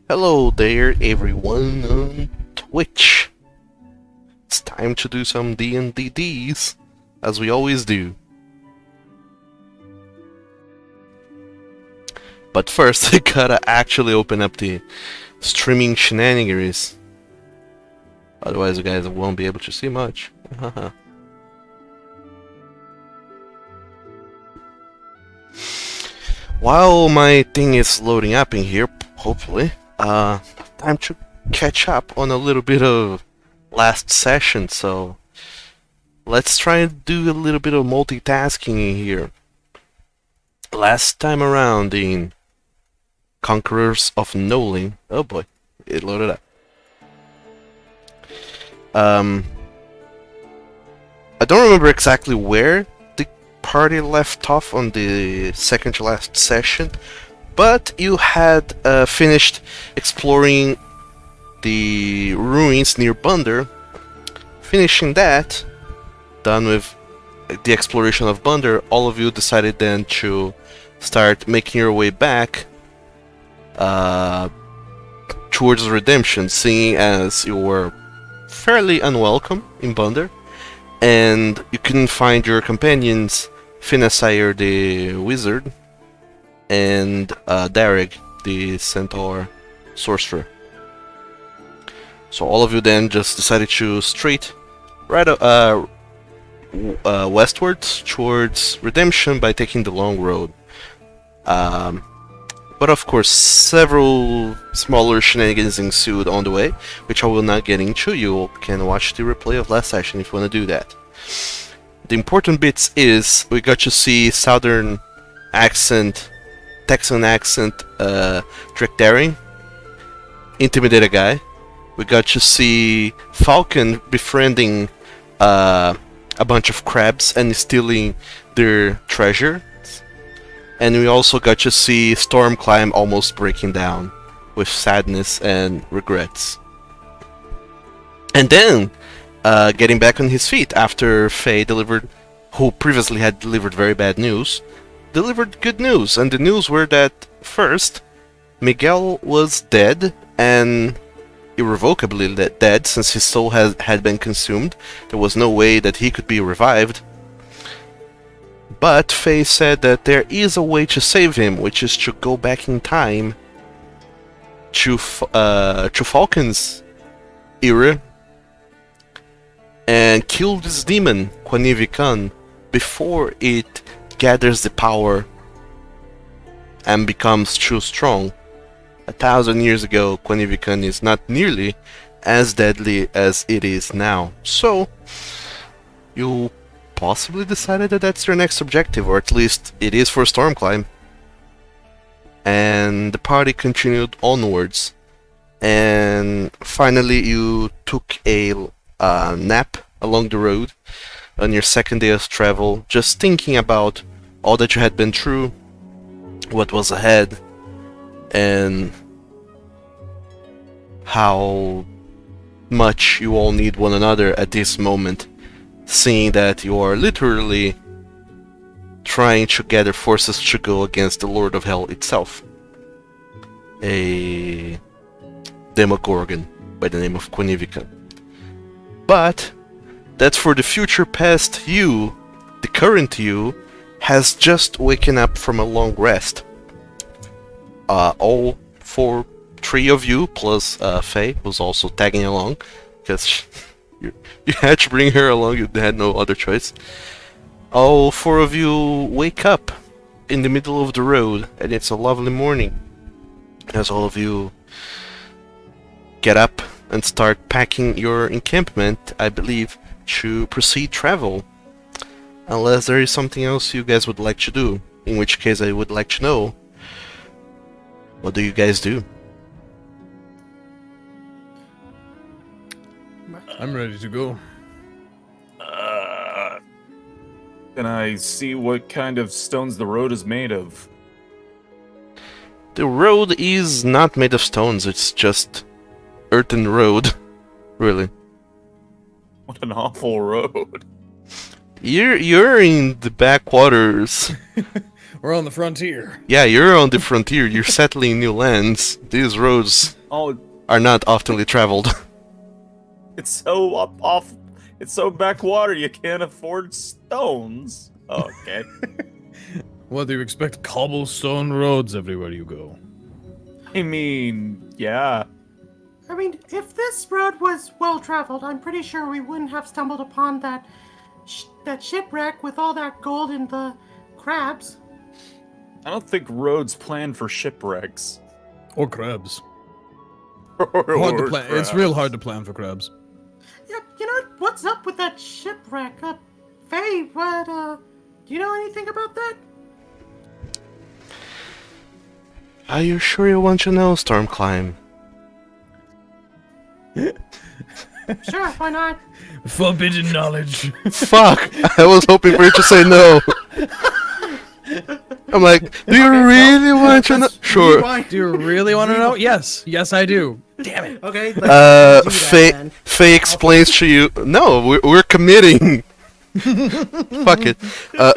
Hello there, everyone on Twitch. It's time to do some D&DDs, as we always do. But first, I gotta actually open up the streaming shenanigans. Otherwise, you guys won't be able to see much. While my thing is loading up in here, hopefully, time to catch up on a little bit of last session, so let's try and do a little bit of multitasking in here. Last time around in Conquerors of Nolyn, oh boy, it loaded up. I don't remember exactly where the party left off on the second to last session, but you had finished exploring the ruins near Bunder. Finishing that, done with the exploration of Bunder, all of you decided then to start making your way back towards redemption, seeing as you were fairly unwelcome in Bunder, and you couldn't find your companions, Finasire the wizard, and Darrig the centaur sorcerer. So all of you then just decided to straight right westwards towards redemption by taking the long road. But of course, several smaller shenanigans ensued on the way, which I will not get into. You can watch the replay of last session if you want to do that. The important bits is we got to see Southern accent, Texan accent, Drake Daring intimidate a guy. We got to see Falcon befriending a bunch of crabs and stealing their treasure. And we also got to see Stormclimb almost breaking down with sadness and regrets. And then, getting back on his feet after Faye delivered, who previously had delivered very bad news, delivered good news. And the news were that, first, Miguel was dead and irrevocably dead since his soul had been consumed. There was no way that he could be revived. But Faye said that there is a way to save him, which is to go back in time to Falcon's era and kill this demon, Quanivikan, before it gathers the power and becomes too strong. 1,000 years ago, Quanivikan is not nearly as deadly as it is now. So, you possibly decided that that's your next objective, or at least it is for Stormclimb. And the party continued onwards. And finally you took a nap along the road on your second day of travel, just thinking about all that you had been through, what was ahead, and how much you all need one another at this moment, seeing that you are literally trying to gather forces to go against the Lord of Hell itself, a Demogorgon by the name of Quanivikan. But that's for the future. Past you, the current you, has just waken up from a long rest. Three of you, plus Faye, who's also tagging along, because you had to bring her along, you had no other choice. All four of you wake up in the middle of the road, and it's a lovely morning. As all of you get up and start packing your encampment, I believe, to proceed travel. Unless there is something else you guys would like to do, in which case I would like to know, what do you guys do? I'm ready to go. Can I see what kind of stones the road is made of? The road is not made of stones, it's just earthen road, really. What an awful road. You're in the backwaters. We're on the frontier. Yeah, you're on the frontier. You're settling new lands. These roads Oh, are not oftenly traveled. it's so up off. It's so backwater. You can't afford stones. Oh, okay. What do you expect? Cobblestone roads everywhere you go. I mean, yeah. I mean, if this road was well traveled, I'm pretty sure we wouldn't have stumbled upon that shipwreck with all that gold and the crabs. I don't think roads plan for shipwrecks. Or crabs. Or Hard to plan. It's real crabs. hard to plan for crabs. Yeah, you know what's up with that shipwreck? Faye, what? Do you know anything about that? Are you sure you want to know, Stormclimb? Sure, why not? Forbidden knowledge. Fuck! I was hoping for you to say no. I'm like, do you really want to know? Sure. Do you really want to know? Yes. Yes, I do. Damn it. Okay. Let's do that, then. Faye explains to you. No, we're committing. Fuck it.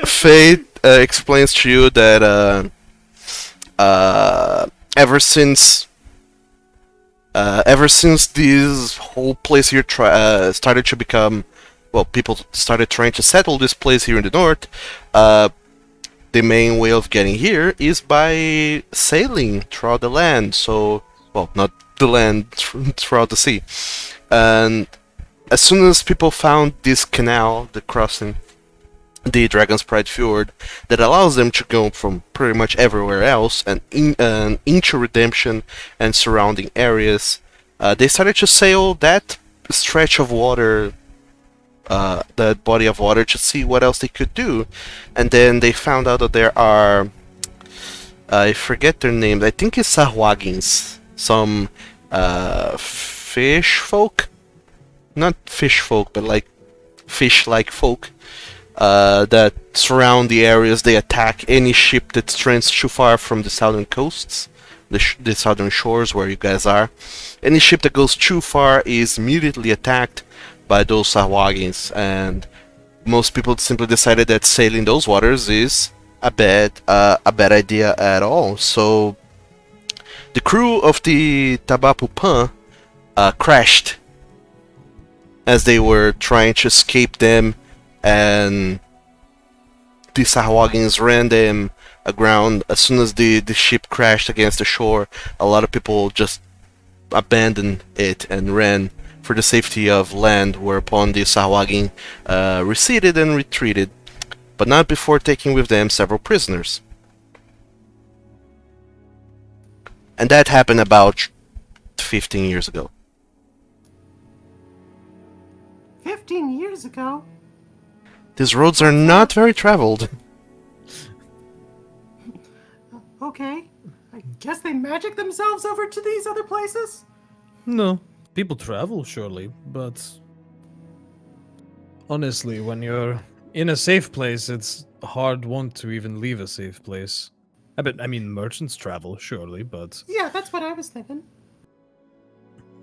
Faye explains to you that ever since this whole place here started to become, well, people started trying to settle this place here in the north. The main way of getting here is by sailing throughout the land. So, well, not the land, throughout the sea. And as soon as people found this canal, the crossing, the Dragon's Pride Fjord, that allows them to go from pretty much everywhere else and into Redemption and surrounding areas, they started to sail that stretch of water, that body of water, to see what else they could do. And then they found out that there are, I forget their names, I think it's Sahwagins, some fish folk, not fish folk, but like fish-like folk, that surround the areas. They attack any ship that strands too far from the southern coasts, the southern shores where you guys are. Any ship that goes too far is immediately attacked by those Sahwagins, and most people simply decided that sailing those waters is a bad idea at all. So the crew of the Tabapupan crashed as they were trying to escape them, and the Sahwagins ran them aground. As soon as the ship crashed against the shore, a lot of people just abandoned it and ran for the safety of land, whereupon the Sahwagin receded and retreated, but not before taking with them several prisoners. And that happened about 15 years ago. 15 years ago? These roads are not very traveled. Okay. I guess they magic themselves over to these other places? No. People travel, surely, but honestly, when you're in a safe place, it's a hard one to even leave a safe place. I mean, merchants travel, surely, but Yeah, that's what I was thinking.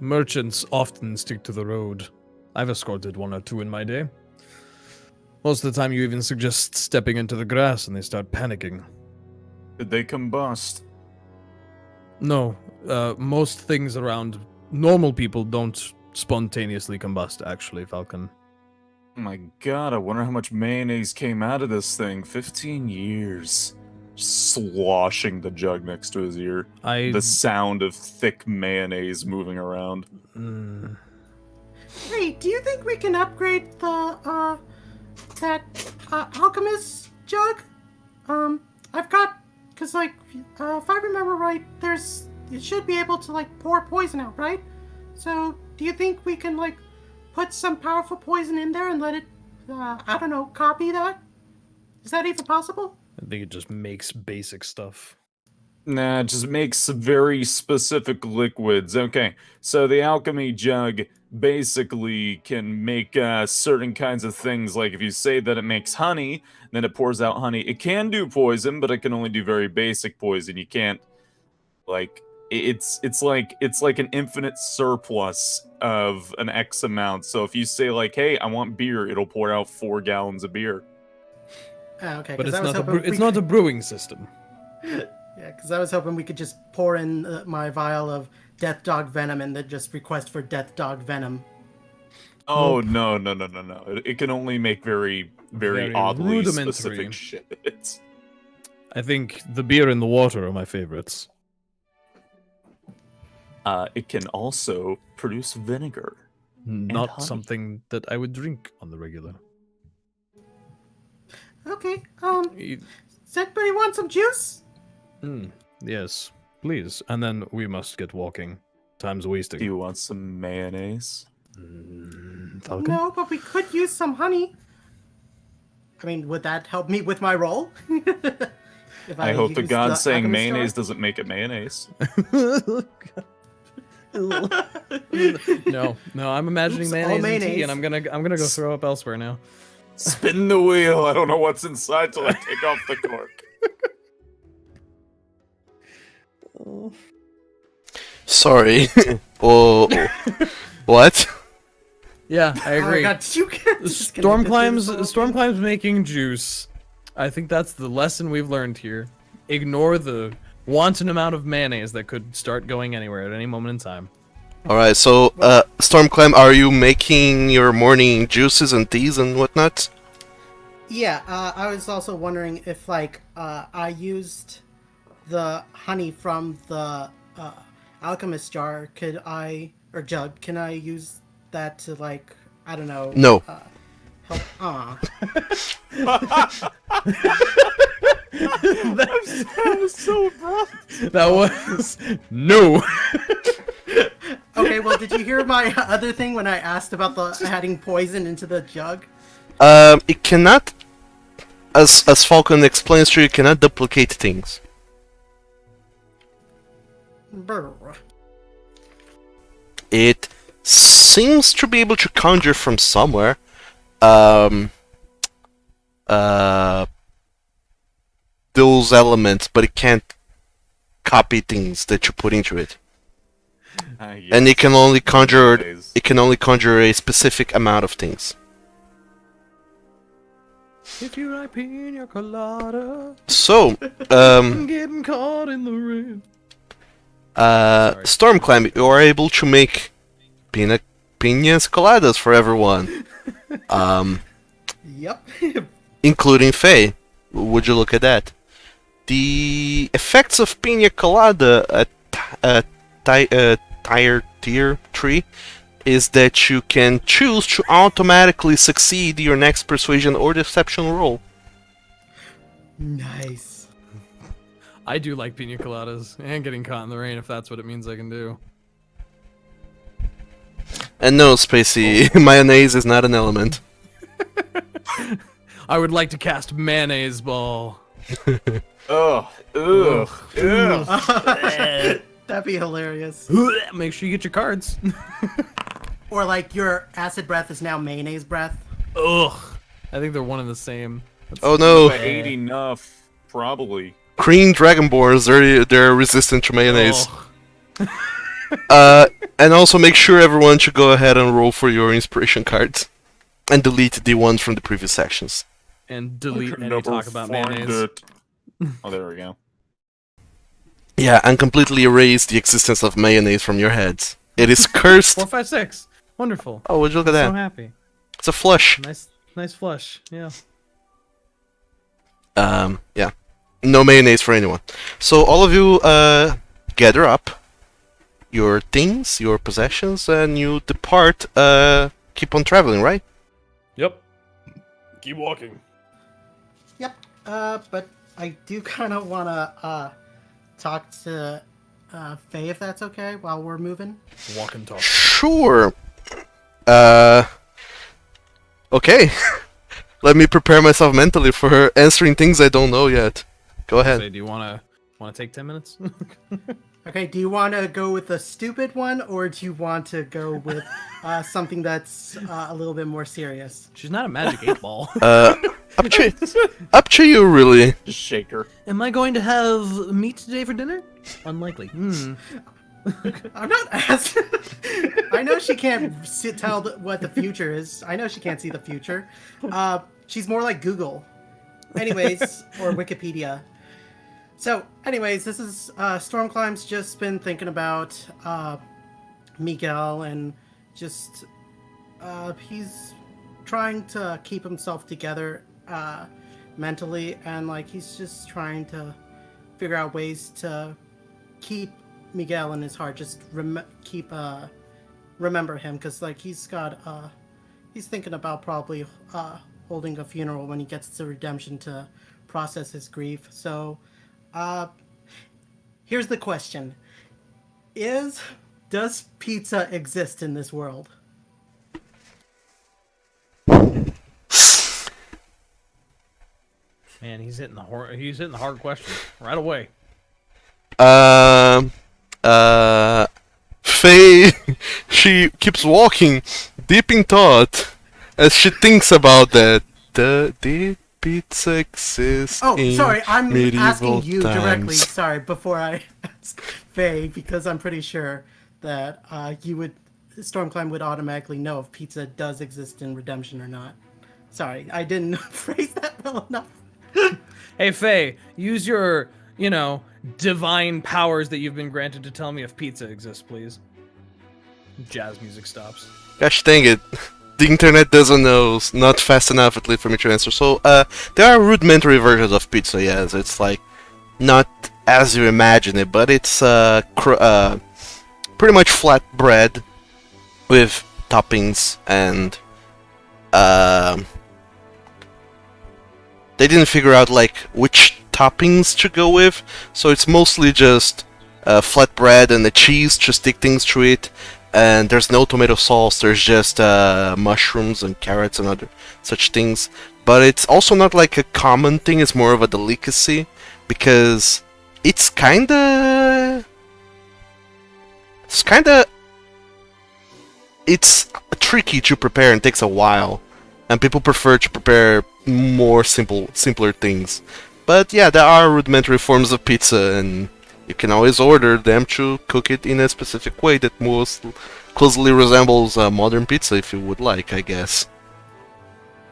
merchants often stick to the road. I've escorted one or two in my day. Most of the time, you even suggest stepping into the grass and they start panicking. Did they combust? No, most things around normal people don't spontaneously combust, actually, Falcon. Oh my god, I wonder how much mayonnaise came out of this thing. 15 years. Sloshing the jug next to his ear. The sound of thick mayonnaise moving around. Hey, do you think we can upgrade the, that, alchemist jug? I've got, cause like, if I remember right, it should be able to like pour poison out, right? So, do you think we can like put some powerful poison in there and let it, I don't know, copy that? Is that even possible? I think it just makes basic stuff. Nah, it just makes very specific liquids. Okay, so the alchemy jug basically can make certain kinds of things. Like if you say that it makes honey, then it pours out honey. It can do poison, but it can only do very basic poison. You can't, like, it's like an infinite surplus of an X amount. So if you say like, "Hey, I want beer," it'll pour out 4 gallons of beer. Oh, okay, But 'cause it's I was not hoping it's not a brewing system. Yeah, because I was hoping we could just pour in my vial of Death Dog Venom and then just request for Death Dog Venom. Oh no. It can only make very Very oddly rudimentary. specific shit. I think the beer and the water are my favorites. It can also produce vinegar. Not honey. something that I would drink on the regular. Okay, E- does anybody want some juice? Yes, please. And then we must get walking. Time's wasting. Do you want some mayonnaise? Falcon? No, but we could use some honey. I mean, would that help me with my role? If I hope to use God the saying alchemist jar? mayonnaise doesn't make it mayonnaise. No, I'm imagining Oops, all mayonnaise, and tea, mayonnaise. and I'm gonna go throw up elsewhere now. Spin the wheel. I don't know what's inside till I take off the cork. Sorry. Oh, what? Yeah, I Oh my agree. god, did you get Storm climbs making juice. I think that's the lesson we've learned here. Ignore the wanton amount of mayonnaise that could start going anywhere at any moment in time. Alright, so, Stormclimb, are you making your morning juices and teas and whatnot? Yeah, I was also wondering if, like, I used the honey from the alchemist jar, or jug, can I use that to, like, I don't know... No. Help... Aw. That was so abrupt. That was no. Okay, well, did you hear my other thing when I asked about the adding poison into the jug? It cannot, as Falcon explains to you, it cannot duplicate things. Brr. It seems to be able to conjure from somewhere. Those elements, but it can't copy things that you put into it. And it can only conjure a specific amount of things. If you like pina colada, So, I'm getting caught in the rain. Stormclimb, you are able to make piñas coladas for everyone. Yep. Including Faye. Would you look at that? The effects of piña colada at tier 3 is that you can choose to automatically succeed your next persuasion or deception roll. Nice. I do like pina coladas and getting caught in the rain if that's what it means I can do. And no, Spacey, mayonnaise is not an element. I would like to cast mayonnaise ball. Ugh. That'd be hilarious. Make sure you get your cards. Or like your acid breath is now mayonnaise breath. Ugh. I think they're one and the same. Oh no, If I ate enough, probably. Green Dragonborns, they're resistant to mayonnaise. Ugh. And also make sure everyone should go ahead and roll for your inspiration cards. And delete the ones from the previous sections. And delete any Never talk about find mayonnaise. it. Oh, there we go. Yeah, and completely erase the existence of mayonnaise from your heads. It is cursed. 4, 5, 6. Wonderful. Oh, would you look at So that? happy. It's a flush. Nice flush. Yeah. Yeah. No mayonnaise for anyone. So all of you gather up your things, your possessions, and you depart. Keep on traveling, right? Yep. Keep walking. Yep. But I do kind of want to talk to Faye if that's okay while we're moving. Walk and talk. Sure. Okay. Let me prepare myself mentally for answering things I don't know yet. Go ahead. Say, do you wanna take 10 minutes? Okay, do you want to go with the stupid one, or do you want to go with something that's a little bit more serious? She's not a magic 8 ball. Up to you, really. Just shake her. Am I going to have meat today for dinner? Unlikely. I'm not asking. I know she can't tell what the future is. I know she can't see the future. She's more like Google. Anyways, or Wikipedia. So, anyways, this is Stormclimb's just been thinking about Miguel and just he's trying to keep himself together mentally, and like he's just trying to figure out ways to keep Miguel in his heart. Just remember him, because like he's thinking about probably holding a funeral when he gets to Redemption to process his grief. So here's the question: does pizza exist in this world? Man, he's hitting the hard question right away. Faye, she keeps walking, deep in thought, as she thinks about that. Did pizza exist in sorry, I'm medieval asking you times? directly. Sorry, before I ask Faye, because I'm pretty sure that Stormclimb would automatically know if pizza does exist in Redemption or not. Sorry, I didn't phrase that well enough. Hey, Faye, use your, divine powers that you've been granted to tell me if pizza exists, please. Jazz music stops. Gosh dang it. The internet doesn't know, not fast enough at least for me to answer. So, there are rudimentary versions of pizza, yes. It's like, not as you imagine it, but it's pretty much flat bread with toppings and they didn't figure out like which toppings to go with, so it's mostly just flat bread and the cheese to stick things through it, and there's no tomato sauce, there's just mushrooms and carrots and other such things. But it's also not like a common thing, it's more of a delicacy, because it's kinda tricky to prepare and takes a while, and people prefer to prepare more simpler things. But yeah, there are rudimentary forms of pizza, and you can always order them to cook it in a specific way that most closely resembles modern pizza, if you would like, I guess.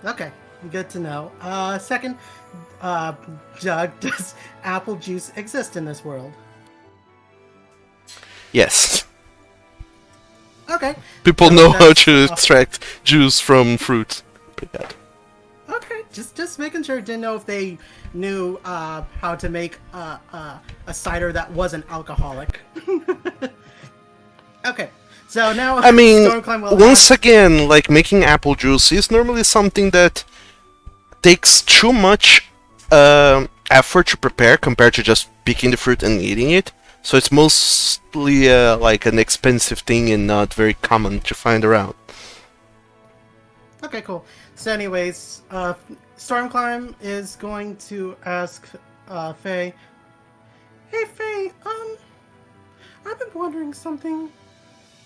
Okay, good to know. Second, Jug, does apple juice exist in this world? Yes. Okay. People So know how that's, to extract juice from fruit. Yeah. Okay, just making sure. Didn't know if they knew how to make a cider that wasn't alcoholic. Okay, so now I mean, Stormclimb will once again, like making apple juice is normally something that takes too much effort to prepare compared to just picking the fruit and eating it. So it's mostly like an expensive thing and not very common to find around. Okay, cool. So anyways, Stormclimb is going to ask Faye. Hey Faye, I've been wondering something.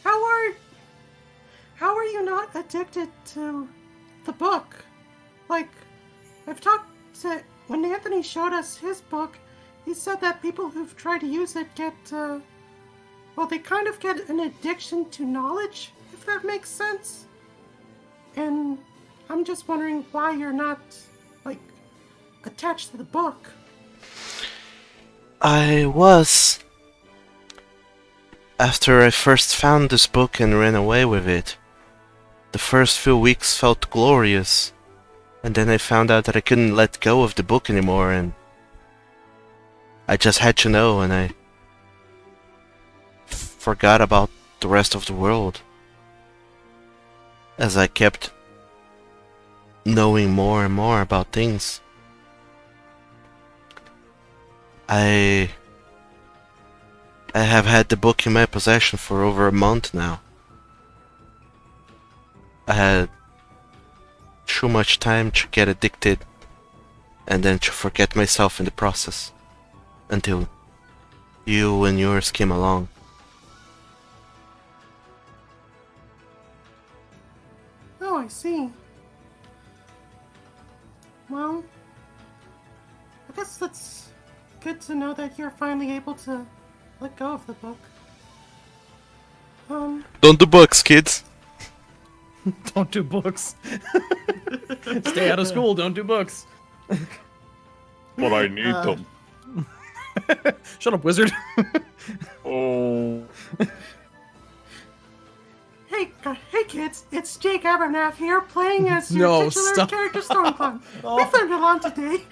How are you not addicted to the book? Like, I've talked to, when Anthony showed us his book, he said that people who've tried to use it get, they kind of get an addiction to knowledge, if that makes sense. And I'm just wondering why you're not, like, attached to the book. I was. After I first found this book and ran away with it, the first few weeks felt glorious. And then I found out that I couldn't let go of the book anymore, and I just had to know, and I forgot about the rest of the world. As I kept knowing more and more about things. I have had the book in my possession for over a month now. I had too much time to get addicted and then to forget myself in the process. Until you and yours came along. Oh, I see. Well, I guess that's good to know that you're finally able to let go of the book. Don't do books, kids. Don't do books. Stay out of school. Don't do books. But I need them. Shut up, wizard. Oh. Hey kids, it's Jake Abernath here, playing as No, your titular stop. character Stormcloud. We've learned a lot today.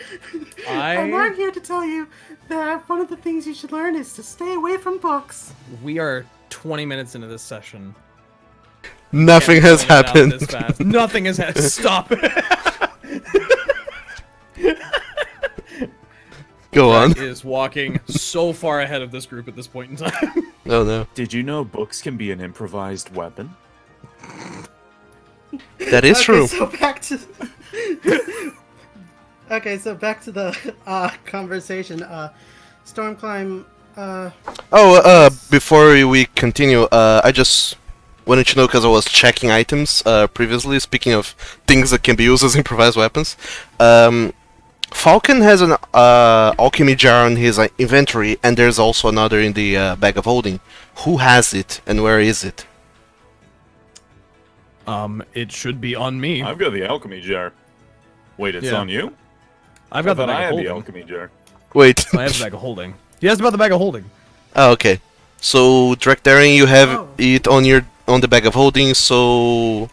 And I'm I. here to tell you that one of the things you should learn is to stay away from books. We are 20 minutes into this session. Nothing Can't has get out happened. This fast. Nothing has happened. Stop. Go on. Is walking so far ahead of this group at this point in time. Oh no. Did you know books can be an improvised weapon? That is true. So back to. Okay, so back to the conversation. Stormclimb. Before we continue, I just wanted to know because I was checking items previously. Speaking of things that can be used as improvised weapons, Falcon has an alchemy jar in his inventory, and there's also another in the bag of holding. Who has it, and where is it? It should be on me. I've got the alchemy jar. Wait, it's Yeah. on you? I've got the I thought I bag of had the holding. alchemy jar. Wait. I have the bag of holding. He asked about the bag of holding. Oh, okay. So, Direct Daring, you have Oh. it on the bag of holding. So,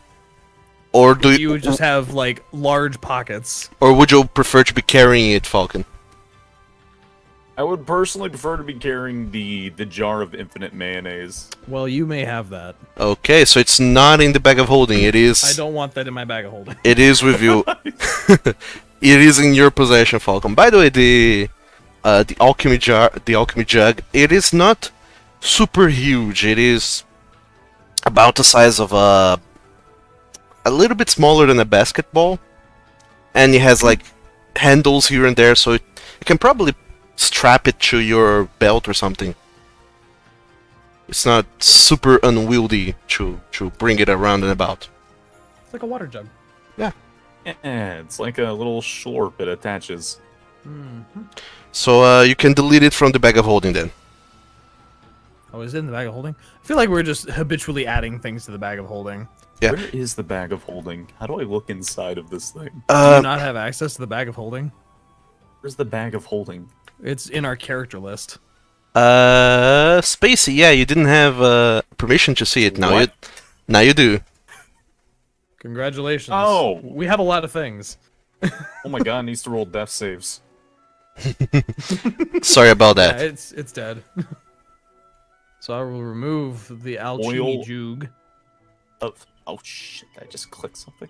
or do You would just have like large pockets. or would you prefer to be carrying it, Falcon? I would personally prefer to be carrying the jar of infinite mayonnaise. Well, you may have that. Okay, so it's not in the bag of holding. It is. I don't want that in my bag of holding. It is with you. It is in your possession, Falcon. By the way, the alchemy jar, the alchemy jug, it is not super huge. It is about the size of a little bit smaller than a basketball, and it has like handles here and there, so you can probably strap it to your belt or something. It's not super unwieldy to bring it around and about. It's like a water jug. Yeah, it's like a little slurp it attaches. So you can delete it from the bag of holding then. Oh, is it in the bag of holding? I feel like we're just habitually adding things to the bag of holding. Yeah. Where is the bag of holding? How do I look inside of this thing? Do you not have access to the bag of holding? Where's the bag of holding? It's in our character list. Spacey, yeah, you didn't have permission to see it. What? Now you do. Congratulations. Oh. We have a lot of things. Oh my god, it needs to roll death saves. Sorry about Yeah, that. it's dead. So I will remove the alchemy Oil. jug. Oh shit, I just clicked something.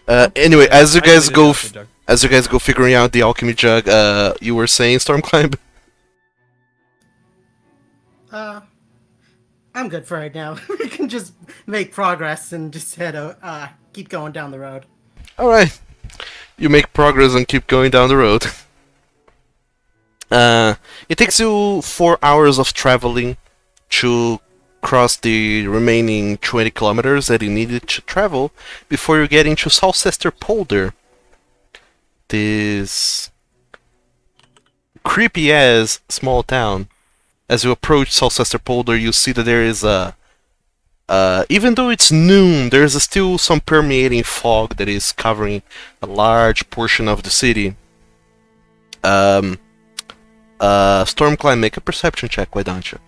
Anyway, as you I guys deleted go, the alchemy jug. as you guys go figuring out the alchemy jug, you were saying Stormclimb. I'm good for right now. We can just make progress and just keep going down the road. All right, you make progress and keep going down the road. It takes you 4 hours of traveling to cross the remaining 20 kilometers that you needed to travel before you get into Salcester Polder. This creepy ass small town. As you approach Salcester Polder, you see that there is a even though it's noon, there is still some permeating fog that is covering a large portion of the city. Stormclimb, make a perception check, why don't you?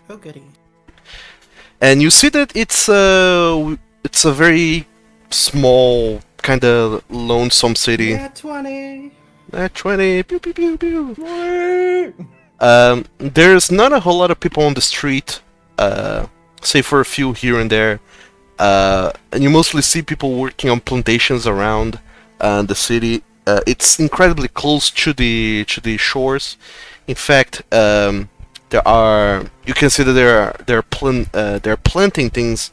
Oh goody. And you see that it's a very small, kind of lonesome city. Yeah, 20. 20, pew pew pew pew. There's not a whole lot of people on the street, save for a few here and there. And you mostly see people working on plantations around the city. It's incredibly close to the shores. In fact, you can see that they're planting things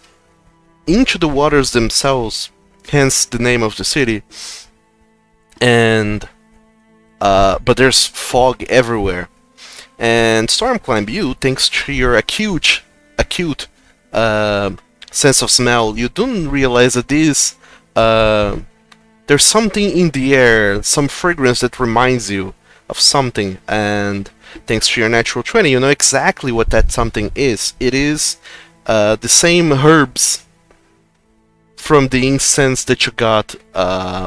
into the waters themselves, hence the name of the city. And but there's fog everywhere. And Stormclimb, you, thanks to your acute sense of smell, you don't realize that there's something in the air, some fragrance that reminds you of something, and thanks to your natural 20, you know exactly what that something is. It is the same herbs from the incense that you got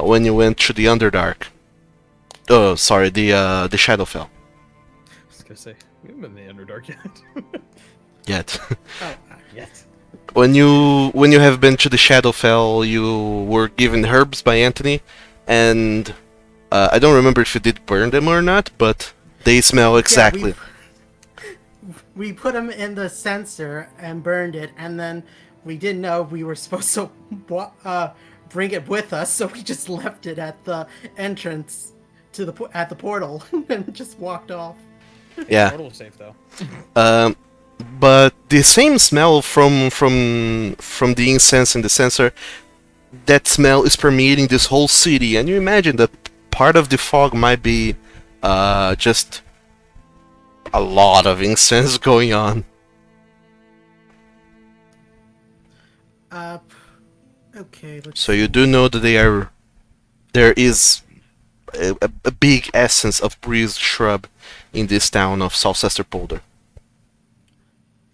when you went to the Underdark. Oh, sorry, the Shadowfell. I was gonna say, we haven't been in the Underdark yet. Yet. Oh, yes. When you have been to the Shadowfell, you were given herbs by Anthony, and I don't remember if you did burn them or not, but they smell exactly. Yeah, we put them in the censer and burned it, and then we didn't know we were supposed to bring it with us, so we just left it at the entrance to at the portal and just walked off. Yeah. Portal safe though. But the same smell from the incense and the censer, that smell is permeating this whole city, and you imagine that part of the fog might be just a lot of incense going on. Okay. So you do know that there is a big essence of breeze shrub in this town of Salcester Polder.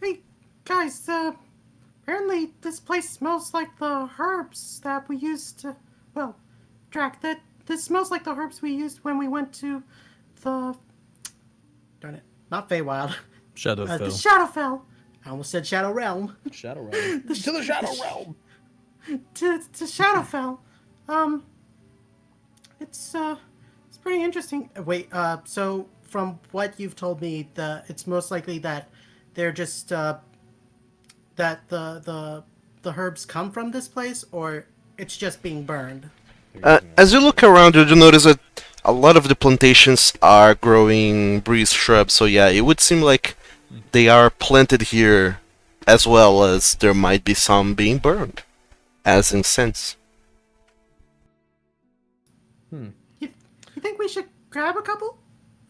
Hey, guys, apparently this place smells like the herbs that we used to, well, Drac, this smells like the herbs we used when we went to the, darn it, not Feywild, the Shadowfell. Shadowfell, I almost said Shadow Realm. Shadow Realm. To the Shadow Realm. to Shadowfell. It's pretty interesting. Wait, so from what you've told me, it's most likely that they're just that the herbs come from this place, or it's just being burned. As you look around, you notice that a lot of the plantations are growing breeze shrubs, so yeah, it would seem like they are planted here, as well as there might be some being burned as incense. You think we should grab a couple?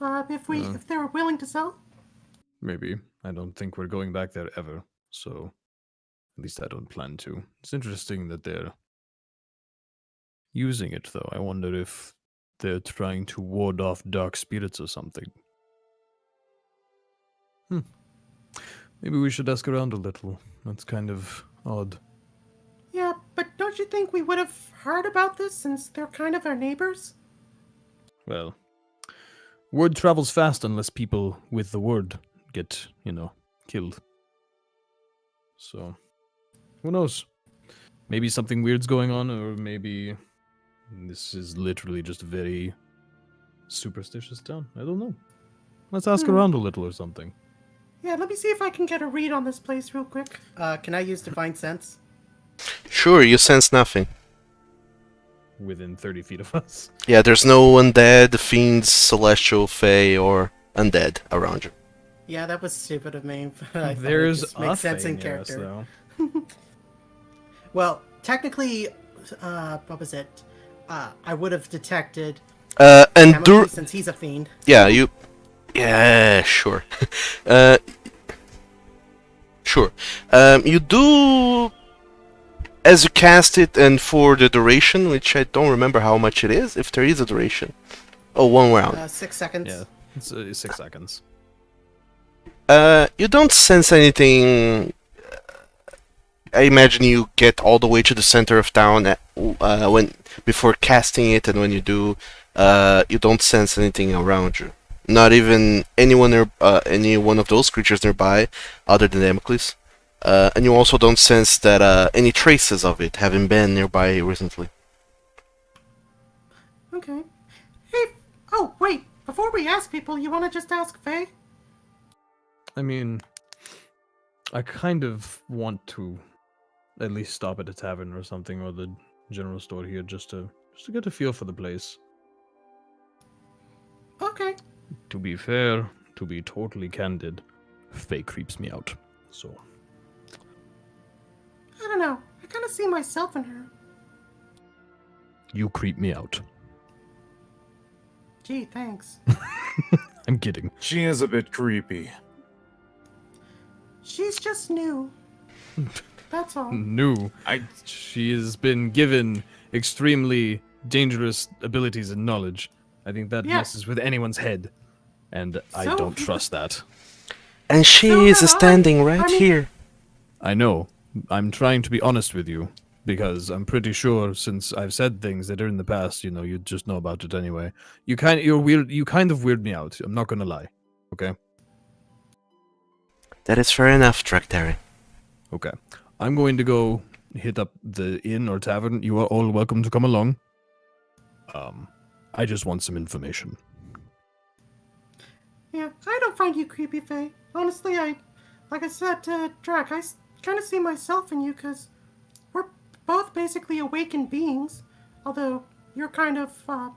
If they're willing to sell? Maybe. I don't think we're going back there ever, so at least I don't plan to. It's interesting that they're using it, though. I wonder if they're trying to ward off dark spirits or something. Maybe we should ask around a little. That's kind of odd. Yeah, but don't you think we would have heard about this since they're kind of our neighbors? Well, word travels fast unless people with the word get, killed. So, who knows? Maybe something weird's going on, or maybe this is literally just a very superstitious town. I don't know. Let's ask around a little or something. Yeah, let me see if I can get a read on this place real quick. Can I use Divine Sense? Sure, you sense nothing. Within 30 feet of us. Yeah, there's no undead, fiends, celestial, fey, or undead around you. Yeah, that was stupid of me. But I thought it There's just a makes sense thing in near us, character. though. Well, technically, what was it? I would have detected And Timothy since he's a fiend. yeah, sure. Sure. You do, as you cast it, and for the duration, which I don't remember how much it is, if there is a duration. Oh, 1 round. 6 seconds. Yeah, it's 6 seconds. You don't sense anything. I imagine you get all the way to the center of town before casting it, and when you do, you don't sense anything around you. Not even any one of those creatures nearby, other than Damocles. And you also don't sense that any traces of it having been nearby recently. Okay. Hey, oh, wait. Before we ask people, you want to just ask Faye? I mean, I kind of want to at least stop at a tavern or something, or the general store here, just to get a feel for the place. Okay. To be fair, to be totally candid, Faye creeps me out. So, I don't know. I kind of see myself in her. you creep me out. Gee, thanks. I'm kidding. She is a bit creepy. She's just new. That's all. New. I She has been given extremely dangerous abilities and knowledge. I think that Yeah. messes with anyone's head, and I So- don't trust that. And she So is then standing right I mean- here. I know. I'm trying to be honest with you because I'm pretty sure since I've said things that are in the past, you just know about it anyway. You're weird. You kind of weird me out. I'm not gonna lie. Okay. That is fair enough, Drakhtari. Okay. I'm going to go hit up the inn or tavern. You are all welcome to come along. I just want some information. Yeah, I don't find you creepy, Faye. Honestly, like I said to Drac, I kind of see myself in you because we're both basically awakened beings. Although you're kind of a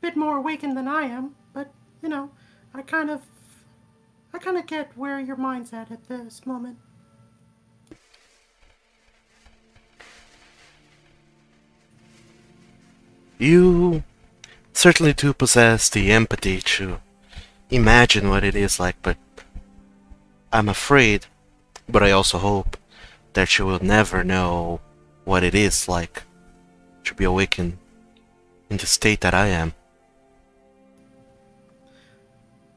bit more awakened than I am, but I kind of get where your mind's at this moment. You certainly do possess the empathy to imagine what it is like, but I'm afraid, but I also hope that you will never know what it is like to be awakened in the state that I am.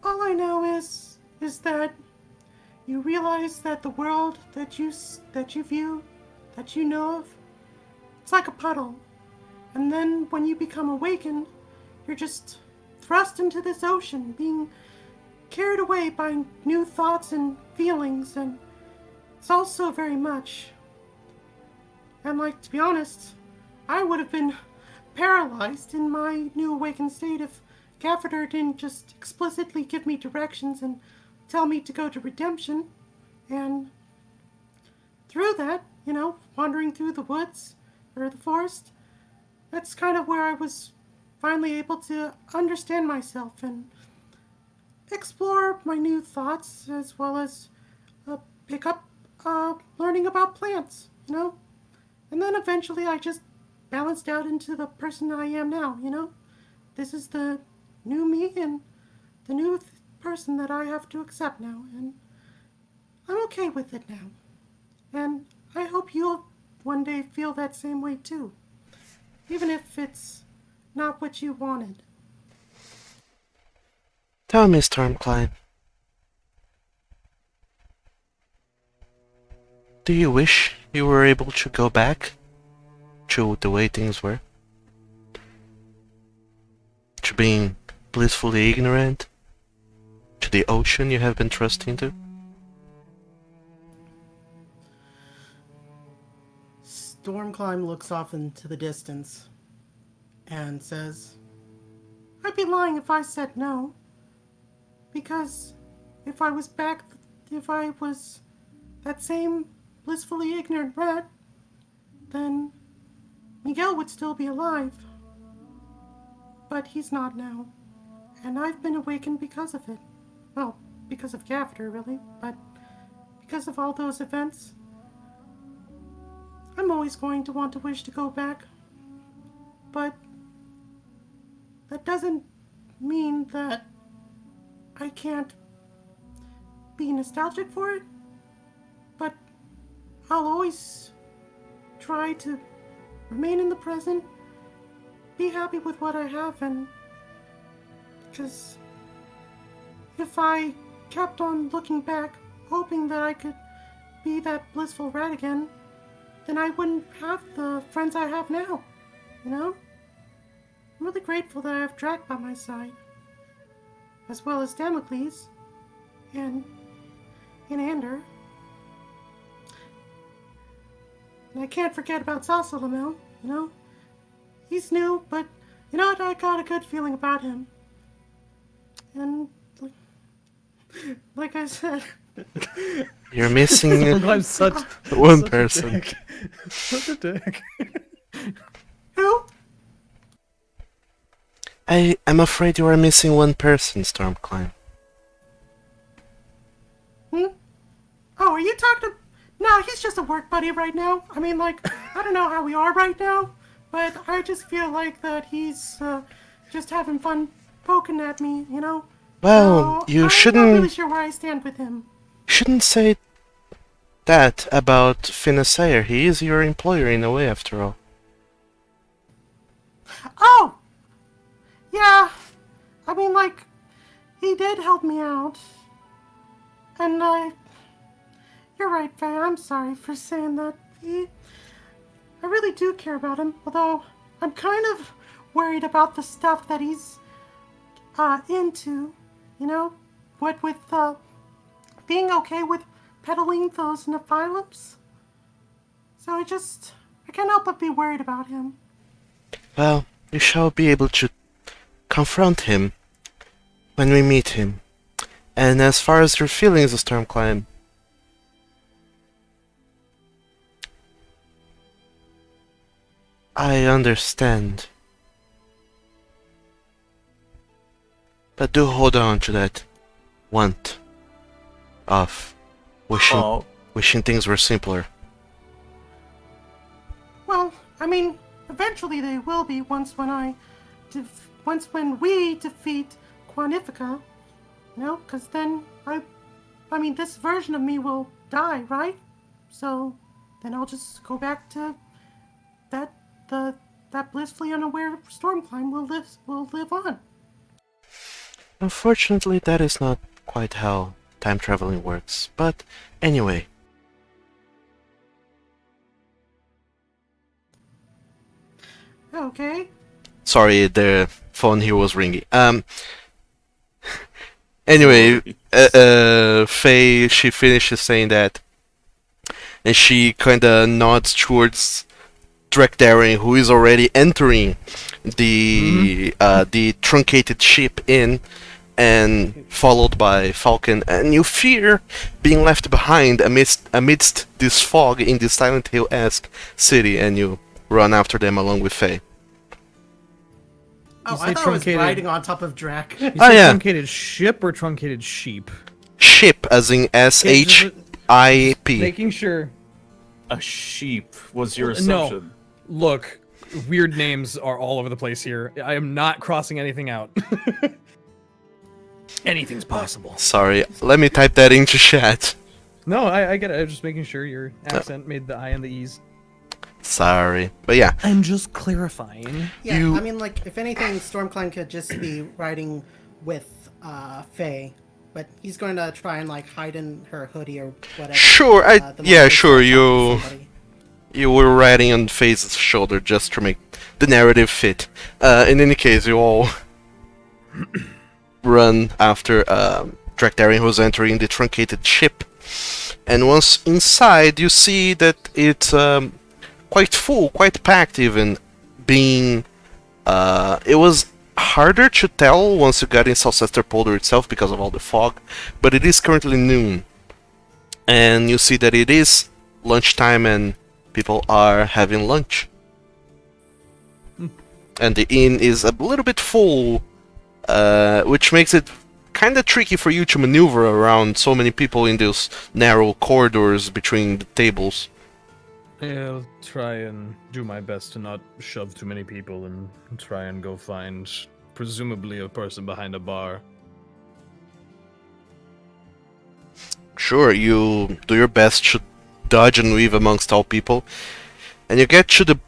All I know is that you realize that the world that you view, that you know of, it's like a puddle. And then when you become awakened, you're just thrust into this ocean, being carried away by new thoughts and feelings, and it's also very much. And to be honest, I would have been paralyzed in my new awakened state if Gaffeder didn't just explicitly give me directions and tell me to go to Redemption. And through that, wandering through the woods or the forest, that's kind of where I was finally able to understand myself and explore my new thoughts as well as pick up learning about plants, And then eventually I just balanced out into the person I am now, This is the new me and the new person that I have to accept now, and I'm okay with it now. And I hope you'll one day feel that same way too, even if it's not what you wanted. Tell me, Stormclimb. Do you wish you were able to go back to the way things were? To being blissfully ignorant? To the ocean you have been trusting to? Stormclimb looks off into the distance and says, I'd be lying if I said no. Because if I was that same blissfully ignorant rat, then Miguel would still be alive. But he's not now. And I've been awakened because of it. Well, because of Gaffeder, really, but because of all those events, I'm always going to want to wish to go back. But that doesn't mean that I can't be nostalgic for it. But I'll always try to remain in the present, be happy with what I have, and because if I kept on looking back, hoping that I could be that blissful rat again, then I wouldn't have the friends I have now, I'm really grateful that I have Drac by my side, as well as Damocles, and Ander. And I can't forget about Sassalamel, He's new, but you know what? I got a good feeling about him. And like I said, You're missing I'm such one such a person. dick. Such a dick. who? I'm afraid you are missing one person, Stormclimb. Oh, are you talking to... No, he's just a work buddy right now. I mean, I don't know how we are right now, but I just feel like that he's just having fun poking at me, Well, So, you I'm shouldn't not really sure where I stand with him. shouldn't say that about Finasayer. He is your employer in a way, after all. Oh! Yeah. I mean, like, he did help me out. And you're right, Faye. I'm sorry for saying that. I really do care about him, although I'm kind of worried about the stuff that he's into, you know? What with being okay with peddling those Nephilims. So I can't help but be worried about him. Well, you shall be able to confront him when we meet him. And as far as your feelings of Stormclimb, I understand. But do hold on to that want of wishing things were simpler. Well, I mean, eventually they will be once when we defeat Quanifica, you know, because then I mean, this version of me will die, right? So then I'll just go back to that blissfully unaware Stormclimb will live on. Unfortunately, that is not quite how time traveling works. But anyway, Okay. sorry, the phone here was ringing. Anyway, Faye, she finishes saying that, and she kinda nods towards Drekdaren, who is already entering the truncated ship in, and followed by Falcon, and you fear being left behind amidst this fog in this Silent Hill-esque city, and you run after them along with Faye. Oh, say I thought it was truncated. riding on top of Drac. You Oh, say yeah. truncated ship or truncated sheep? Ship, as in S-H-I-P. Making sure. A sheep was your No. assumption. Look, weird names are all over the place here. I am not crossing anything out. Anything's possible. Sorry, let me type that into chat. No, I get it. I'm just making sure your accent made the I and the E's. Sorry. But yeah, I'm just clarifying. Yeah, You- I mean, like, if anything, Stormclimb could just be riding with Faye, but he's going to try and, like, hide in her hoodie or whatever. sure, the moment yeah, they sure, start talking to somebody. you were riding on Faye's shoulder just to make the narrative fit. In any case, you all run after Drekdaren, who's entering the truncated ship. And once inside, you see that it's quite full, quite packed even, being... it was harder to tell once you got in Southwester Polder itself because of all the fog, but it is currently noon. And you see that it is lunchtime and people are having lunch. And the inn is a little bit full, which makes it kind of tricky for you to maneuver around so many people in those narrow corridors between the tables. I'll try and do my best to not shove too many people and try and go find presumably a person behind a bar. Sure, you do your best to dodge and weave amongst all people, and you get to the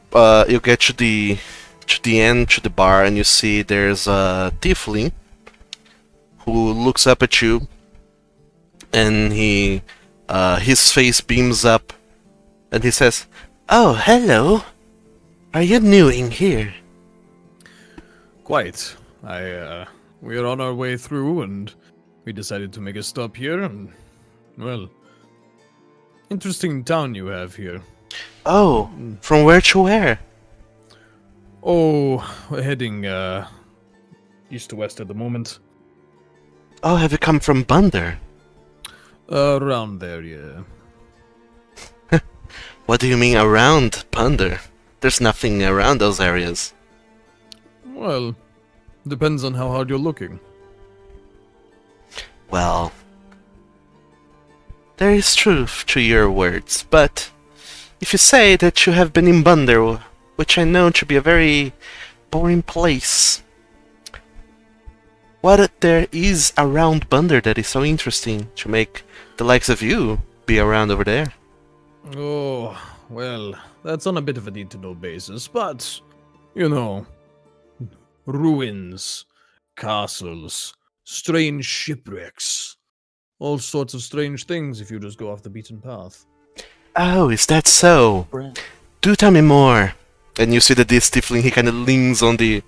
end, to the bar, and you see there's a tiefling who looks up at you, and his face beams up, and he says, "Oh, hello. Are you new in here?" Quite. We are on our way through, and we decided to make a stop here, and, well, interesting town you have here. Oh, from where to where? Oh, we're heading, east to west at the moment. Oh, have you come from Bunder? Around there, yeah. What do you mean around Bunder? There's nothing around those areas. Well, depends on how hard you're looking. Well, there is truth to your words, but if you say that you have been in Bunder, which I know to be a very boring place, what there is around Bunder that is so interesting to make the likes of you be around over there? Oh, well, that's on a bit of a need-to-know basis, but, you know, ruins, castles, strange shipwrecks, all sorts of strange things if you just go off the beaten path. Oh, is that so? Do tell me more. And you see that this tiefling, he kind of leans on the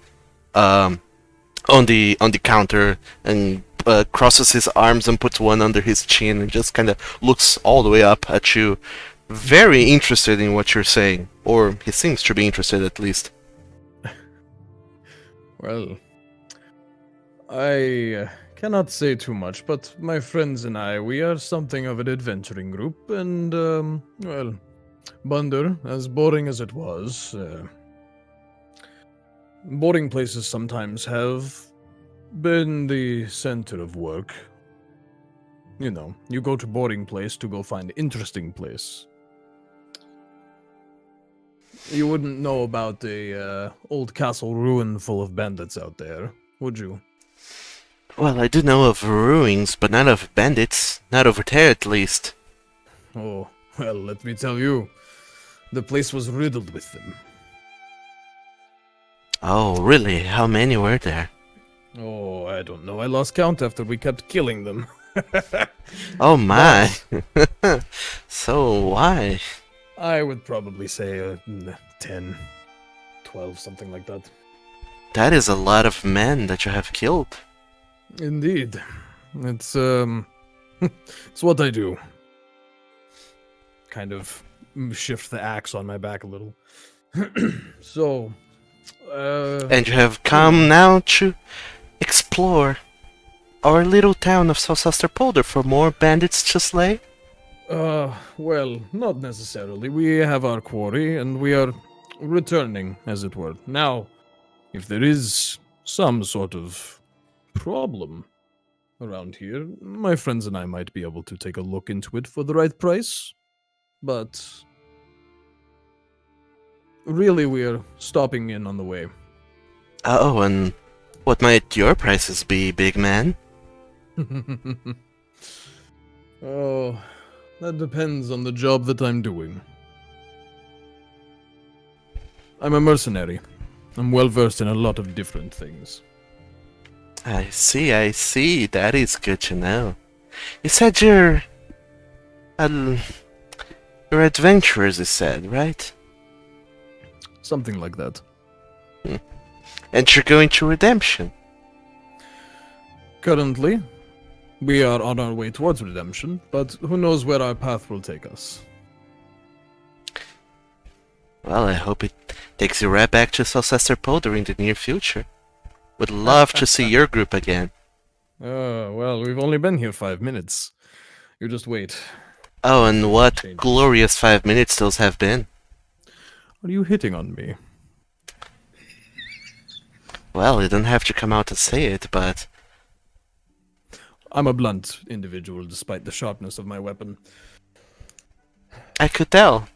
counter and crosses his arms and puts one under his chin and just kind of looks all the way up at you, very interested in what you're saying, or he seems to be interested at least. Well, I cannot say too much, but my friends and I, we are something of an adventuring group, and, well, Bunder, as boring as it was, boarding places sometimes have been the center of work. You know, you go to boarding place to go find interesting place. You wouldn't know about a old castle ruin full of bandits out there, would you? Well, I do know of ruins, but not of bandits. Not over there, at least. Oh, well, let me tell you, the place was riddled with them. Oh, really? How many were there? Oh, I don't know. I lost count after we kept killing them. Oh my! So, why? I would probably say 10, 12, something like that. That is a lot of men that you have killed. Indeed. It's, it's what I do. Kind of shift the axe on my back a little. So, And you have come now to explore our little town of Sossaster Polder for more bandits to slay? well, not necessarily. We have our quarry, and we are returning, as it were. Now, if there is some sort of problem around here, my friends and I might be able to take a look into it for the right price. But really, we are stopping in on the way. Oh, and what might your prices be, big man? Oh, that depends on the job that I'm doing. I'm a mercenary. I'm well versed in a lot of different things. I see. That is good to know. You said you're adventurers, you said, right? Something like that. And you're going to redemption. Currently, we are on our way towards redemption, but who knows where our path will take us. Well, I hope it takes you right back to Sossaster Polder in the near future. Would love to see your group again. Well, we've only been here 5 minutes. You just wait. Oh, and what glorious 5 minutes those have been. Are you hitting on me? Well, you don't have to come out and say it, but I'm a blunt individual despite the sharpness of my weapon. I could tell.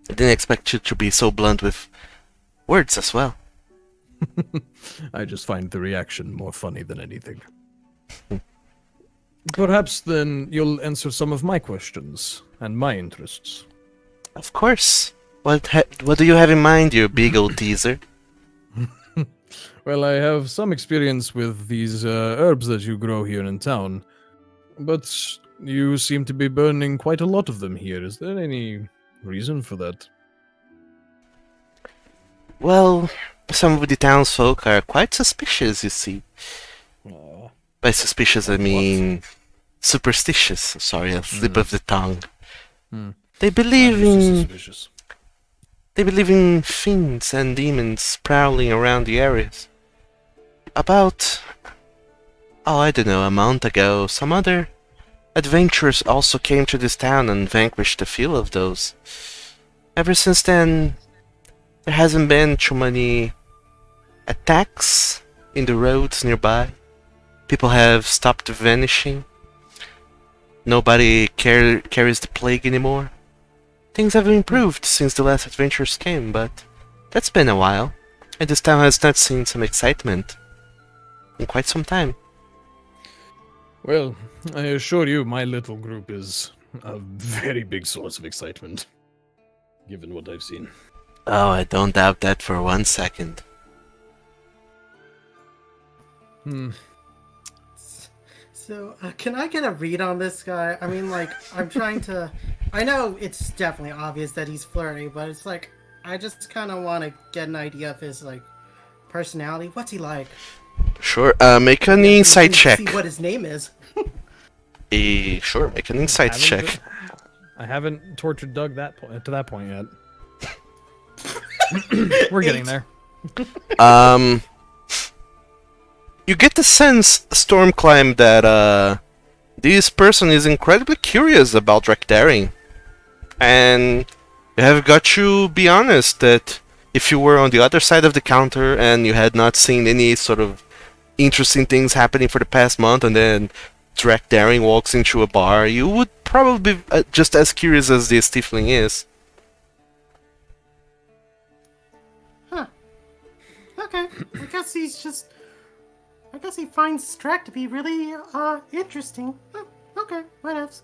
I didn't expect you to be so blunt with words as well. I just find the reaction more funny than anything. Perhaps then you'll answer some of my questions and my interests. Of course. What do you have in mind, you big old teaser? Well, I have some experience with these herbs that you grow here in town, but you seem to be burning quite a lot of them here. Is there any reason for that? Well, some of the townsfolk are quite suspicious, you see. By suspicious, I mean superstitious. Sorry, a slip of the tongue. They believe in fiends and demons prowling around the areas. About, I don't know, a month ago, some other adventurers also came to this town and vanquished a few of those. Ever since then, there hasn't been too many attacks in the roads nearby. People have stopped vanishing. Nobody carries the plague anymore. Things have improved since the last adventurers came, but that's been a while, and this town has not seen some excitement in quite some time. Well, I assure you, my little group is a very big source of excitement, given what I've seen. Oh, I don't doubt that for 1 second. Hmm. So, can I get a read on this guy? I mean, like, I'm trying to. I know it's definitely obvious that he's flirty, but it's like, I just kind of want to get an idea of his, like, personality. What's he like? Sure. Make an Yeah, so we insight can check. See what his name is. Sure. Make an insight check. I haven't tortured Doug to that point yet. We're getting there. You get the sense, Stormclimb, that this person is incredibly curious about Drakdaring. And you have got to be honest that if you were on the other side of the counter and you had not seen any sort of interesting things happening for the past month, and then Drakdaring walks into a bar, you would probably be just as curious as this tiefling is. Huh. Okay. I guess he finds Drac to be really, interesting. Okay, what else?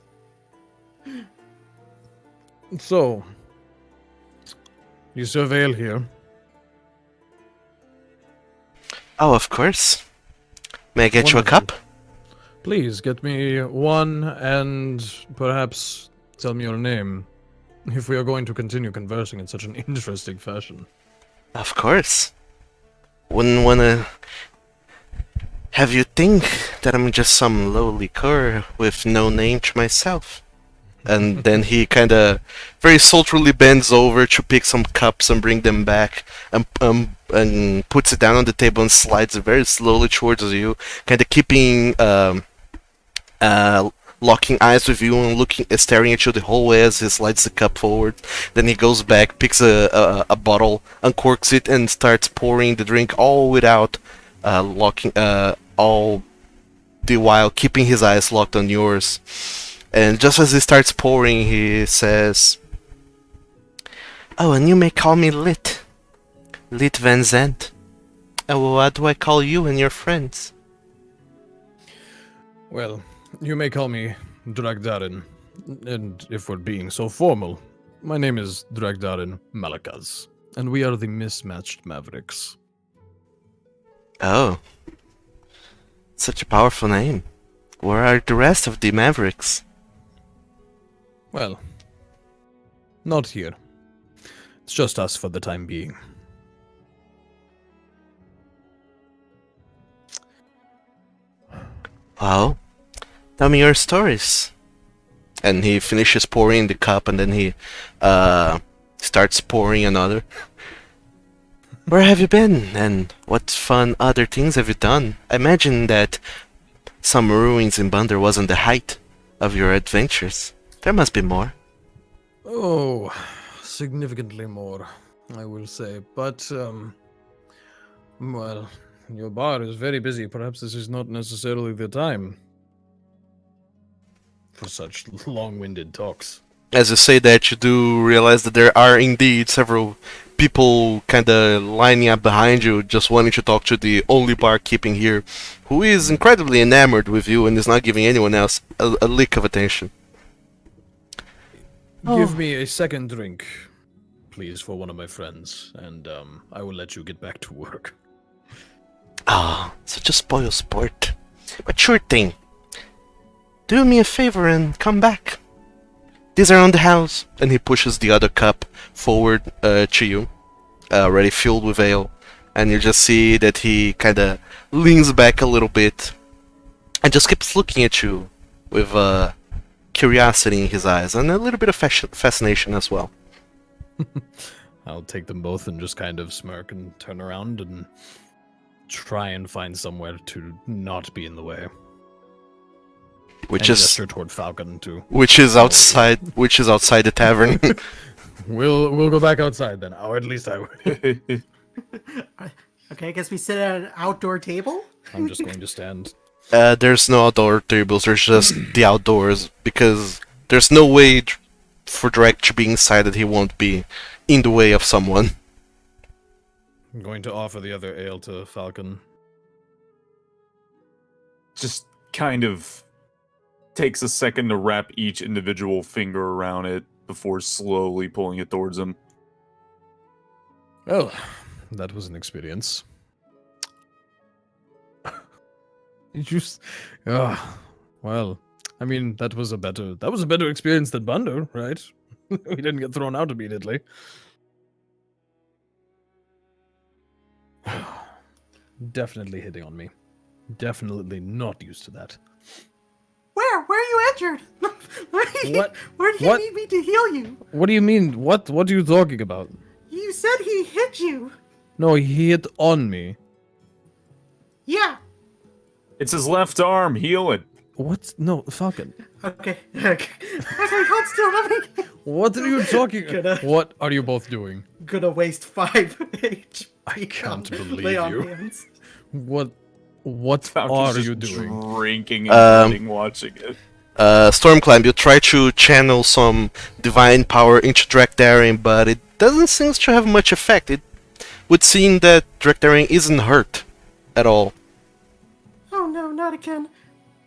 So, you surveil here. Oh, of course. May I get you a Wonderful. cup? Please get me one and perhaps tell me your name if we are going to continue conversing in such an interesting fashion. Of course. Wouldn't wanna have you think that I'm just some lowly cur with no name to myself. And then he kinda very sultrily bends over to pick some cups and bring them back and puts it down on the table and slides it very slowly towards you, kinda keeping locking eyes with you and staring at you the whole way as he slides the cup forward. Then he goes back, picks a bottle, uncorks it, and starts pouring the drink all without all the while keeping his eyes locked on yours. And just as he starts pouring, he says, "Oh, and you may call me Lit Van Zandt. Oh, what do I call you and your friends?" Well, you may call me Dragdarin, and if we're being so formal, my name is Dragdarin Malakaz, and we are the Mismatched Mavericks. Oh, such a powerful name. Where are the rest of the Mavericks? Well, not here. It's just us for the time being. Well, tell me your stories. And he finishes pouring the cup, and then he starts pouring another. Where have you been, and what fun other things have you done? I imagine that some ruins in Bunder wasn't the height of your adventures. There must be more. Oh, significantly more, I will say. But, well, your bar is very busy. Perhaps this is not necessarily the time for such long-winded talks. As you say that, you do realize that there are indeed several people kind of lining up behind you, just wanting to talk to the only barkeeping here, who is incredibly enamored with you and is not giving anyone else a lick of attention. Give me a second drink, please, for one of my friends, and I will let you get back to work. Ah, such a spoil sport. But sure thing. Do me a favor and come back. These are on the house. And he pushes the other cup forward to you, already filled with ale. And you just see that he kind of leans back a little bit and just keeps looking at you with curiosity in his eyes and a little bit of fascination as well. I'll take them both and just kind of smirk and turn around and try and find somewhere to not be in the way. Which and is gesture toward Falcon too. Which is outside the tavern. We'll go back outside then. Or at least I would. Okay, I guess we sit at an outdoor table. I'm just going to stand. There's no outdoor tables, there's just the outdoors, because there's no way for Drake to be inside that he won't be in the way of someone. I'm going to offer the other ale to Falcon. Just kind of takes a second to wrap each individual finger around it before slowly pulling it towards him. Well, that was an experience. You just, well, I mean, that was a better experience than Bunder, right? We didn't get thrown out immediately. Definitely hitting on me. Definitely not used to that. Where are you injured? Where do you, What? Where do you What? need me to heal you? What do you mean? What are you talking about? You said he hit you. No, he hit on me. Yeah. It's his left arm. Heal it. What? No, Falcon. Okay. Okay, hold still. Let me. What are you talking? Gonna- What are you both doing? Gonna waste 5 HP. I can't on believe lay on you. hands. What Falcon's are just you doing? drinking and bleeding watching it. Stormclimb, you try to channel some divine power into Drakdaring, but it doesn't seem to have much effect. It would seem that Drakdaring isn't hurt at all. Oh no, not again.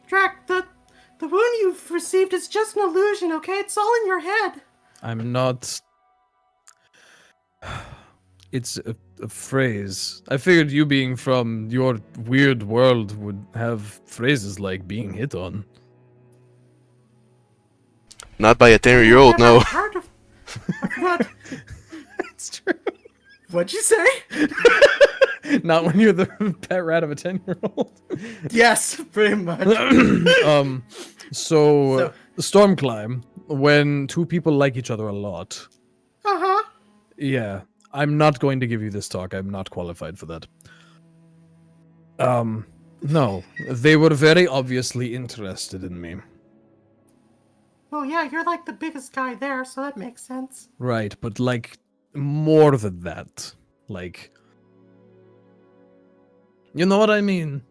Drac, the wound you've received is just an illusion, okay? It's all in your head. I'm not. It's a phrase. I figured you being from your weird world would have phrases like being hit on. Not by a 10-year-old, no. I've heard of what? It's true. What'd you say? Not when you're the pet rat of a 10-year-old. Yes, pretty much. So storm climb, when two people like each other a lot. Uh-huh. Yeah, I'm not going to give you this talk. I'm not qualified for that. No, they were very obviously interested in me. Well, yeah, you're like the biggest guy there, so that makes sense. Right, but like more than that. Like, you know what I mean?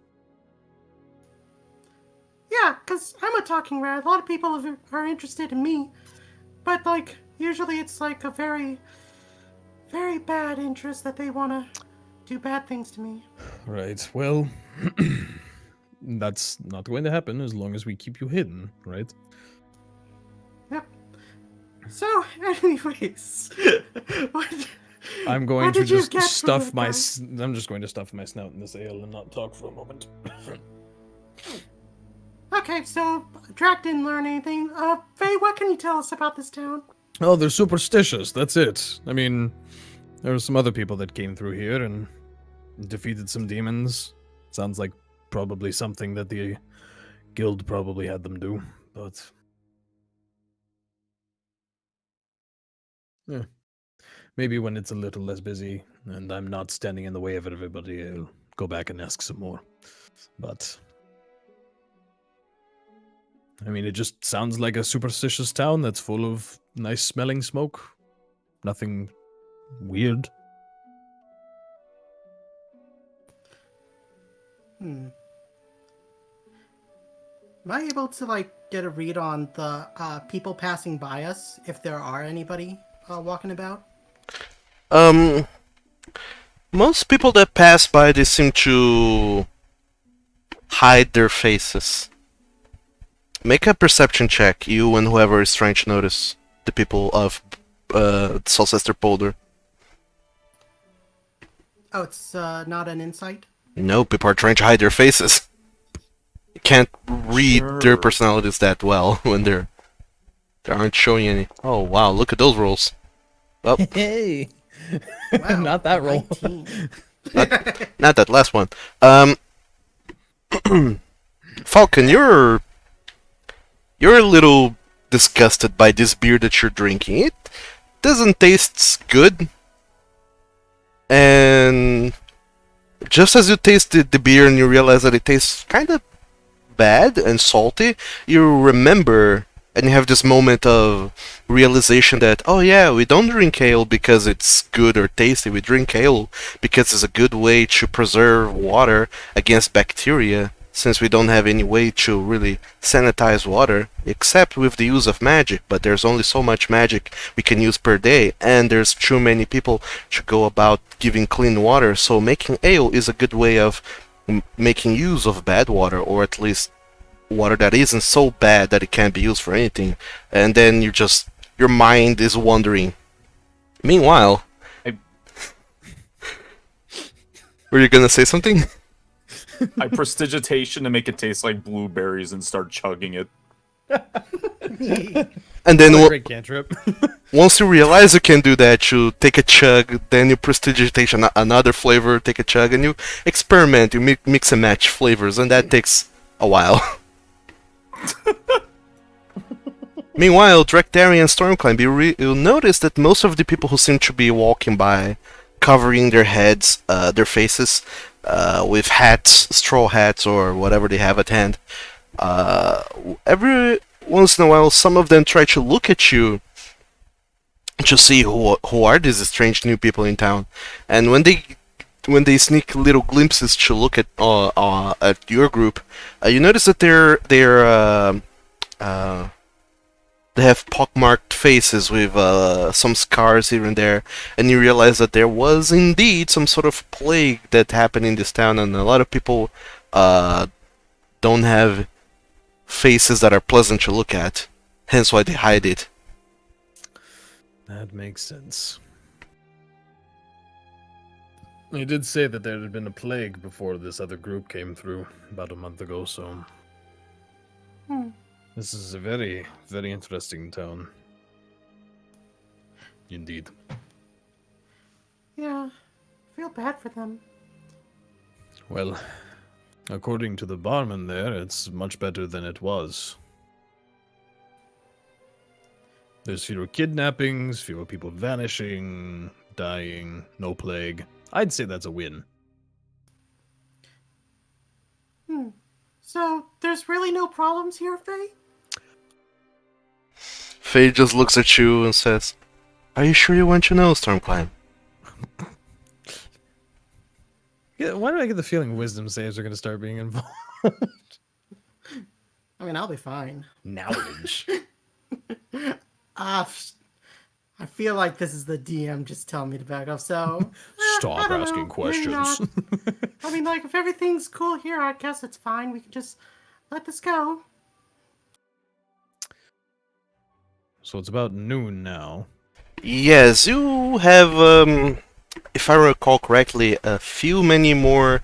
Yeah, because I'm a talking rat. A lot of people are interested in me. But, like, usually it's like a very, very bad interest that they want to do bad things to me. Right, well, that's not going to happen as long as we keep you hidden, right? Yep. So, anyways, what, I'm going what to did you just get from stuff the my. guy? I'm just going to stuff my snout in this ale and not talk for a moment. Okay, so Drac didn't learn anything. Faye, what can you tell us about this town? Oh, they're superstitious. That's it. I mean, there were some other people that came through here and defeated some demons. Sounds like probably something that the guild probably had them do, but yeah. Maybe when it's a little less busy and I'm not standing in the way of everybody, I'll go back and ask some more. But I mean, it just sounds like a superstitious town that's full of nice smelling smoke. Nothing weird. Am I able to, like, get a read on the people passing by us, if there are anybody walking about? Most people that pass by, they seem to hide their faces. Make a perception check, you and whoever is trying to notice the people of Solcester Boulder. Oh, it's not an insight? No, people are trying to hide their faces. You can't read their Sure. personalities that well when they aren't showing any. Oh wow, look at those rolls. Oh, Hey! Wow, Not that roll. 19. not that last one. Falcon, you're a little disgusted by this beer that you're drinking. It doesn't taste good. And just as you tasted the beer and you realize that it tastes kind of bad and salty, you remember and you have this moment of realization that, oh yeah, we don't drink ale because it's good or tasty. We drink ale because it's a good way to preserve water against bacteria, since we don't have any way to really sanitize water, except with the use of magic. But there's only so much magic we can use per day, and there's too many people to go about giving clean water, so making ale is a good way of making use of bad water, or at least water that isn't so bad that it can't be used for anything. And then your mind is wandering. Meanwhile, I- were you gonna say something? I prestigitation to make it taste like blueberries and start chugging it. And then What a great cantrip. once you realize you can do that, you take a chug, then you prestidigitation another flavor, take a chug, and you experiment, you mix and match flavors, and that takes a while. Meanwhile, Drekdari and Stormclimb, you'll notice that most of the people who seem to be walking by, covering their heads, their faces, with hats, straw hats, or whatever they have at hand, every once in a while, some of them try to look at you to see who are these strange new people in town, and when they sneak little glimpses to look at your group, you notice that they have pockmarked faces with some scars here and there, and you realize that there was indeed some sort of plague that happened in this town, and a lot of people don't have faces that are pleasant to look at, hence why they hide it. That makes sense. He did say that there had been a plague before this other group came through about a month ago, so this is a very, very interesting town. Indeed. Yeah, feel bad for them. Well, according to the barman there, it's much better than it was. There's fewer kidnappings, fewer people vanishing, dying, no plague. I'd say that's a win. So, there's really no problems here, Faye? Faye just looks at you and says, "Are you sure you want to know, Stormclimb?" Yeah, why do I get the feeling wisdom saves are going to start being involved? I mean, I'll be fine. Knowledge. I feel like this is the DM just telling me to back off, so... Stop I don't asking know, maybe questions. I mean, like, if everything's cool here, I guess it's fine. We can just let this go. So it's about noon now. Yes, you have, if I recall correctly, many more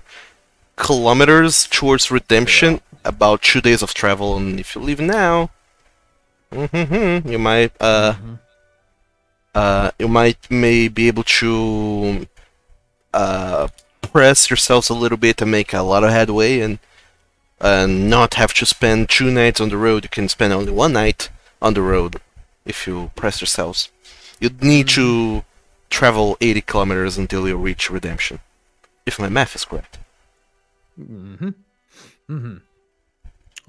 kilometers towards redemption. About 2 days of travel, and if you leave now, you might, may be able to press yourselves a little bit and make a lot of headway, and not have to spend 2 nights on the road. You can spend only 1 night on the road if you press yourselves. You'd need to travel 80 kilometers until you reach redemption, if my math is correct.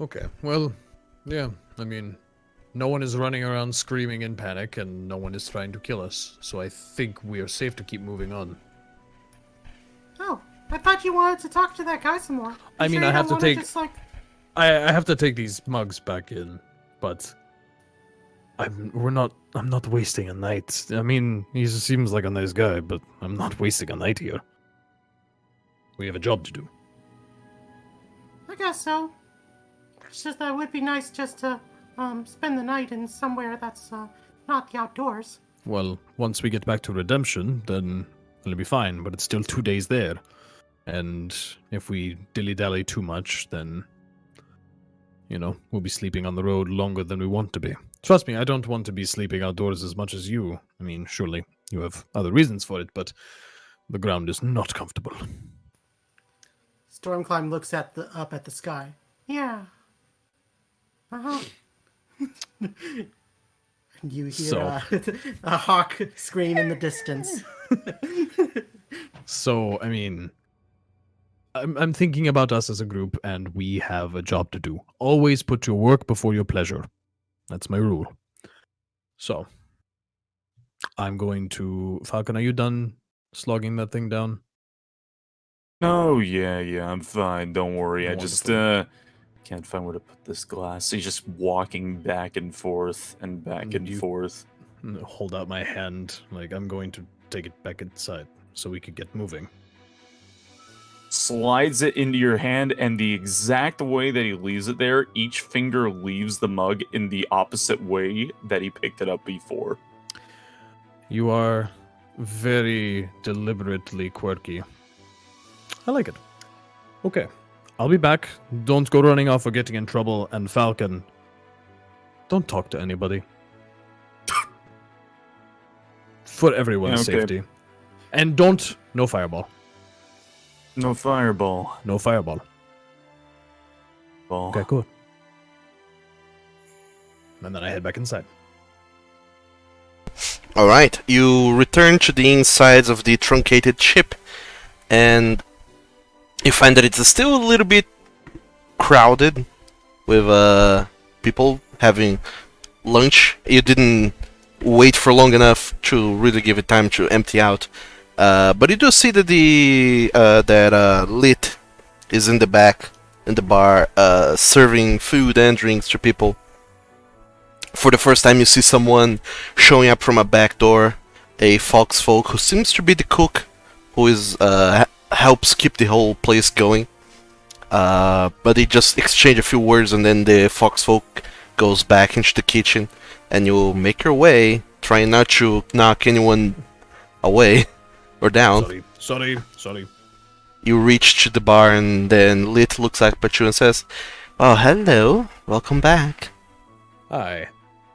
Okay, well, yeah, I mean, no one is running around screaming in panic, and no one is trying to kill us, so I think we are safe to keep moving on. Oh, I thought you wanted to talk to that guy some more. I mean, you I don't have to wanna take- Just, like... I have to take these mugs back in, but I'm not wasting a night. I mean, he seems like a nice guy, but I'm not wasting a night here. We have a job to do. I guess so. It's just that it would be nice just to spend the night in somewhere that's not the outdoors. Well, once we get back to redemption, then it'll be fine, but it's still 2 days there. And if we dilly-dally too much, then, you know, we'll be sleeping on the road longer than we want to be. Trust me, I don't want to be sleeping outdoors as much as you. I mean, surely you have other reasons for it, but the ground is not comfortable. Stormclimb looks up at the sky. Yeah. Uh-huh. And you hear So- a hawk scream in the distance. So, I mean, I'm thinking about us as a group, and we have a job to do. Always put your work before your pleasure. That's my rule. So, I'm going to... Falcon, are you done slogging that thing down? Oh, yeah, I'm fine. Don't worry. I just, Wonderful. can't find where to put this glass. He's just walking back and forth and back and You- forth. Hold out my hand, like I'm going to take it back inside so we could get moving. Slides it into your hand, and the exact way that he leaves it there, each finger leaves the mug in the opposite way that he picked it up before. You are very deliberately quirky. I like it. Okay, I'll be back. Don't go running off or getting in trouble. And Falcon, don't talk to anybody. For everyone's Yeah, okay. safety. And don't, no fireball. No fireball. No fireball. Ball. Okay, cool. And then I head back inside. Alright, you return to the insides of the truncated ship, and you find that it's still a little bit crowded with people having lunch. You didn't wait for long enough to really give it time to empty out. But you do see that Lit is in the back, in the bar, serving food and drinks to people. For the first time, you see someone showing up from a back door, a foxfolk who seems to be the cook, who is helps keep the whole place going. But they just exchange a few words, and then the foxfolk goes back into the kitchen, and you make your way, trying not to knock anyone away or down. Sorry. You reach to the bar, and then Lit looks up at you and says, "Oh, hello. Welcome back." Hi.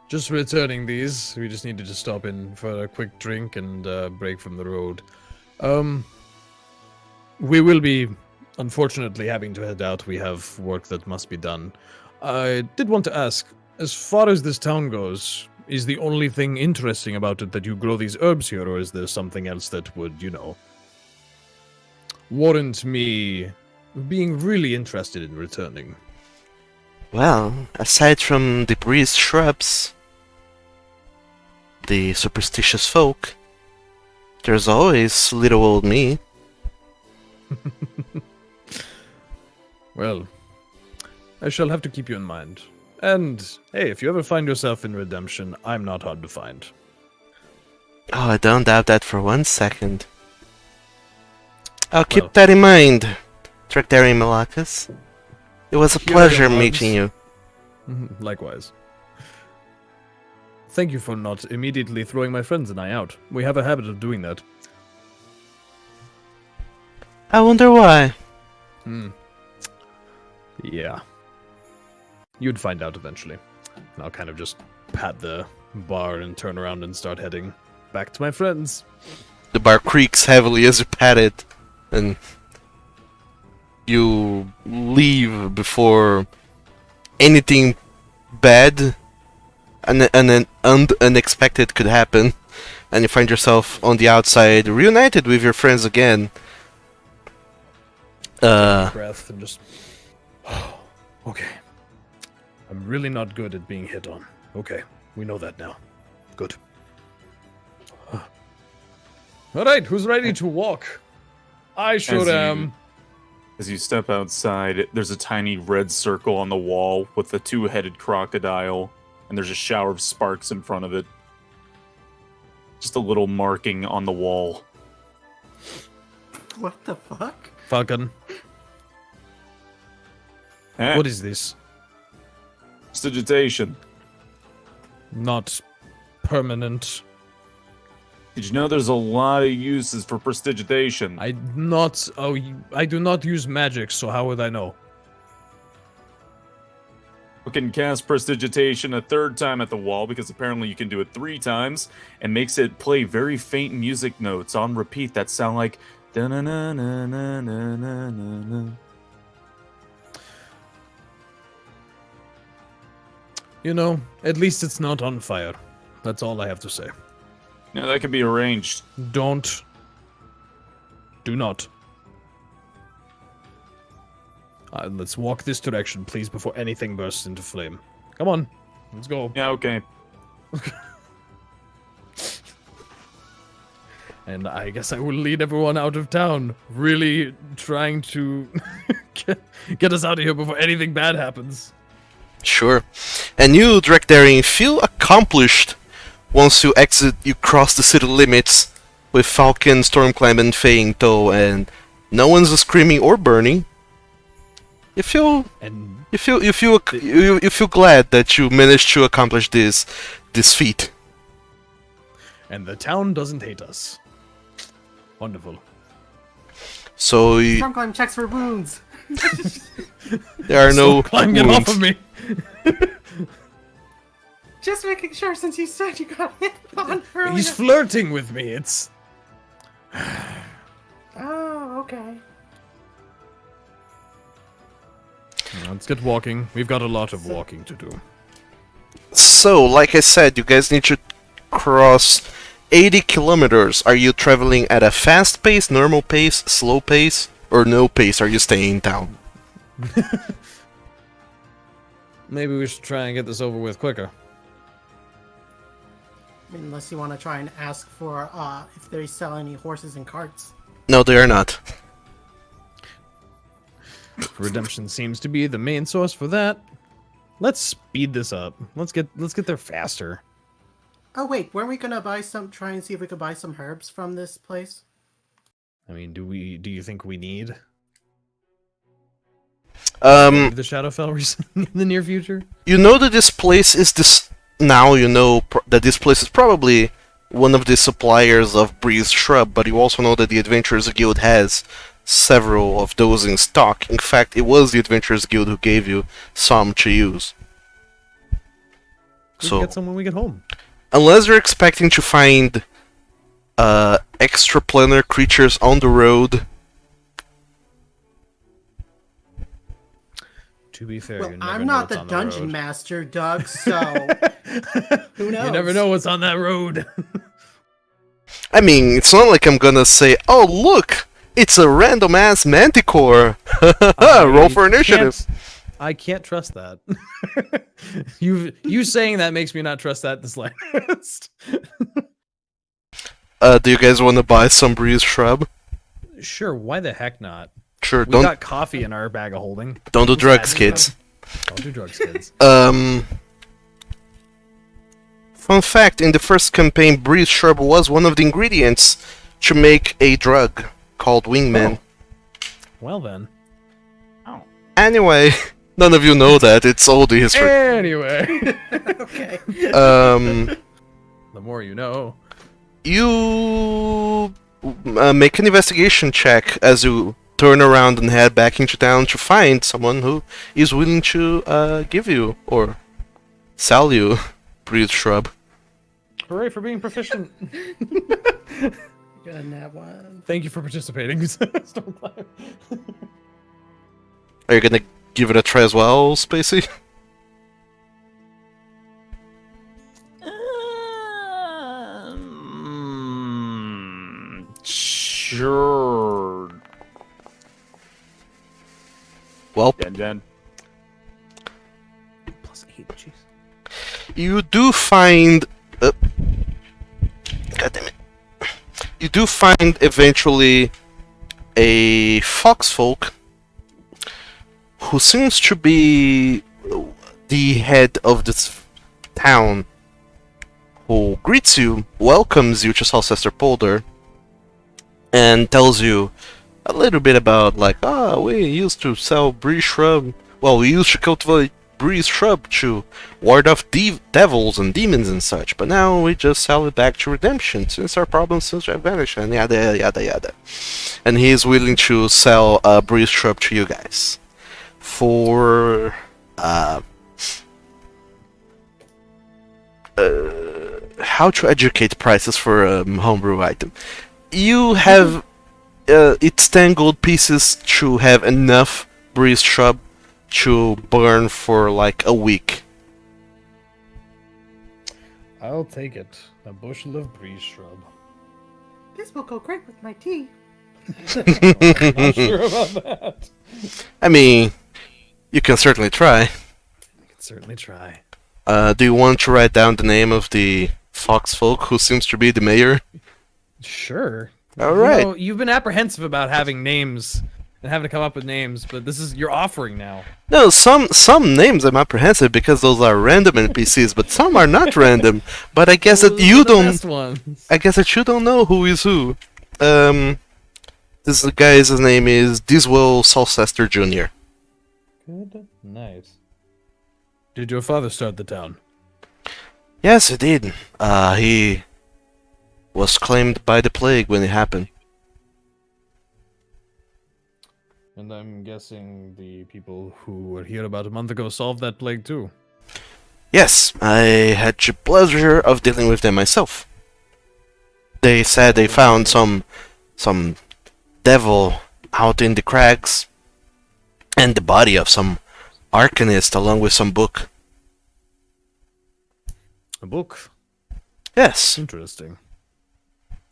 Just returning these. We just needed to stop in for a quick drink and break from the road. We will be, unfortunately, having to head out. We have work that must be done. I did want to ask, as far as this town goes, is the only thing interesting about it that you grow these herbs here, or is there something else that would, warrant me being really interested in returning? Well, aside from the breeze shrubs, the superstitious folk, there's always little old me. Well, I shall have to keep you in mind. And, hey, if you ever find yourself in Redemption, I'm not hard to find. Oh, I don't doubt that for 1 second. I'll keep Well. that in mind, Tractarian Malakas. It was a Here are pleasure your meeting hugs. you. Likewise. Thank you for not immediately throwing my friends and I out. We have a habit of doing that. I wonder why. Yeah. You'd find out eventually. And I'll kind of just pat the bar and turn around and start heading back to my friends. The bar creaks heavily as you pat it, and you leave before anything bad and unexpected could happen, and you find yourself on the outside, reunited with your friends again. Breath and just... Okay. I'm really not good at being hit on. Okay, we know that now. Good. Alright, who's ready to walk? I sure am. As you step outside, there's a tiny red circle on the wall with a two-headed crocodile, and there's a shower of sparks in front of it. Just a little marking on the wall. What the fuck? Falcon, Eh, what is this? prestidigitation. Not permanent. Did you know there's a lot of uses for prestidigitation? I do not use magic, so how would I know? You can cast prestidigitation a third time at the wall, because apparently you can do it 3 times, and makes it play very faint music notes on repeat that sound like da-na-na-na-na-na-na-na. At least it's not on fire. That's all I have to say. Yeah, that can be arranged. Do not. Let's walk this direction, please, before anything bursts into flame. Come on, let's go. Yeah, okay. And I guess I will lead everyone out of town, really trying to get us out of here before anything bad happens. Sure. And you, Drakdarian, feel accomplished once you cross the city limits with Falcon, Stormclimb, and Faye in tow, and no one's screaming or burning. You feel And glad that you managed to accomplish this feat. the town doesn't hate us. Wonderful. So Stormclimb checks for wounds. There are no Climb, get off wounds. of me. Just making sure since you said you got hit on earlier. He's flirting with me. It's Oh, okay. let's get walking. We've got a lot of walking to do. So, like I said, you guys need to cross 80 kilometers. Are you traveling at a fast pace, normal pace, slow pace, or no pace? Are you staying in town? Maybe we should try and get this over with quicker. I mean, unless you want to try and ask for if they sell any horses and carts. No, they are not. Redemption seems to be the main source for that. Let's speed this up. Let's get there faster. Oh wait, weren't we gonna try and see if we could buy some herbs from this place? I mean, do you think we need Um, the Shadowfell in the near future? you know that this place is this... Now you know that this place is probably one of the suppliers of Breeze Shrub, but you also know that the Adventurers Guild has several of those in stock. In fact, it was the Adventurers Guild who gave you some to use. We So, can get some when we get home. unless you're expecting to find extraplanar creatures on the road, To be fair, Well, you never I'm know not what's the on dungeon road. master, Doug, so who knows? You never know what's on that road. I mean, it's not like I'm gonna say, "Oh, look, it's a random ass manticore." Roll for initiative. I can't trust that. You saying that makes me not trust that the slightest. Do you guys want to buy some Breeze Shrub? Sure, why the heck not? Sure. We Don't got coffee in our bag of holding. don't do drugs, Besides, kids. Don't do drugs, kids. Fun fact: in the first campaign, Breeze Shrub was one of the ingredients to make a drug called Wingman. Well then. Anyway, none of you know that. It's old history. Anyway, Okay. the more you know. You make an investigation check as you turn around and head back into town to find someone who is willing to give you or sell you Breeze Shrub. Hooray for being proficient. Got a nat one. Thank you for participating. Stormcloud. Are you gonna give it a try as well, Spacey? Sure. Well, Den. +8, jeez. you do find... God damn it. You do find eventually a foxfolk who seems to be the head of this town, who greets you, welcomes you to Salcester Polder, and tells you a little bit about, like, we used to sell Breeze Shrub. Well, we used to cultivate Breeze Shrub to ward off devils and demons and such, but now we just sell it back to Redemption since our problems seem to have vanished, and yada yada yada. And he is willing to sell Breeze Shrub to you guys for how to educate prices for a homebrew item. You have its 10 gold pieces to have enough Breeze Shrub to burn for like a week. I'll take it. A bushel of breeze shrub. This will go great with my tea. Not sure about that. I mean, you can certainly try. I can certainly try. Do you want to write down the name of the foxfolk who seems to be the mayor? Sure. All right. You know, you've been apprehensive about having names and having to come up with names, but this is your offering now. No, some names I'm apprehensive because those are random NPCs, but some are not random. But I guess that Those are you the don't. best ones. I guess that you don't know who is who. This guy's name is Diswell Salcester Jr. Good. Nice. Did your father start the town? Yes, he did. He was claimed by the plague when it happened. And I'm guessing the people who were here about a month ago solved that plague too. Yes, I had the pleasure of dealing with them myself. They said they found some devil out in the crags, and the body of some arcanist along with some book. A book? Yes. Interesting.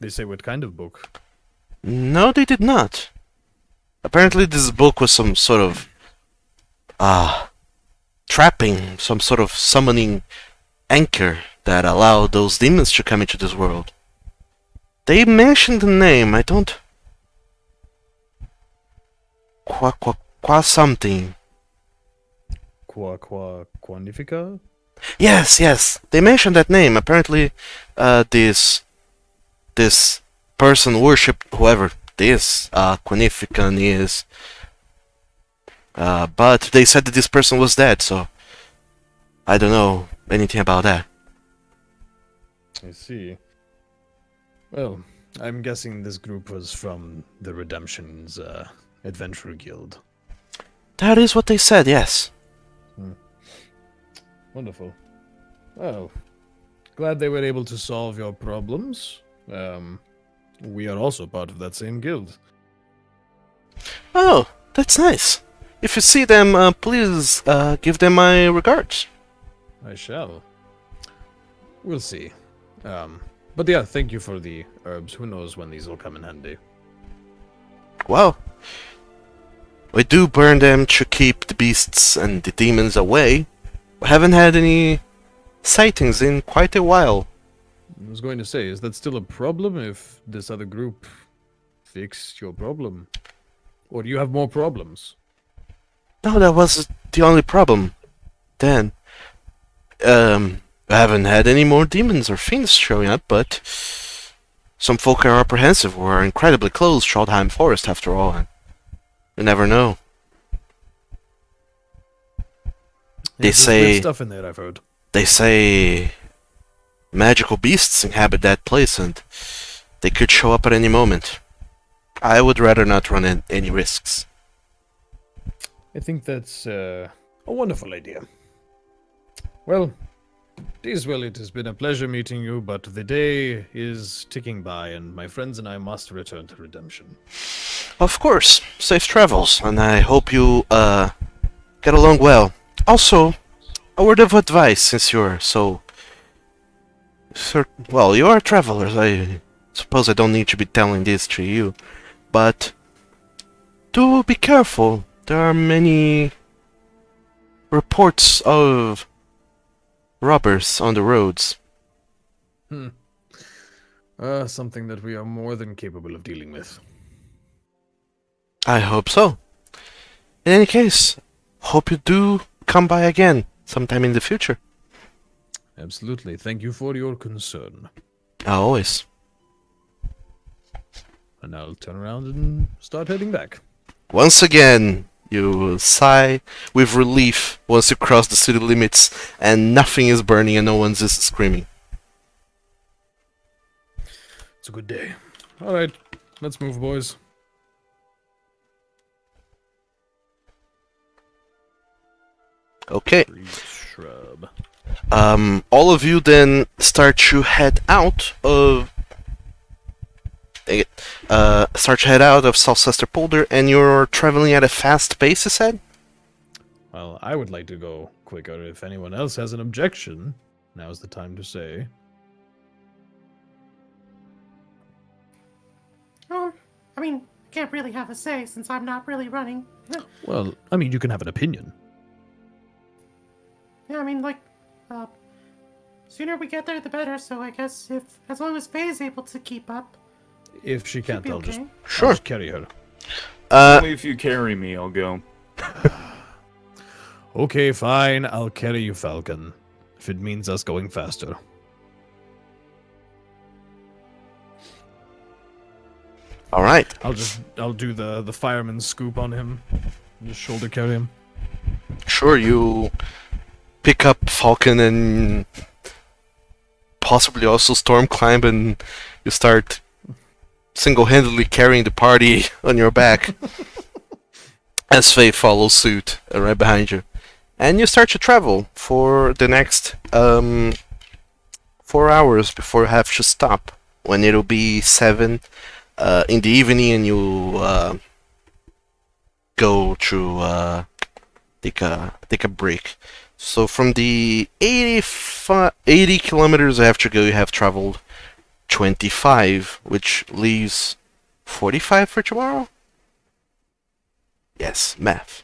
They say what kind of book? No, they did not. Apparently this book was some sort of trapping, some sort of summoning anchor that allowed those demons to come into this world. They mentioned the name, I don't... Qua something. Quantifica? Yes, they mentioned that name. Apparently, this person worshipped whoever this Quanifican is. But they said that this person was dead, so I don't know anything about that. I see. Well, I'm guessing this group was from the Redemption's Adventure Guild. That is what they said, yes. Wonderful. Well, glad they were able to solve your problems. We are also part of that same guild. Oh, that's nice. If you see them, please give them my regards. I shall. We'll see. But yeah, thank you for the herbs. Who knows when these will come in handy. Well, we do burn them to keep the beasts and the demons away. We haven't had any sightings in quite a while. I was going to say, is that still a problem if this other group fixed your problem? Or do you have more problems? No, that was the only problem. Then, I haven't had any more demons or fiends showing up, but some folk are apprehensive. We're incredibly close to Trollheim Forest, after all, and you never know. They There's say weird stuff in there, I've heard. They say magical beasts inhabit that place, and they could show up at any moment. I would rather not run any risks. I think that's a wonderful idea. Well, Deeswell, it has been a pleasure meeting you, but the day is ticking by, and my friends and I must return to Redemption. Of course, safe travels, and I hope you get along well. Also, a word of advice, since you're so... well, you are travelers. I suppose I don't need to be telling this to you, but do be careful. There are many reports of robbers on the roads. Something that we are more than capable of dealing with. I hope so. In any case, hope you do come by again sometime in the future. Absolutely. Thank you for your concern. Always. And I'll turn around and start heading back. Once again, you sigh with relief once you cross the city limits and nothing is burning and no one's just screaming. It's a good day. Alright, let's move, boys. Okay. Shrub. All of you then start to head out of... start to head out of Southchester Polder, and you're traveling at a fast pace, you said? Well, I would like to go quicker. If anyone else has an objection, now's the time to say. I mean, I can't really have a say since I'm not really running. Well, I mean, you can have an opinion. Yeah, I mean, like, sooner we get there, the better. So I guess as long as Faye's able to keep up, If she can't, be I'll okay. just Sure. I'll just carry her. Only if you carry me, I'll go. Okay, fine. I'll carry you, Falcon. If it means us going faster. Alright. I'll do the fireman scoop on him. Just shoulder carry him. Sure, you pick up Falcon and possibly also storm climb, and you start single-handedly carrying the party on your back. as Faye follows suit right behind you. And you start to travel for the next 4 hours before you have to stop, when it'll be 7 in the evening, and you go to take a break. So from the 80 kilometers you have to go, you have traveled 25, which leaves 45 for tomorrow? Yes, math.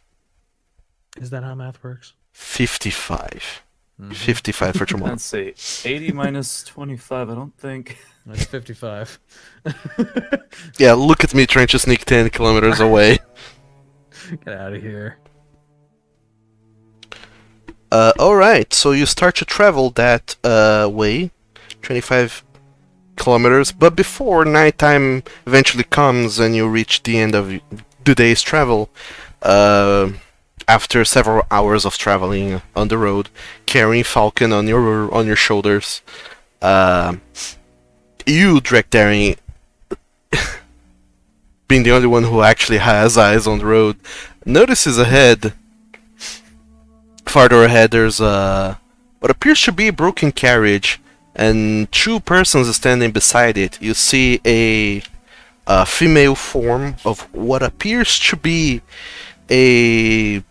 Is that how math works? 55. 55 for tomorrow. Let's see. 80 minus 25, I don't think. That's 55. Yeah, look at me trying to sneak 10 kilometers away. Get out of here. Alright, so you start to travel that way, 25 kilometers, but before nighttime eventually comes and you reach the end of the day's travel, after several hours of traveling on the road, carrying Falcon on your shoulders, you, Drekdaring, being the only one who actually has eyes on the road, notices ahead, farther ahead, there's what appears to be a broken carriage, and 2 persons standing beside it. You see a female form of what appears to be a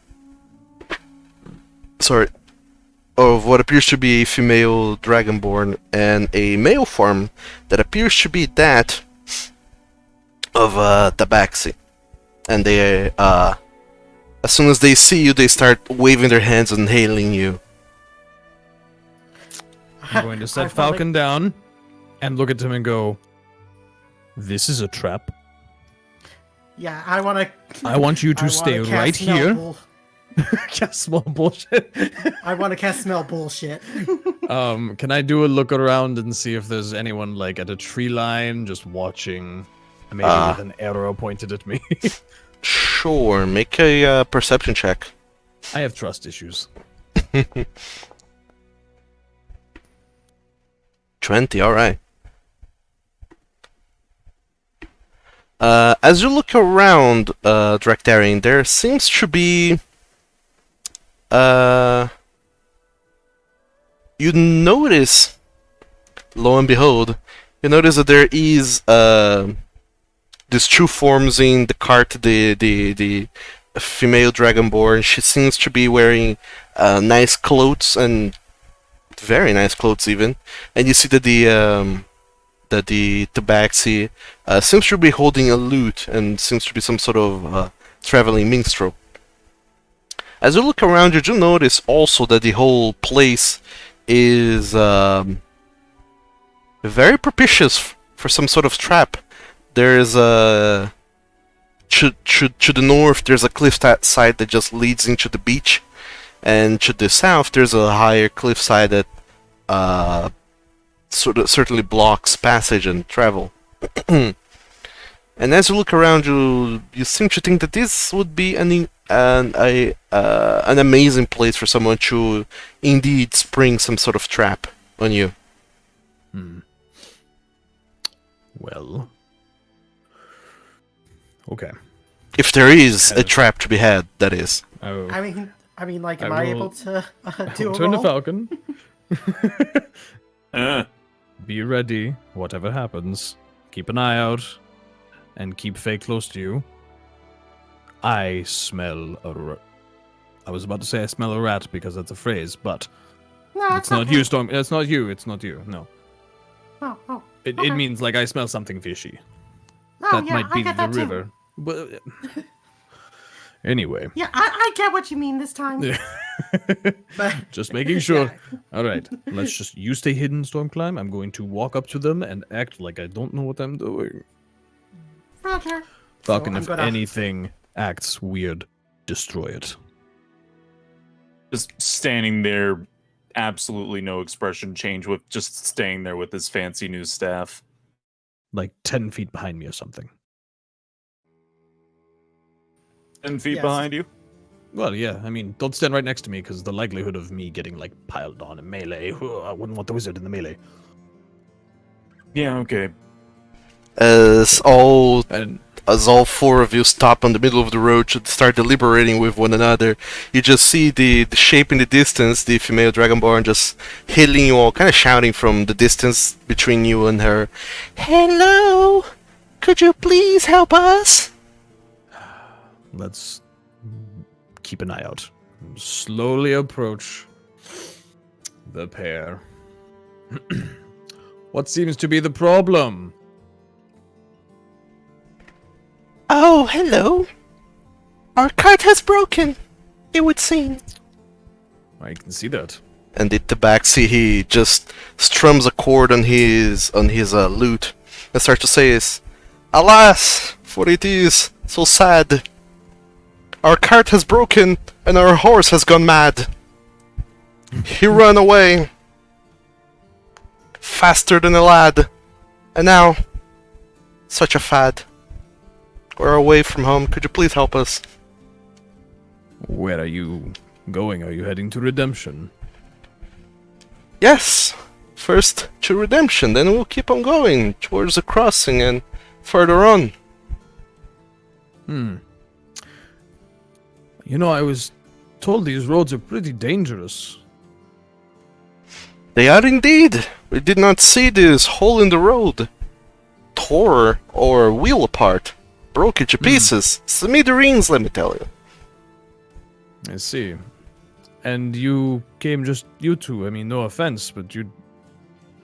female dragonborn, and a male form that appears to be that of Tabaxi. And they as soon as they see you, they start waving their hands and hailing you. I'm going to set Falcon down and look at him and go, "This is a trap. Yeah, I want to. I want you to stay right here." Cast smell bullshit. I want to cast smell bullshit. Can I do a look around and see if there's anyone like at a tree line just watching, maybe with an arrow pointed at me? Sure, make a perception check. I have trust issues. 20, alright. As you look around, Drekdaring, there seems to be... you notice, lo and behold, you notice that there is these 2 forms in the cart, the female dragonborn. She seems to be wearing nice clothes, and very nice clothes even. And you see that the tabaxi seems to be holding a lute and seems to be some sort of traveling minstrel. As you look around, you do notice also that the whole place is very propitious for some sort of trap. There's to the north, there's a cliff side that just leads into the beach, and to the south, there's a higher cliffside that certainly blocks passage and travel. And as you look around, you seem to think that this would be an amazing place for someone to indeed spring some sort of trap on you. Well, okay. If there is a trap to be had, that is. Oh. I mean, like, am I I will- able to do a Turn to roll? Falcon. Uh, Be ready, whatever happens. Keep an eye out, and keep Faye close to you. I smell a rat. I was about to say I smell a rat because that's a phrase, but No, it's not okay. you, Storm. It's not you. It's not you. No, Oh, it okay. means like I smell something fishy. oh, That yeah, might I be get the that too. river. But anyway, Yeah, I get what you mean this time. But just making sure. All right, let's just you stay hidden, Stormclimb. I'm going to walk up to them and act like I don't know what I'm doing. Roger. Falcon, I'm if gonna- anything acts weird, destroy it. just standing there, absolutely no expression change, with just staying there with his fancy new staff. Like 10 feet behind me or something. 10 feet Yes. behind you? Well, yeah, I mean, don't stand right next to me because the likelihood of me getting, like, piled on in melee, I wouldn't want the wizard in the melee. Yeah, okay. As all And as all four of you stop in the middle of the road to start deliberating with one another, you just see the shape in the distance, the female Dragonborn just hailing you all, kind of shouting from the distance between you and her. Hello! Could you please help us? Let's keep an eye out. Slowly approach the pair. What seems to be the problem? Oh, hello. Our cart has broken, it would seem. I can see that. And at the backseat, he just strums a chord on his lute and starts to say is, Alas, for it is so sad. Our cart has broken, and our horse has gone mad. He ran away, faster than a lad, and now, such a fad. We're away from home. Could you please help us? Where are you going? Are you heading to Redemption? Yes. First to Redemption, then we'll keep on going towards the crossing and further on. You know, I was told these roads are pretty dangerous. They are indeed. We did not see this hole in the road. Tore our wheel apart. Broke it to pieces. Smithereens, let me tell you. I see. And you came just you two. I mean, no offense, but you.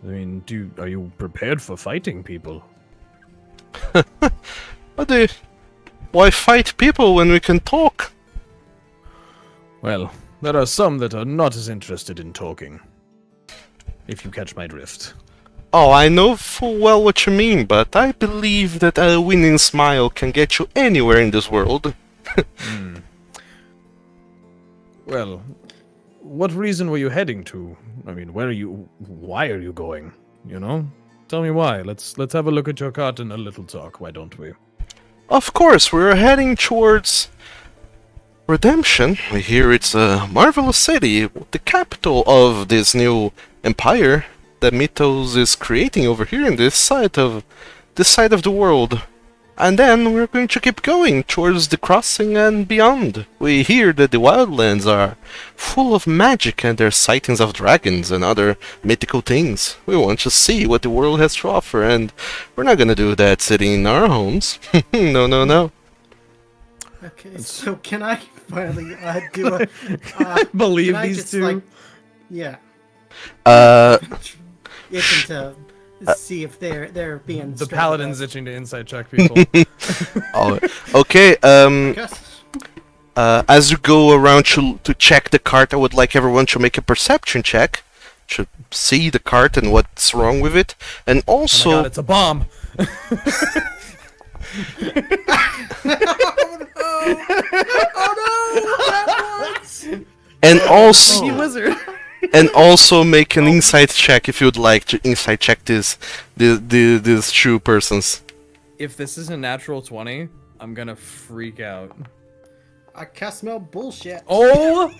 I mean, are you prepared for fighting people? Why fight people when we can talk? Well, there are some that are not as interested in talking. If you catch my drift. Oh, I know full well what you mean, but I believe that a winning smile can get you anywhere in this world. Well, what reason were you heading to? I mean, why are you going? You know? Tell me why. Let's have a look at your cart and a little talk, why don't we? Of course, we're heading towards Redemption. We hear it's a marvelous city, the capital of this new empire that Mythos is creating over here in this side of the world. And then we're going to keep going towards the crossing and beyond. We hear that the wildlands are full of magic and there are sightings of dragons and other mythical things. We want to see what the world has to offer, and we're not gonna do that sitting in our homes. No. Okay, so can I finally do a... I believe can I these just, two. like, yeah. Itching to see if they're being The straight paladin's with us. itching to insight check people. Oh, okay, Yes. as you go around to check the cart, I would like everyone to make a perception check to see the cart and what's wrong with it, and Oh also my god, it's a bomb! and also Sneaky wizard! and also make an insight check if you'd like to insight check these two persons. If this is a natural 20, I'm gonna freak out. I can't smell bullshit. Oh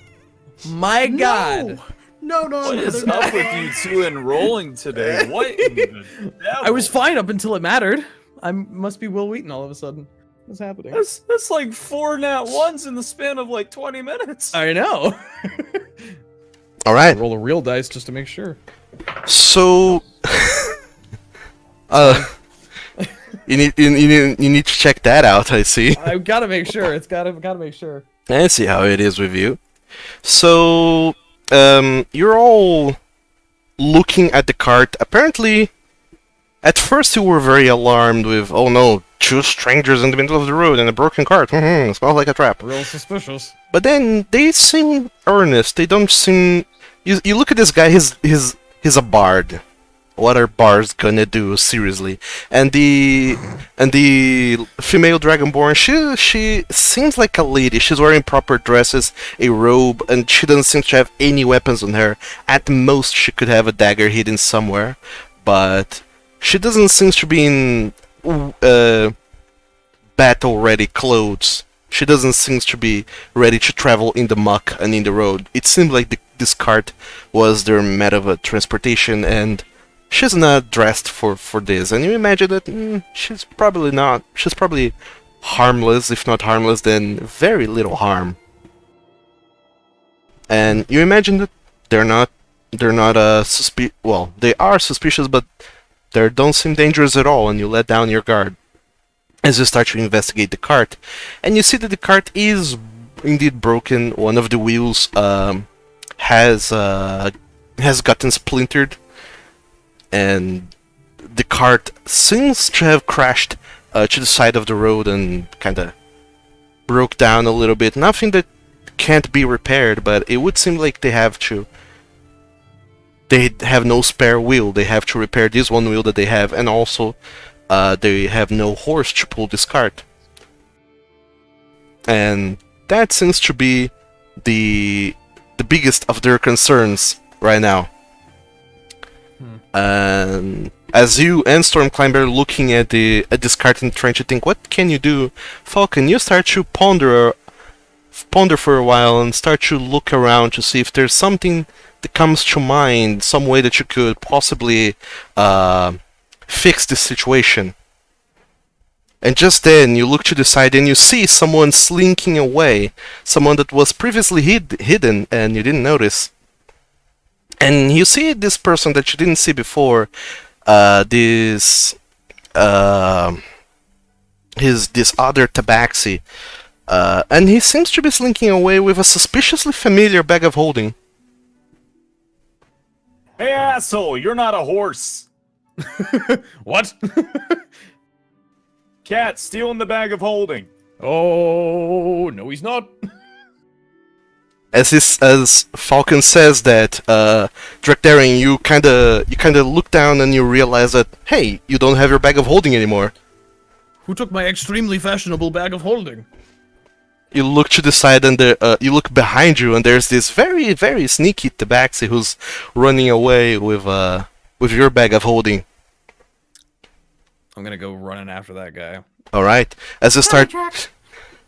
my god! No, What is up with you two enrolling today? What in the devil? I was fine up until it mattered. I must be Will Wheaton all of a sudden. What's happening? That's like 4 nat 1s in the span of like 20 minutes. I know. All right. Roll a real dice just to make sure. So, you need to check that out. I see. I've got to make sure. It's gotta make sure. I see how it is with you. So, you're all looking at the cart. Apparently, at first you were very alarmed with, oh no, 2 strangers in the middle of the road and a broken cart. Smells like a trap. Real suspicious. But then they seem earnest. They don't seem. You look at this guy. He's a bard. What are bards gonna do? Seriously. And the female dragonborn. She seems like a lady. She's wearing proper dresses, a robe, and she doesn't seem to have any weapons on her. At most, she could have a dagger hidden somewhere, but she doesn't seem to be in battle-ready clothes. She doesn't seem to be ready to travel in the muck and in the road. It seemed like this cart was their method of transportation, and she's not dressed for this, and you imagine that she's probably not. She's probably harmless, if not harmless, then very little harm. And you imagine that they're not well, they are suspicious, but they don't seem dangerous at all, and you let down your guard as you start to investigate the cart, and you see that the cart is indeed broken. One of the wheels has gotten splintered, and the cart seems to have crashed to the side of the road and kind of broke down a little bit. Nothing that can't be repaired, but it would seem like they have to. They have no spare wheel. They have to repair this one wheel that they have, and also they have no horse to pull this cart. And that seems to be the biggest of their concerns right now. And as you and Stormclimber are looking at this cart and trying to think, what can you do, Falcon? You start to ponder for a while and start to look around to see if there's something that comes to mind, some way that you could possibly fix this situation. And just then you look to the side and you see someone slinking away, someone that was previously hidden and you didn't notice. And you see this person that you didn't see before, this other tabaxi, and he seems to be slinking away with a suspiciously familiar bag of holding. Hey, asshole! You're not a horse. What? Cat stealing the bag of holding. Oh, no, he's not. As Falcon says that, Drakdarian, you kinda look down and you realize that, hey, you don't have your bag of holding anymore. Who took my extremely fashionable bag of holding? You look to the side and you look behind you, and there's this very, very sneaky tabaxi who's running away with your bag of holding. I'm gonna go running after that guy. All right, as you start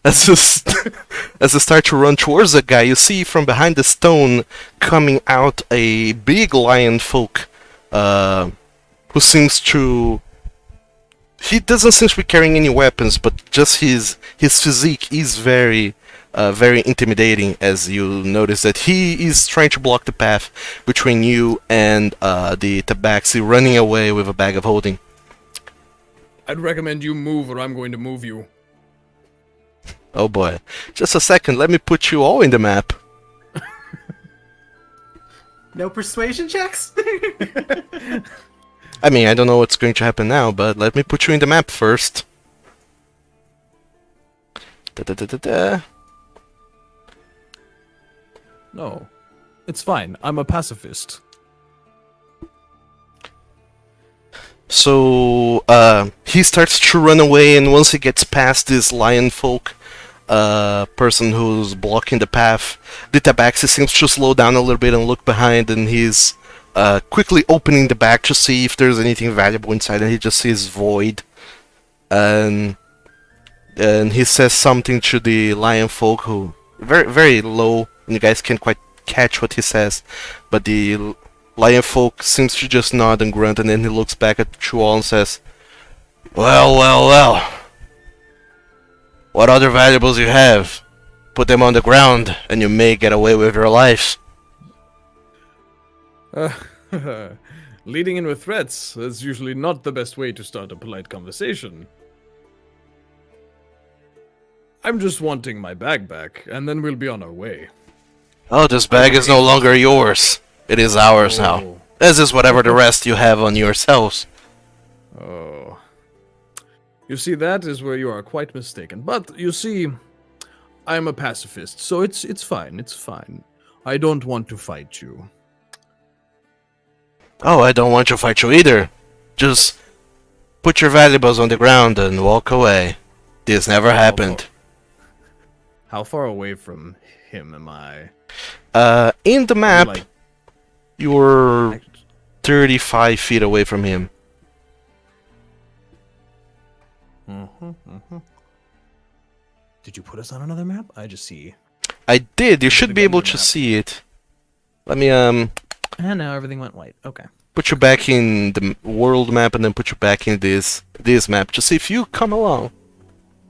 as you start to run towards the guy, you see from behind the stone coming out a big lion folk, who seems to. He doesn't seem to be carrying any weapons, but just his physique is very intimidating, as you notice that he is trying to block the path between you and the tabaxi running away with a bag of holding. I'd recommend you move or I'm going to move you. Oh boy. Just a second, let me put you all in the map. No persuasion checks? I mean, I don't know what's going to happen now, but let me put you in the map first. Da-da-da-da-da. No. It's fine. I'm a pacifist. So, he starts to run away, and once he gets past this lion folk person who's blocking the path, the tabaxi seems to slow down a little bit and look behind, and he's quickly opening the bag to see if there's anything valuable inside, and he just sees void. And he says something to the lion folk, who very, very low, and you guys can't quite catch what he says, but the lion folk seems to just nod and grunt, and then he looks back at you all and says, well, well, well. What other valuables you have? Put them on the ground, and you may get away with your lives. Leading in with threats is usually not the best way to start a polite conversation. I'm just wanting my bag back, and then we'll be on our way. Oh, this bag is no longer yours. It is ours now. As is whatever the rest you have on yourselves. Oh. You see, that is where you are quite mistaken. But, you see, I'm a pacifist, so it's fine, it's fine. I don't want to fight you. Oh, I don't want to fight you either. Just put your valuables on the ground and walk away. This never happened. How far away from him am I? In the map, Like, you're 35 feet away from him. Did you put us on another map? I just see. I did. You should the be able gun to map. see it. Let me And now everything went white. Okay. put you back in the world map and then put you back in this map to see if you come along.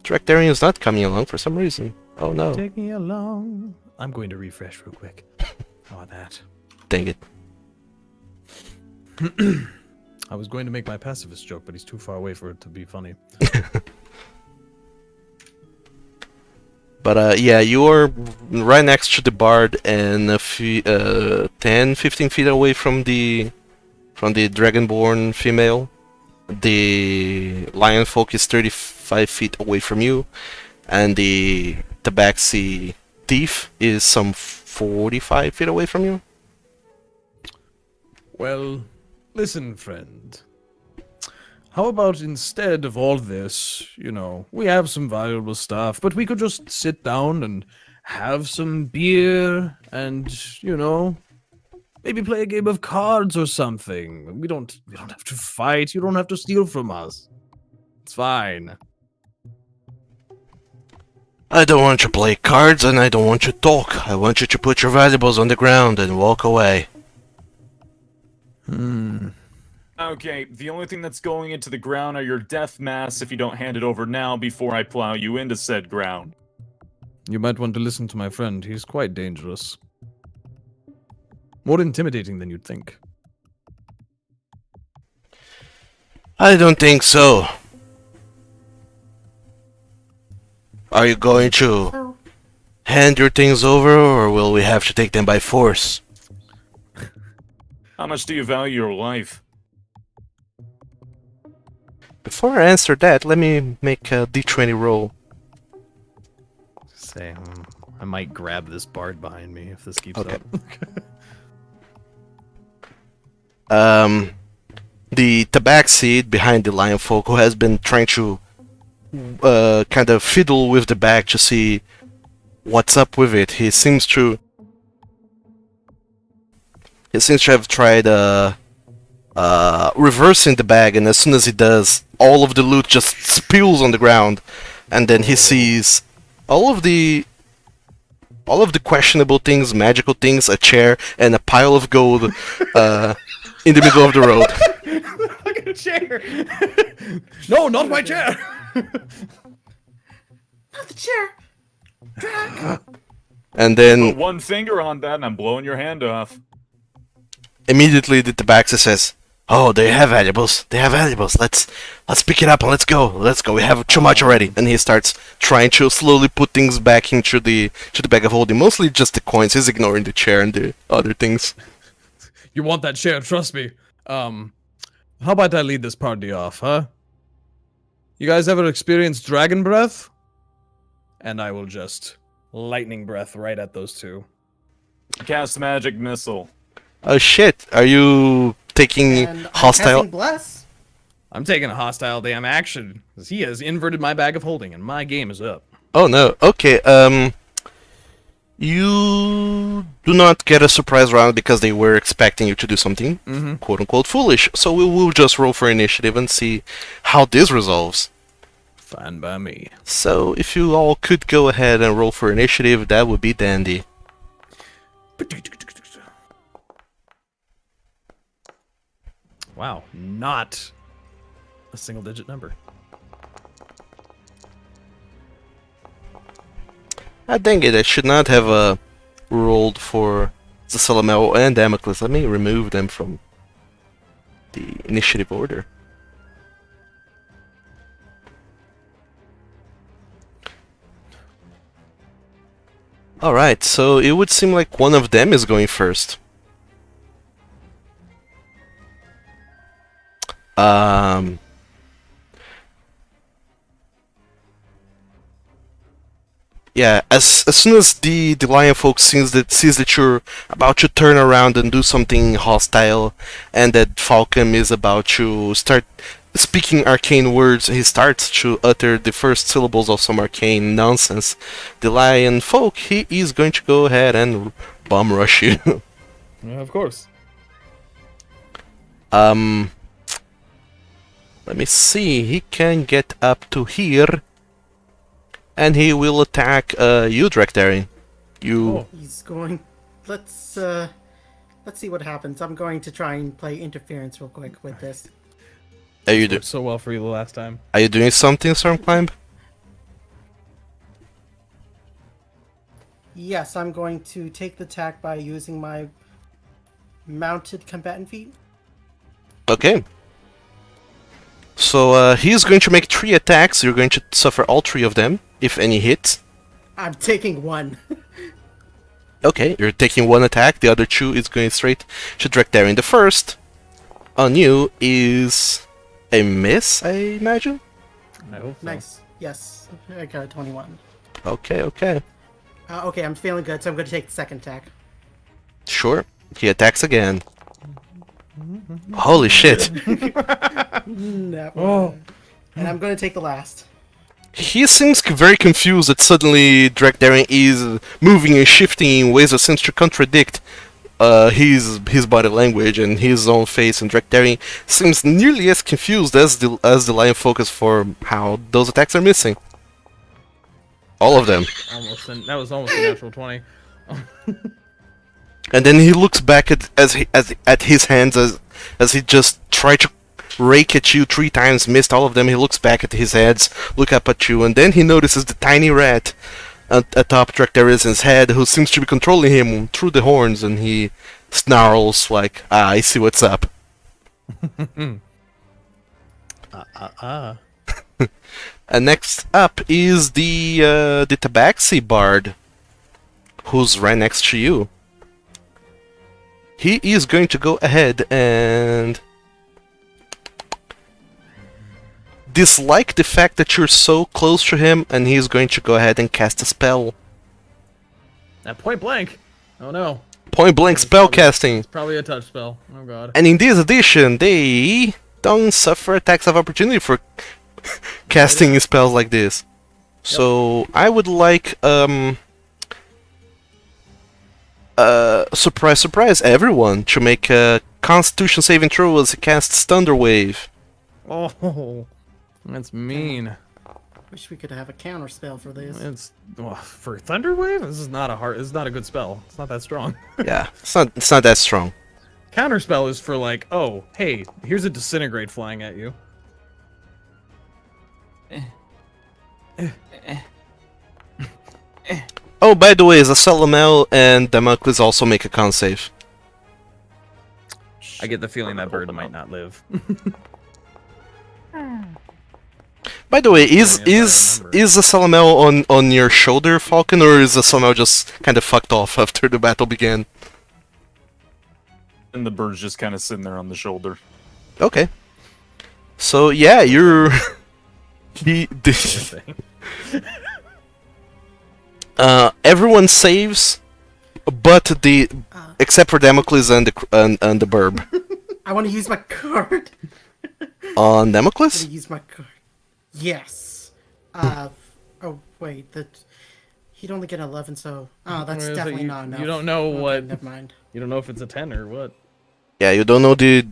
Tractarian is not coming along for some reason. Oh no. Take me along. I'm going to refresh real quick. How about that? Dang it. I was going to make my pacifist joke, but he's too far away for it to be funny. But yeah, you are right next to the bard and 10, 15 feet away from the dragonborn female. The lion folk is 35 feet away from you, and the tabaxi thief is some 45 feet away from you. Well, listen, friend. How about instead of all this, we have some valuable stuff, but we could just sit down and have some beer and, maybe play a game of cards or something. We don't have to fight. You don't have to steal from us. It's fine. I don't want you to play cards and I don't want you to talk. I want you to put your valuables on the ground and walk away. Okay, the only thing that's going into the ground are your death masks if you don't hand it over now before I plow you into said ground. You might want to listen to my friend. He's quite dangerous. More intimidating than you'd think. I don't think so. Are you going to So, hand your things over, or will we have to take them by force? How much do you value your life? Before I answer that, let me make a d20 roll. Say, I might grab this bard behind me if this keeps Okay. up. The tabaxi behind the lion folk who has been trying to kind of fiddle with the bag to see what's up with it. He seems to have tried reversing the bag, and as soon as he does, all of the loot just spills on the ground, and then he sees all of the questionable things, magical things, a chair, and a pile of gold in the middle of the road. Look at the chair! No, not my chair! not the chair. Drag. And Put then one finger on that and I'm blowing your hand off. immediately the tabaxi says, "Oh, they have valuables. They have valuables. Let's pick it up and let's go. Let's go. We have too much already." And he starts trying to slowly put things back into the bag of holding. Mostly just the coins. He's ignoring the chair and the other things. You want that chair, trust me. How about I lead this party off, huh? You guys ever experienced dragon breath? And I will just lightning breath right at those two. Cast magic missile. Oh shit! Are you taking And I'm hostile? casting bless. I'm taking a hostile damn action, because he has inverted my bag of holding, and my game is up. Oh no. Okay. You do not get a surprise round because they were expecting you to do something quote unquote foolish. So we will just roll for initiative and see how this resolves. Fine by me. So if you all could go ahead and roll for initiative, that would be dandy. Wow, not a single digit number. Ah, dang it, I should not have rolled for Zasalamel and Damocles. Let me remove them from the initiative order. Alright, so it would seem like one of them is going first. Yeah, as soon as the lion folk sees that you're about to turn around and do something hostile, and that Falcon is about to start speaking arcane words, he starts to utter the first syllables of some arcane nonsense. The lion folk, he is going to go ahead and bomb rush you. Yeah, of course. Let me see. He can get up to here, and he will attack you, Drakdarin. You. Oh. He's going. Let's let's see what happens. I'm going to try and play interference real quick with this. Are you, Worked so well for you the last time. are you doing something, Stormclimb? Yes, I'm going to take the attack by using my mounted combatant feat. Okay. So he's going to make 3 attacks. You're going to suffer all 3 of them, if any hit. I'm taking one. Okay, you're taking 1 attack. The other 2 is going straight to Drakdarin. The first on you is a miss, I imagine. I hope so. Nice. Yes, I got a 21. Okay, okay. Okay, I'm feeling good, so I'm going to take the second attack. Sure. He attacks again. Holy shit. No. Oh. And I'm going to take the last. He seems very confused that suddenly Drakdarin is moving and shifting in ways that seems to contradict his body language and his own face, and Drakdarin seems nearly as confused as the lion focus for how those attacks are missing. All of them. That was almost a natural 20. And then he looks back at his hands as he just tried to rake at you 3 times, missed all of them. He looks back at his heads, look up at you, and then he notices the tiny rat atop Drakdarin's head, who seems to be controlling him through the horns, and he snarls like, I see what's up. And next up is the Tabaxi Bard, who's right next to you. He is going to go ahead and dislike the fact that you're so close to him, and he's going to go ahead and cast a spell. At point blank. Oh no. Point blank spell casting. Probably a touch spell. Oh god. And in this edition, they don't suffer attacks of opportunity for casting spells like this. So I would like surprise everyone to make a Constitution saving throw as he casts Thunder Wave. Oh, that's mean. Wish we could have a counter spell for this. It's for Thunder Wave. This is not a good spell. It's not that strong. Yeah, it's not that strong. Counter spell is for like, oh, hey, here's a disintegrate flying at you. Oh, by the way, Zasalamel and Damocles also make a con save. I get the feeling that bird might not live. By the way, is Yes, I remember. Zasalamel on your shoulder, Falcon, or is Zasalamel just kind of fucked off after the battle began? And the bird's just kind of sitting there on the shoulder. Okay. So yeah, you're everyone saves, but except for Damocles and the Burb. I want to use my card. On I'm Damocles? gonna use my card. Yes. Oh wait, he'd only get 11, so that's So definitely not enough. You don't know Okay, what. Never mind. You don't know if it's a 10 or what. Yeah, you don't know the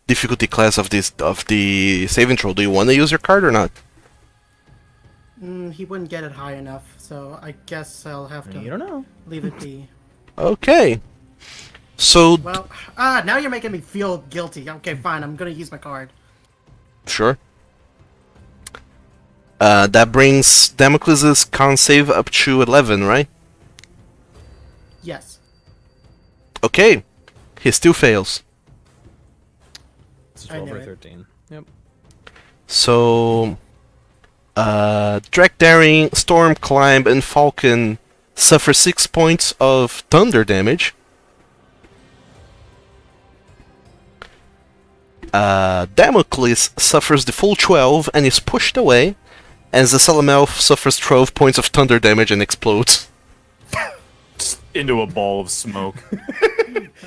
difficulty class of the saving throw. Do you want to use your card or not? He wouldn't get it high enough, so I guess I'll have to You don't know. leave it be. Okay. So Well, now you're making me feel guilty. Okay, fine. I'm gonna use my card. sure. That brings Damocles' con save up to 11, right? Yes. Okay. He still fails. It's a I 12 knew or it. 13. Yep. So, Drakdarin, Storm, Climb, and Falcon suffer 6 points of thunder damage. Damocles suffers the full 12 and is pushed away, and Zasalamel suffers 12 points of thunder damage and explodes. Into a ball of smoke.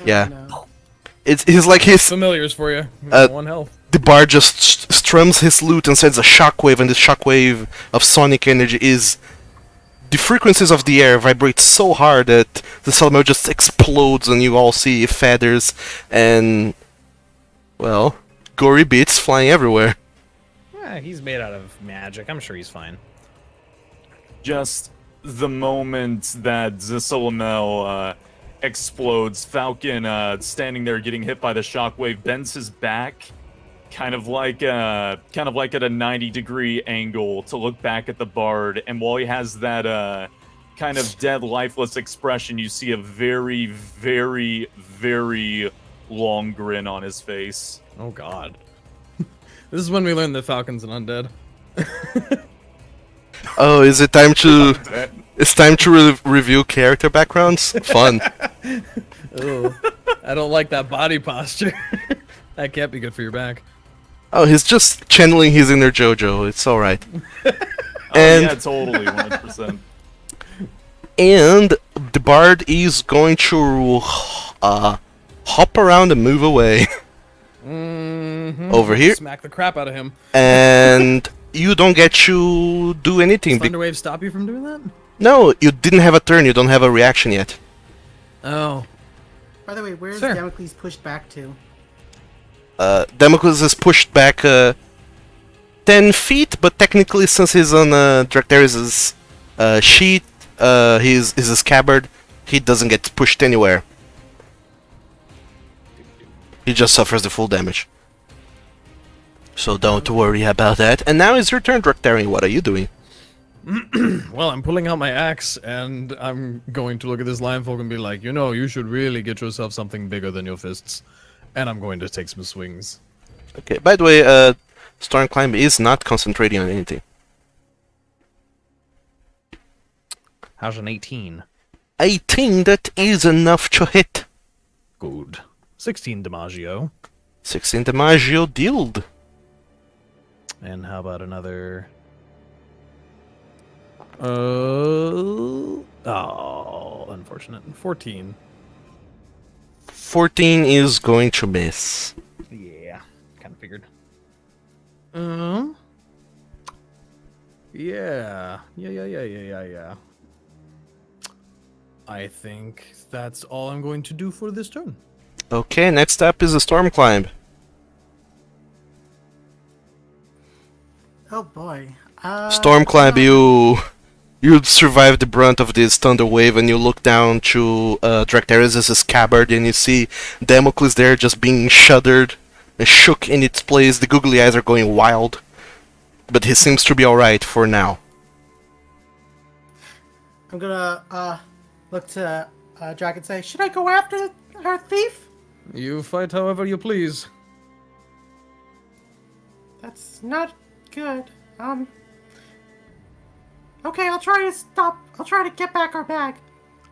Yeah. No. He's like Familiars for you. Uh, 1 health. the bard just strums his lute and sends a shockwave, and this shockwave of sonic energy is... The frequencies of the air vibrate so hard that the Zasalamel just explodes, and you all see feathers and... well, gory bits flying everywhere. Yeah, he's made out of magic. I'm sure he's fine. Just the moment that Zasalamel explodes. Falcon, standing there getting hit by the shockwave, bends his back, kind of like at a 90-degree angle to look back at the bard. And while he has that kind of dead, lifeless expression, you see a very, very, very long grin on his face. Oh God. This is when we learn that Falcon's an undead. Oh, is it time to? It's time to review character backgrounds. Fun. Oh, I don't like that body posture. That can't be good for your back. Oh, he's just channeling his inner JoJo. It's all right. Oh, And yeah, totally, 100%. and the bard is going to hop around and move away. Mm-hmm. Over here. Smack the crap out of him. And you don't get to do anything. Does Thunderwave stop you from doing that? No, you didn't have a turn. You don't have a reaction yet. Oh. By the way, where's Fair. Damocles pushed back to? Damocles is pushed back 10 feet, but technically, since he's on Dractaris' sheet, he's a scabbard, he doesn't get pushed anywhere. He just suffers the full damage. So don't worry about that. And now it's your turn, Dractarian. What are you doing? Well, I'm pulling out my axe, and I'm going to look at this lion folk and be like, you know, you should really get yourself something bigger than your fists. And I'm going to take some swings. Okay, by the way, Storm Climb is not concentrating on anything. How's an 18? 18, that is enough to hit. Good. 16 DiMaggio. 16 DiMaggio dealt. And how about another... oh, unfortunate. 14. 14 is going to miss. Yeah, kind of figured. Yeah. I think that's all I'm going to do for this turn. Okay, next up is a Storm Climb. Oh boy. Storm Climb, you survive the brunt of this thunder wave, and you look down to Dractaris' scabbard, and you see Damocles there just being shuddered and shook in its place. The googly eyes are going wild, but he seems to be alright for now. I'm gonna look to Jack and say, should I go after our thief? You fight however you please. That's not good. Okay, I'll try to get back our bag.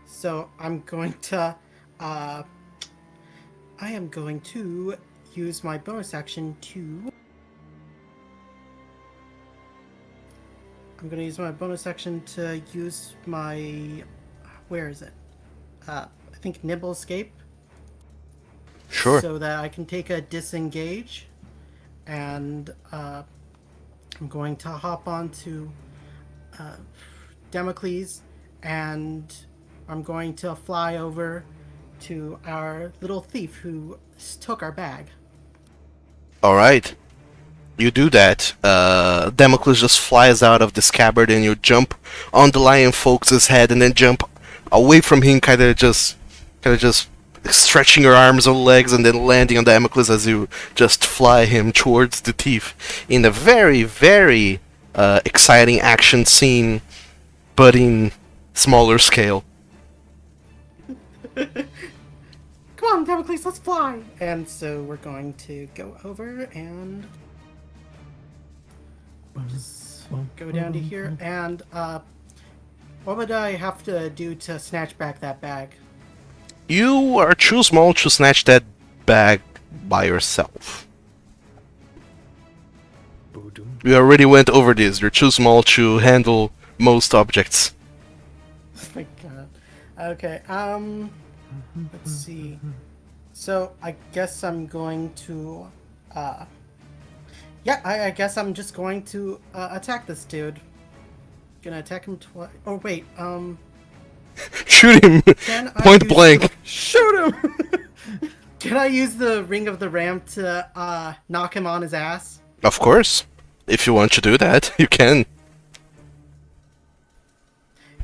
So I'm going to I am going to use my bonus action to use my where is it? I think Nibble Escape. Sure. So that I can take a disengage, and I'm going to hop onto Damocles, and I'm going to fly over to our little thief who took our bag. Alright. You do that. Damocles just flies out of the scabbard, and you jump on the lion folks' head, and then jump away from him, kind of just stretching your arms and legs, and then landing on Damocles as you just fly him towards the thief in a very, very exciting action scene, but in smaller scale. Come on, Damocles, let's fly! And so we're going to go over and just go down to here. And what would I have to do to snatch back that bag? You are too small to snatch that bag by yourself. We already went over this. You're too small to handle most objects. Oh my god. Okay, let's see. So, I guess I'm going to, yeah, I guess I'm just going to, attack this dude. Gonna attack him twice. Oh, wait, Shoot him! Point blank! Shoot him! Can I use the Ring of the Ram to, knock him on his ass? Of course. If you want to do that, you can.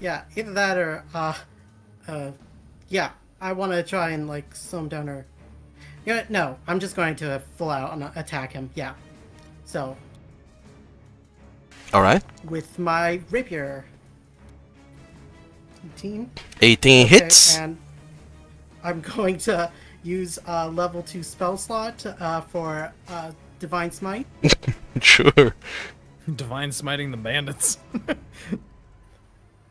Yeah, either that or, yeah. I want to try and like slow him down or. Yeah, no, I'm just going to full out attack him. Yeah. So Alright. with my rapier. 18. 18 Okay, hits. and I'm going to use a level 2 spell slot for Divine Smite. Sure. Divine smiting the bandits.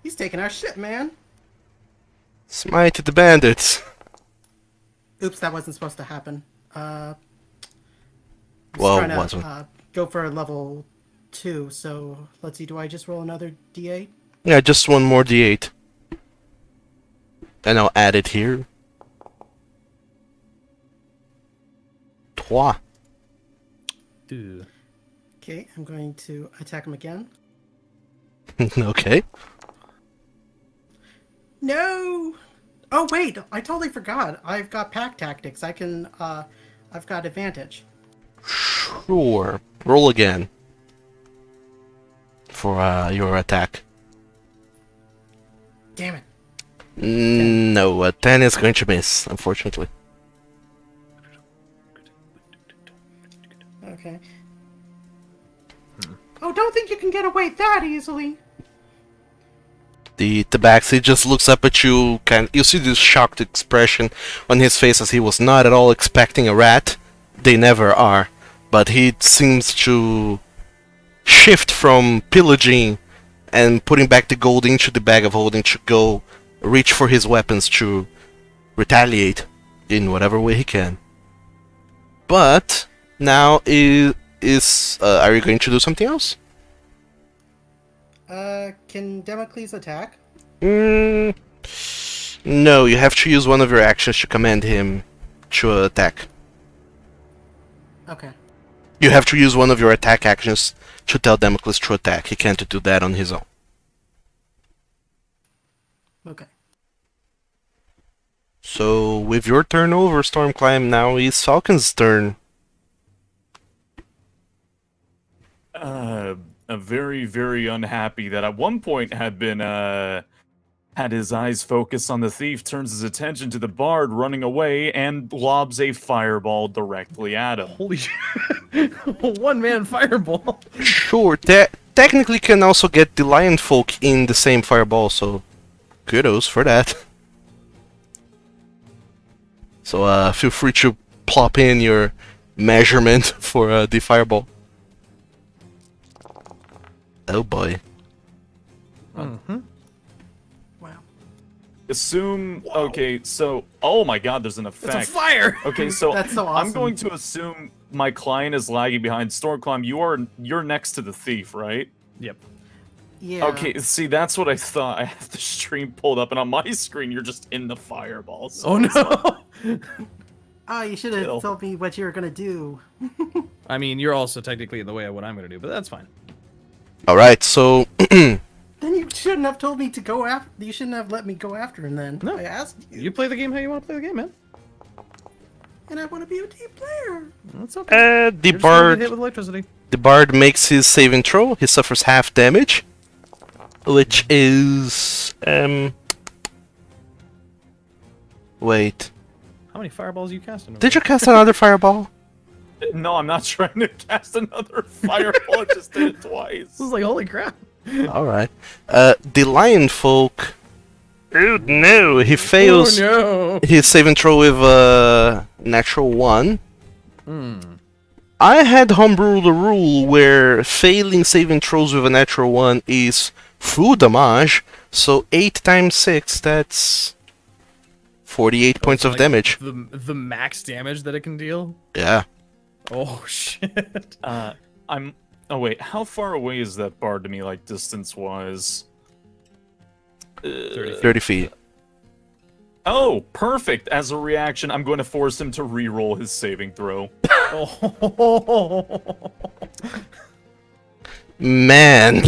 He's taking our shit, man. Smite the bandits. Oops, that wasn't supposed to happen. Well, Trying to wasn't. go for a level 2, so let's see, do I just roll another d8? Yeah, just one more d8. And I'll add it here. 3. Dude. Okay, I'm going to attack him again. Okay. No! Oh wait, I totally forgot. I've got pack tactics. I've got advantage. Sure. Roll again. For your attack. Damn it. No, a 10 is going to miss, unfortunately. Okay. Oh, don't think you can get away that easily. The tabaxi just looks up at you, you see this shocked expression on his face as he was not at all expecting a rat. They never are. But he seems to shift from pillaging and putting back the gold into the bag of holding to go reach for his weapons to retaliate in whatever way he can. But now are you going to do something else? Can Democles attack? No, you have to use one of your actions to command him to attack. Okay. You have to use one of your attack actions to tell Damocles to attack. He can't do that on his own. Okay. So, with your turn over, Stormclimb, now is Falcon's turn. Very, very unhappy that at one point had been, had his eyes focused on the thief, turns his attention to the bard running away, and lobs a fireball directly at him. Holy shit. One man fireball. Sure, technically can also get the lion folk in the same fireball, so kudos for that. So feel free to plop in your measurement for the fireball. Oh boy. Mm-hmm. Wow. Assume, okay, so, oh my god, there's an effect. It's a fire! Okay, so, That's so I'm awesome. going to assume my client is lagging behind Stormclimb. You're next to the thief, right? Yep. Yeah. Okay, see, that's what I thought. I have the stream pulled up, and on my screen, you're just in the fireball. So Oh it's like- no! Oh, you should Kill. have told me what you were gonna do. I mean, you're also technically in the way of what I'm gonna do, but that's fine. Alright, so Then you shouldn't have told me to go after. You shouldn't have let me go after him. Then No. I asked you, You play the game how you want to play the game, man. and I want to be a team player. That's okay. the You're just gonna bard get hit with electricity. the bard makes his saving throw. He suffers half damage, which is wait. How many fireballs are you casting? Did you cast another fireball? No, I'm not trying to cast another fireball. I just did it twice. This is like, holy crap. Alright. The lion folk. Oh no, he fails Oh his saving throw with a natural 1. no! I had homebrewed a rule where failing saving throws with a natural 1 is full damage, so 8 times 6, that's 48 points of Like, damage. The max damage that it can deal? Yeah. Oh, shit. Oh wait, how far away is that bard to me, like distance-wise? 30 feet. Oh, perfect! As a reaction, I'm going to force him to re-roll his saving throw. Oh. Man.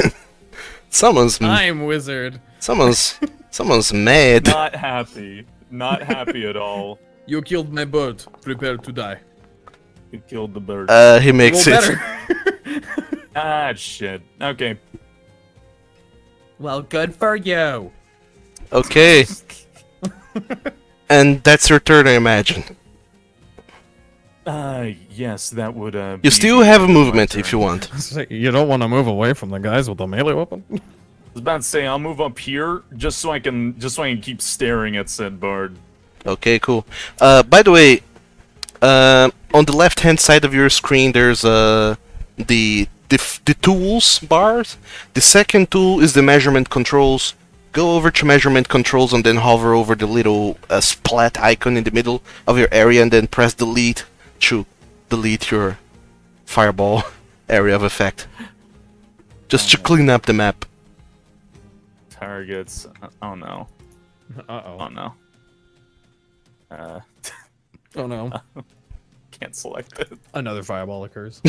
someone's I'm wizard. someone's mad. Not happy. Not happy at all. You killed my bird. Prepare to die. You killed the bird. He Roll makes it. better. Ah, shit. Okay. Well, good for you. Okay. And that's your turn, I imagine. Yes, that would, You be still the have end of my movement if you turn. want. You don't want to move away from the guys with the melee weapon? I was about to say, I'll move up here, just so I can keep staring at said bard. Okay, cool. By the way, on the left-hand side of your screen, there's the tools bars. The second tool is the measurement controls. Go over to measurement controls and then hover over the little splat icon in the middle of your area, and then press delete to delete your fireball area of effect. Just to clean up the map. Targets. Oh no. Uh-oh. Oh no. Oh no. Can't select it. Another fireball occurs.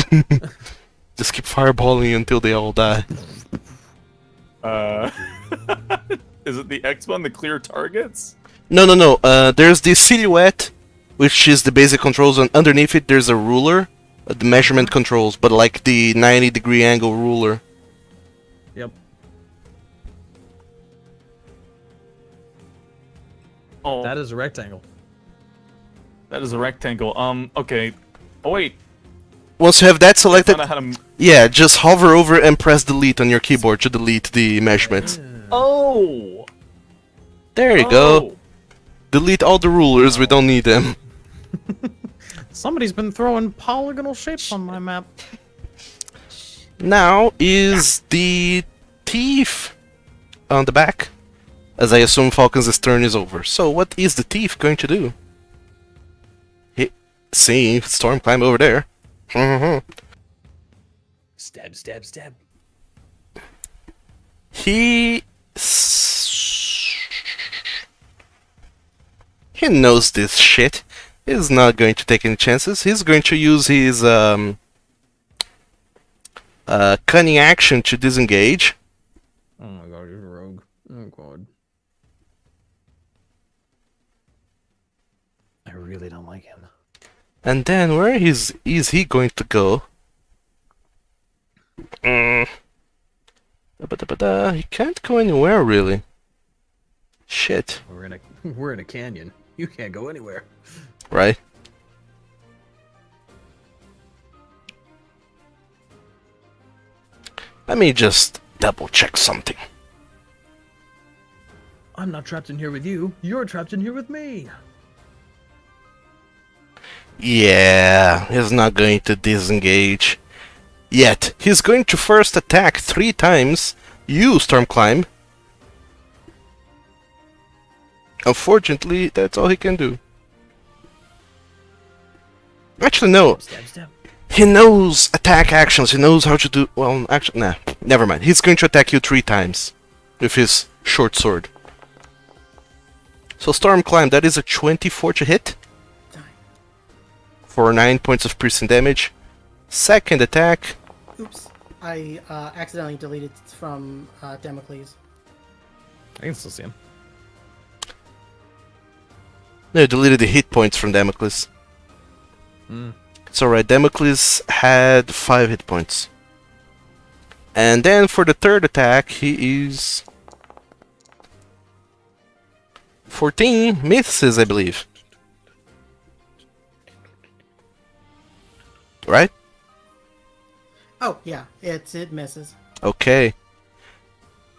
Just keep fireballing until they all die. Is it the X one, the clear targets? No. There's the silhouette, which is the basic controls, and underneath it there's a ruler, the measurement controls, but like the 90-degree angle ruler. Yep. Oh, That is a rectangle. that is a rectangle. Okay. Oh wait. Once you have that I selected, found out how to. yeah, just hover over and press delete on your keyboard to delete the measurements. Oh. There you go. Delete all the rulers, we don't need them. Somebody's been throwing polygonal shapes on my map. Now is the thief on the back, as I assume Falcon's turn is over. So what is the thief going to do? See, storm climb over there. Stab, stab, stab. He knows this shit. He's not going to take any chances. He's going to use his cunning action to disengage. Oh my god, you're a rogue. Oh god. I really don't like him. And then where is he going to go? He can't go anywhere really. Shit. We're in a canyon. You can't go anywhere. Right? Let me just double check something. I'm not trapped in here with you. You're trapped in here with me. Yeah, he's not going to disengage yet. He's going to first attack 3 times. You, Storm Climb. Unfortunately, that's all he can do. Actually, no. Stab, stab. He knows attack actions. He knows how to do... Well, actually, nah. Never mind. He's going to attack you 3 times. With his short sword. So, Storm Climb, that is a 24 to hit. For 9 points of piercing damage. Second attack. Oops. I accidentally deleted from Damocles. I can still see him. No, deleted the hit points from Damocles. It's alright, Damocles had 5 hit points. And then for the third attack, he is... 14 misses, I believe. Right? Oh yeah, it misses. Okay.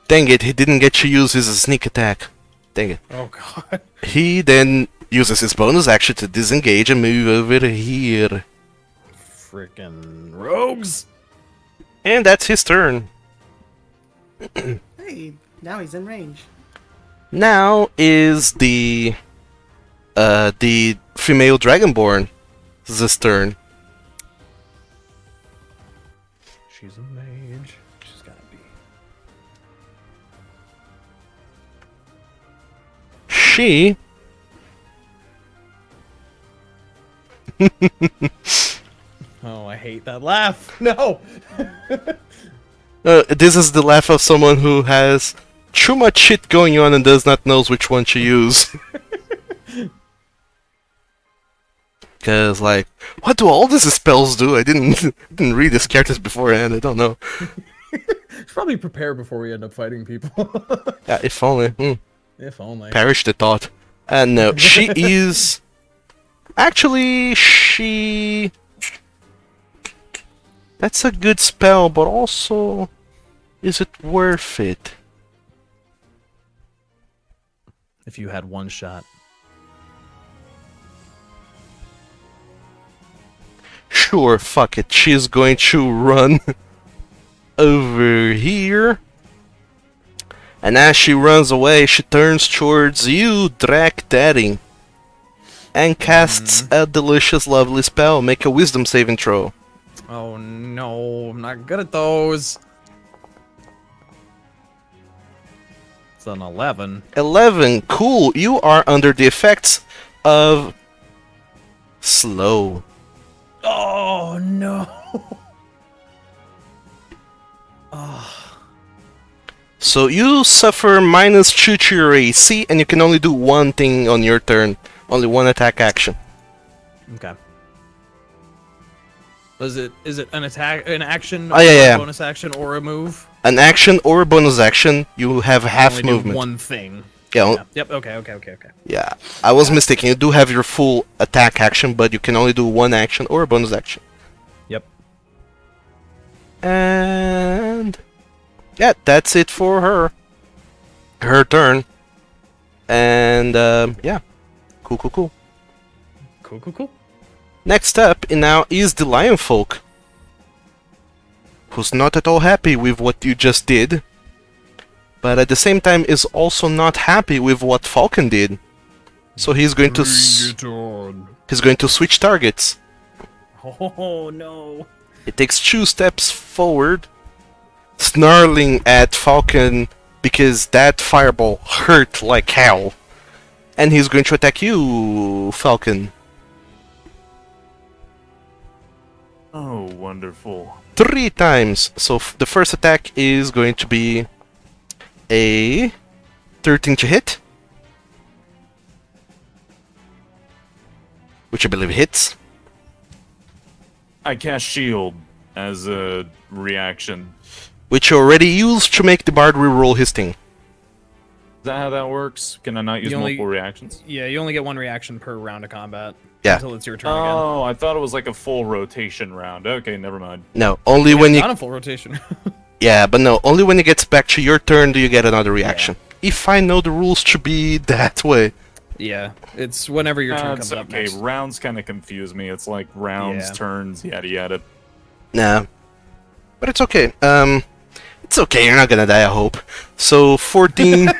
Dang it, he didn't get to use his sneak attack. Dang it. Oh god. He then uses his bonus action to disengage and move over here. Frickin' rogues. And that's his turn. Hey, now he's in range. Now is the female dragonborn. This turn. She's a mage. She's gotta be. She Oh, I hate that laugh. No. this is the laugh of someone who has too much shit going on and does not knows which one to use. Cause like, what do all these spells do? I didn't read these characters beforehand. I don't know. Should probably prepare before we end up fighting people. Yeah, if only. If only. Perish the thought. No, she is... Actually, she... That's a good spell, but also... Is it worth it? If you had one shot. Sure, fuck it. She's going to run over here. And as she runs away, she turns towards you, Drac Daddy. And casts a delicious, lovely spell. Make a wisdom saving throw. Oh no, I'm not good at those. It's an 11. 11. Cool. You are under the effects of slow. Oh no. So you suffer -2 to your AC, and you can only do one thing on your turn. Only one attack action. Okay. Is it an attack, an action, Oh, yeah, or yeah. a bonus action, or a move? An action or a bonus action, you have half Only do movement. one thing. Yeah, Yeah. Yep. Okay. yeah. I was mistaken. You do have your full attack action, but you can only do one action or a bonus action. Yep. And yeah, that's it for her. Her turn. And yeah, cool. Cool. Next up now is the Lion Folk, who's not at all happy with what you just did, but at the same time is also not happy with what Falcon did. So he's going to he's going to switch targets. Oh no. He takes 2 steps forward, snarling at Falcon because that fireball hurt like hell. And he's going to attack you, Falcon. Oh, wonderful. 3 times. So the first attack is going to be a 13 to hit, which I believe hits. I cast shield as a reaction. Which you already used to make the bard reroll his thing. Is that how that works? Can I not use You only- multiple reactions? Yeah, you only get one reaction per round of combat. Yeah. Until it's your turn again. Oh, I thought it was like a full rotation round. Okay, never mind. No, only when you... Not a full rotation. Yeah, but no, only when it gets back to your turn do you get another reaction. If I know the rules to be that way. Yeah, it's whenever your turn It's comes up okay. next. Rounds kind of confuse me. It's like rounds, Yeah. turns, yada yada. Nah. But it's okay. It's okay, you're not gonna die, I hope. So, 14...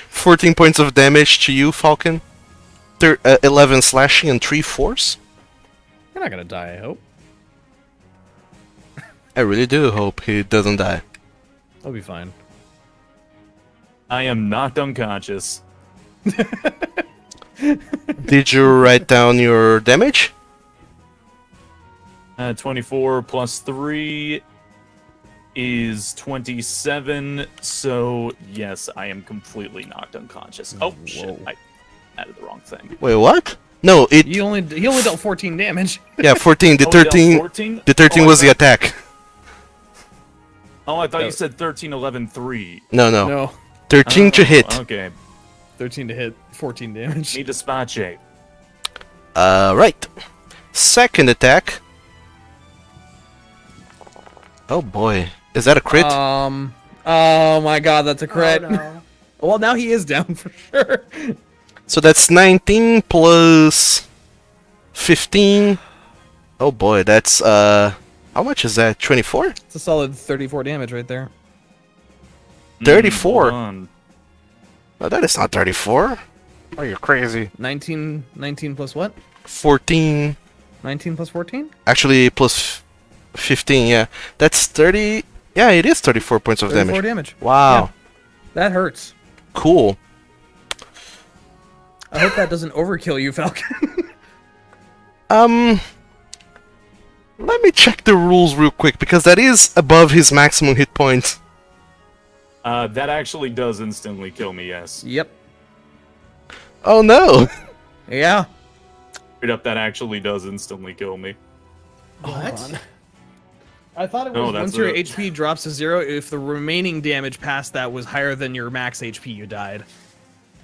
14 points of damage to you, Falcon. 11 slashing and 3 force. You're not gonna die, I hope. I really do hope he doesn't die. I'll be fine. I am knocked unconscious. Did you write down your damage? 24 plus 3 is 27. So, yes, I am completely knocked unconscious. Oh, shit. I added the wrong thing. Wait, what? No, it... He only dealt 14 damage. Yeah, 14. The Oh, we dealt 13... 14? The 13 Oh, I was the thought- attack. Oh, I thought No. you said 13, 11, 3. No. No, 13 to hit. Okay. 13 to hit, 14 damage. Need to spot shape. Right. Second attack. Oh boy. Is that a crit? Oh my god, that's a crit. Oh, no. Well, now he is down for sure. So that's 19 plus 15. Oh boy, that's how much is that? 24? It's a solid 34 damage right there. 34? Hold on. No, that is not 34. Oh, you're crazy. 19 plus what? 14. 19 plus 14? Actually, plus 15, yeah. That's 30. Yeah, it is 34 points of 34 damage. damage. Wow. Yeah. That hurts. Cool. I hope that doesn't overkill you, Falcon. Let me check the rules real quick, because that is above his maximum hit points. That actually does instantly kill me, yes. Yep. Oh no! Yeah. Straight up, that actually does instantly kill me. What? I thought it No, was that's once your it. HP drops to 0, if the remaining damage past that was higher than your max HP, you died.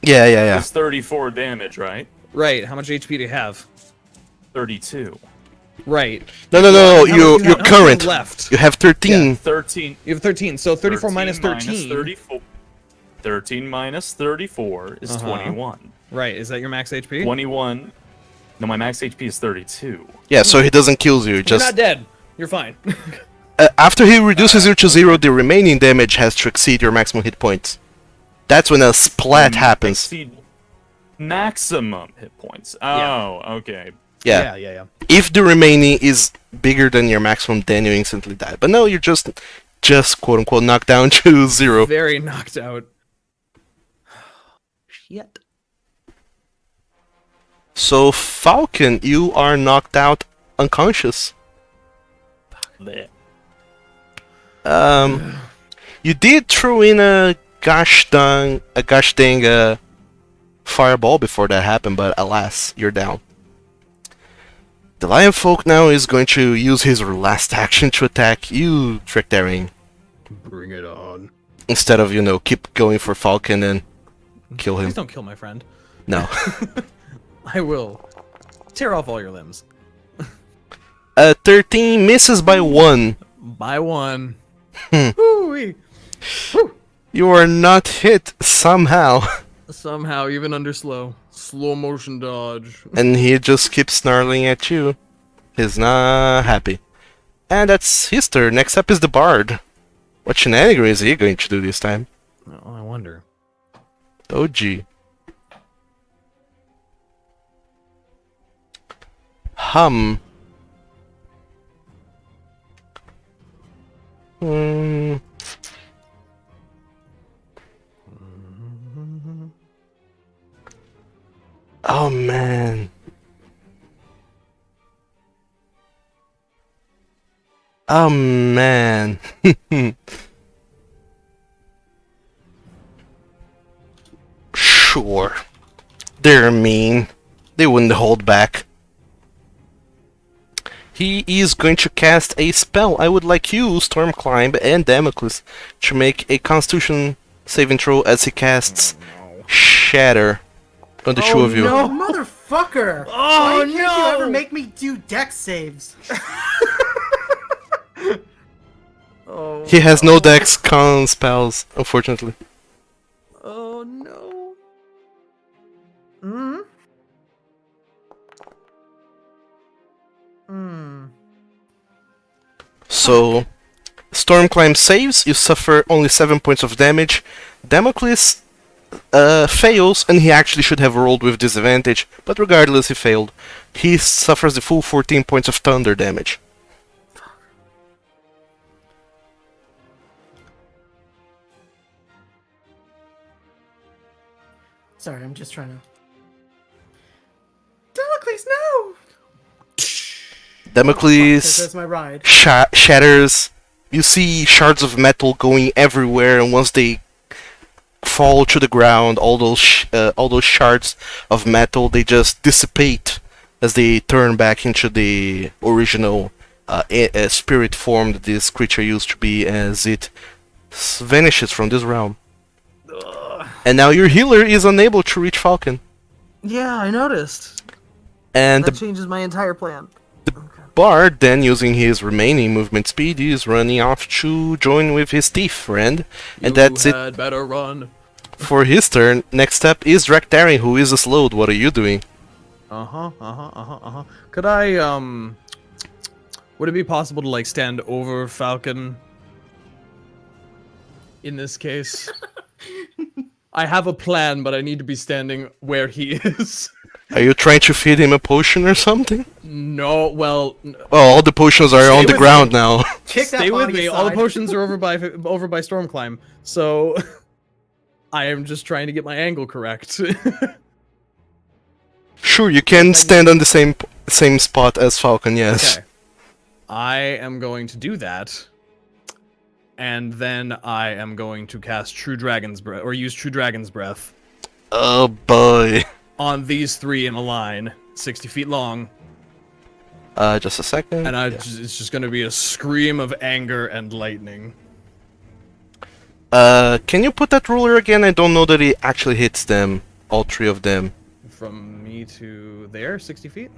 Yeah. It's 34 damage, right? Right. How much HP do you have? 32. Right. No. How much You're how much current. left. You have 13. Yeah, 13. You have 13. So 34 minus 13. Minus 34. 13 minus 34 is 21. Right. Is that your max HP? 21. No, my max HP is 32. Yeah, so he doesn't kill you. You're Just not dead. You're fine. after he reduces you to 0, the remaining damage has to exceed your maximum hit points. That's when a splat happens. Exceed maximum hit points. Oh, okay. Yeah. Yeah. If the remaining is bigger than your maximum, then you instantly die. But no, you're just quote unquote knocked down to 0. Very knocked out. Shit. So Falcon, you are knocked out unconscious. Blech. You did throw in a gosh dang fireball before that happened, but alas, you're down. The Lion Folk now is going to use his last action to attack you, Tricktarian. Bring it on. Instead of, keep going for Falcon and kill him. Please don't kill my friend. No. I will tear off all your limbs. 13 misses by 1. By 1. Woo-wee. You are not hit somehow. Somehow, even under slow motion dodge. And he just keeps snarling at you. He's not happy. And that's his turn. Next up is the Bard. What shenanigans is he going to do this time? Oh, I wonder. Oh gee. Hmm. Oh man. Oh man. Sure. They're mean. They wouldn't hold back. He is going to cast a spell. I would like you, Stormclimb and Damocles, to make a Constitution saving throw as he casts Shatter on the two of you. No, motherfucker! Oh, Why can't you no! ever make me do dex saves? Oh. He has no dex con spells, unfortunately. Oh no. Hmm? Hmm. So, Stormclimb saves, you suffer only 7 points of damage. Damocles fails, and he actually should have rolled with disadvantage, but regardless, he failed. He suffers the full 14 points of thunder damage. Sorry, I'm just trying to... Damocles, no! Damocles There's my ride. shatters. You see shards of metal going everywhere, and once they fall to the ground, all those shards of metal, they just dissipate as they turn back into the original spirit form that this creature used to be, as it vanishes from this realm. And now your healer is unable to reach Falcon. Yeah, I noticed. And That the changes my entire plan. Bard, then using his remaining movement speed, is running off to join with his thief friend. And that's it had better run. for his turn. Next up is Drakdaring, who is slowed. What are you doing? Could I, would it be possible to, like, stand over Falcon? In this case? I have a plan, but I need to be standing where he is. Are you trying to feed him a potion or something? No, well, Well, all the potions are on the with ground now. Kick that stay with body me. aside. All the potions are over by Stormclimb, so I am just trying to get my angle correct. Sure, you can stand on the same spot as Falcon, yes. Okay. I am going to do that, and then I am going to cast True Dragon's Breath, or use True Dragon's Breath Oh boy. on these three in a line, 60 feet long, Just a second. and it's just going to be a scream of anger and lightning. Can you put that ruler again? I don't know that it actually hits them. all three of them? From me to there, 60 feet?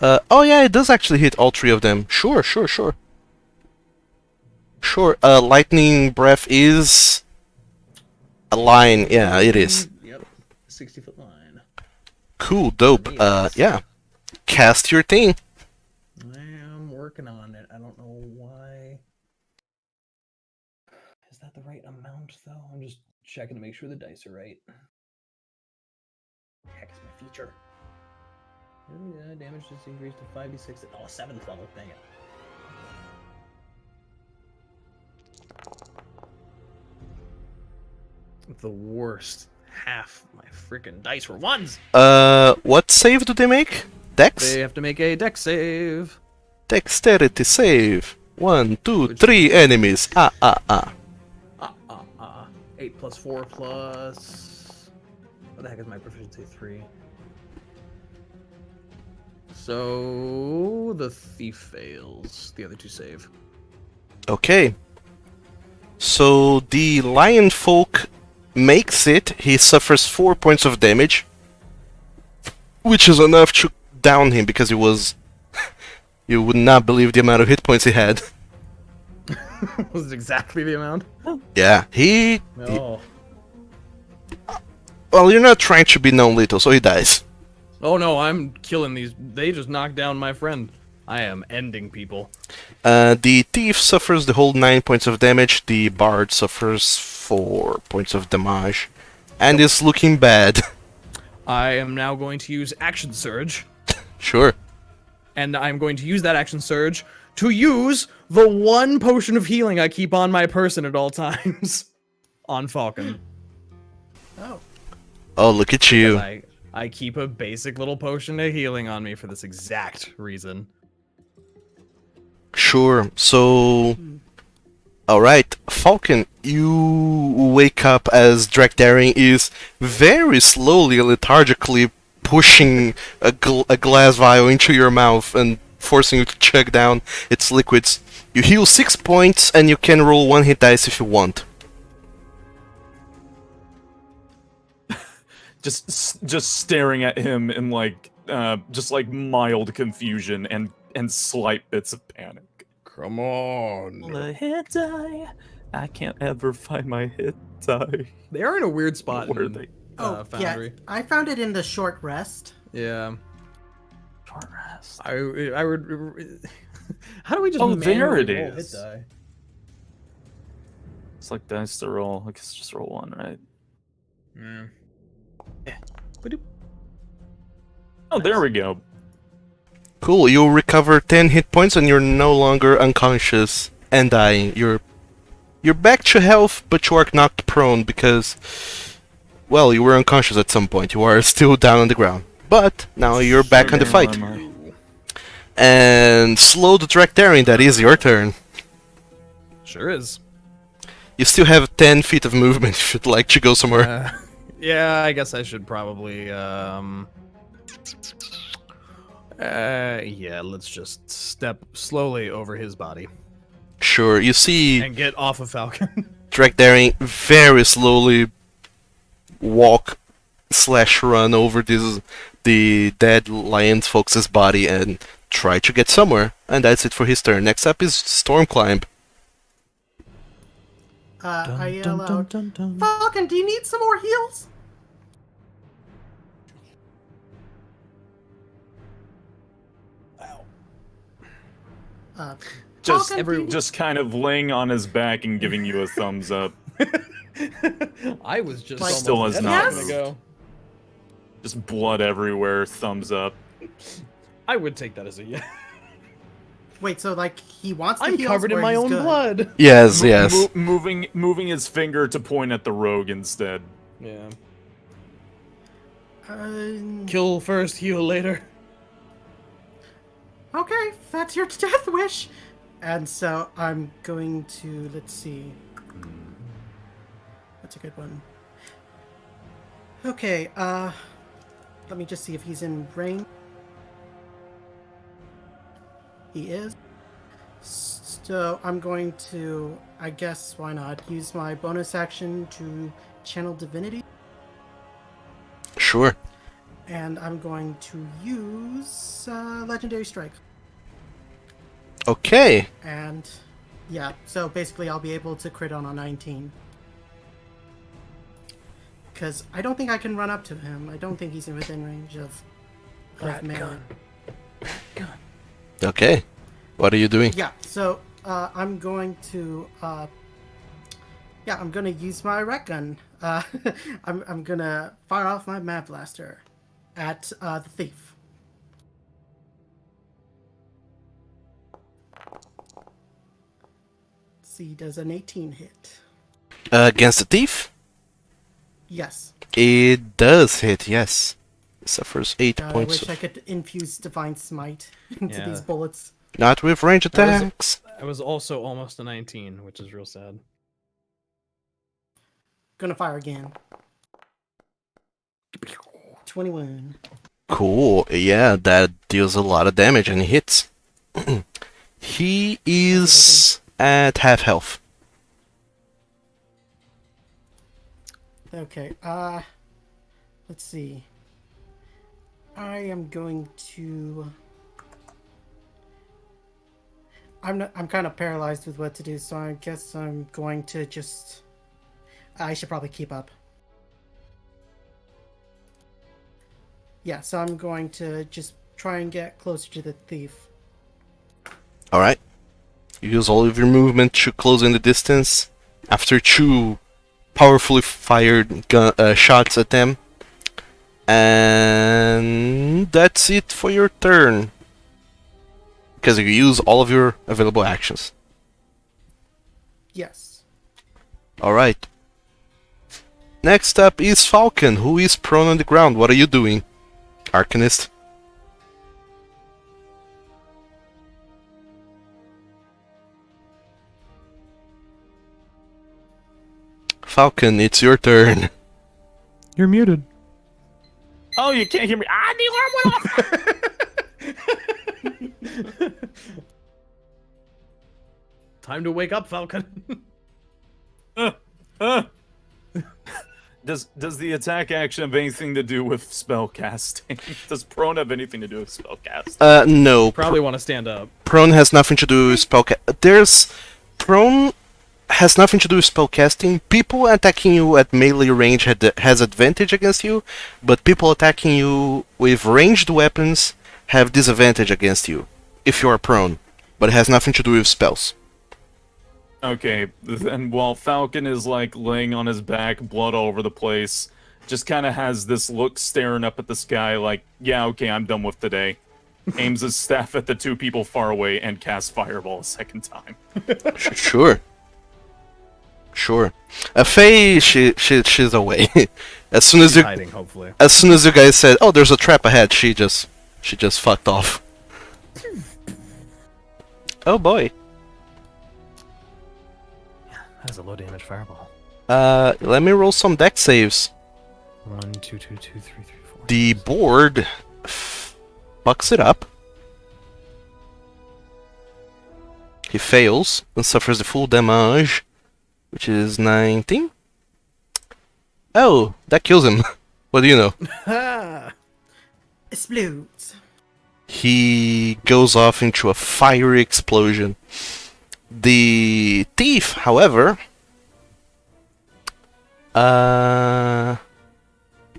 Oh yeah, it does actually hit all three of them. Sure. Sure, lightning breath is a line. Yeah, it is. Yep, 60-foot line. Cool, dope. Yes. Yeah. Cast your thing. I'm working on it. I don't know why. Is that the right amount, though? I'm just checking to make sure the dice are right. Heck is my feature. Yeah, damage just increased to 5d6 at 7th level. Dang it. The worst half my freaking dice were ones. What save do they make? Dex? They have to make a dex save. Dexterity save. 1, 2, Which- 3 enemies. 8 plus 4 plus. What the heck is my proficiency? 3. So the thief fails. The other two save. Okay. So the lion folk makes it. He suffers 4 points of damage, which is enough to down him because he was. You would not believe the amount of hit points he had. Was it exactly the amount? Yeah, he. Oh. Well, you're not trying to be non-lethal, so he dies. Oh no, I'm killing these. They just knocked down my friend. I am ending people. The thief suffers the whole 9 points of damage. The bard suffers 4 points of damage, and is looking bad. I am now going to use Action Surge, Sure. and I'm going to use that Action Surge to use the one potion of healing I keep on my person at all times. On Falcon. Oh. Oh, look at you. I keep a basic little potion of healing on me for this exact reason. Sure. So, alright, Falcon, you wake up as Drakdaring is very slowly, lethargically pushing a glass vial into your mouth and forcing you to chug down its liquids. You heal 6 points and you can roll 1 hit dice if you want. Just staring at him in just like mild confusion and slight bits of panic. Come on. The hit die. I can't ever find my hit die. They are in a weird spot. Where are in, they? Oh, Foundry. yeah. I found it in the short rest. Yeah. Short rest. I would. How do we just? Oh, there it manually roll is. Hit die? It's like dice to roll. I guess just roll 1, right? Yeah. Oh, there we go. Cool, you'll recover 10 hit points and you're no longer unconscious and dying. You're back to health, but you are knocked prone because, well, you were unconscious at some point. You are still down on the ground. But now you're back on the fight. And slow the Drakdaring, that is your turn. Sure is. You still have 10 feet of movement if you'd like to go somewhere. Yeah, I guess I should probably. Yeah, let's just step slowly over his body Sure, you see and get off of Falcon. Drakdaring very slowly walk/run over the dead lion's folks' body and try to get somewhere. And that's it for his turn. Next up is Storm Climb. I yell out, Falcon, do you need some more heals? Falcon, do you need- Just kind of laying on his back and giving you a thumbs up. I was just Like- Still almost has dead a not minute moved. ago. Just blood everywhere, thumbs up. I would take that as a yeah. Wait, so like he wants the I'm heals covered in or my he's own good? blood. Yes, yes. Moving his finger to point at the rogue instead. Yeah. Uh, Kill first, heal later. Okay, that's your death wish. And so I'm going to, let's see. That's a good one. Okay, let me just see if he's in range. He is. So I'm going to, I guess, why not, use my bonus action to channel divinity. Sure. And I'm going to use Legendary Strike. Okay. And yeah, so basically I'll be able to crit on a 19. Because I don't think I can run up to him. I don't think he's within range of melee. Okay. What are you doing? Yeah, so I'm going to I'm gonna use my ret gun. I'm gonna fire off my mad blaster at the thief. See, does an 18 hit? Against the thief? Yes. It does hit, yes. It suffers 8 I points. wish I could infuse Divine Smite into Yeah. these bullets. Not with range attacks. I was also almost a 19, which is real sad. Gonna fire again. 21. Cool. Yeah, that deals a lot of damage and hits. He is at half health. Okay, let's see. I am going to... I'm kind of paralyzed with what to do, so I guess I'm going to just... I should probably keep up. Yeah, so I'm going to just try and get closer to the thief. Alright. You use all of your movement to close in the distance. After 2 powerfully fired shots at them. And that's it for your turn. Because you use all of your available actions. Yes. Alright. Next up is Falcon, who is prone on the ground. What are you doing, Arcanist? Falcon, it's your turn. You're muted. Oh, you can't hear me. Ah, the alarm went off! Time to wake up, Falcon. Does the attack action have anything to do with spell casting? Does prone have anything to do with spell casting? No. Probably want to stand up. Prone has nothing to do with Prone has nothing to do with spellcasting. People attacking you at melee range has advantage against you, but people attacking you with ranged weapons have disadvantage against you if you are prone. But it has nothing to do with spells. Okay, then while Falcon is like laying on his back, blood all over the place, just kind of has this look staring up at the sky like, yeah, okay, I'm done with today. Aims his staff at the 2 people far away and casts Fireball a second time. Sure. Faye, she's away. as soon as She's hiding, hopefully. as soon as you guys said, "Oh, there's a trap ahead," she just fucked off. Oh boy. That's a low damage fireball. Let me roll some deck saves. 1, 2, 2, 2, 3, 3, 4. The board fucks it up. He fails and suffers the full damage, which is 19. Oh, that kills him. What do you know? Explodes. He goes off into a fiery explosion. The thief, however,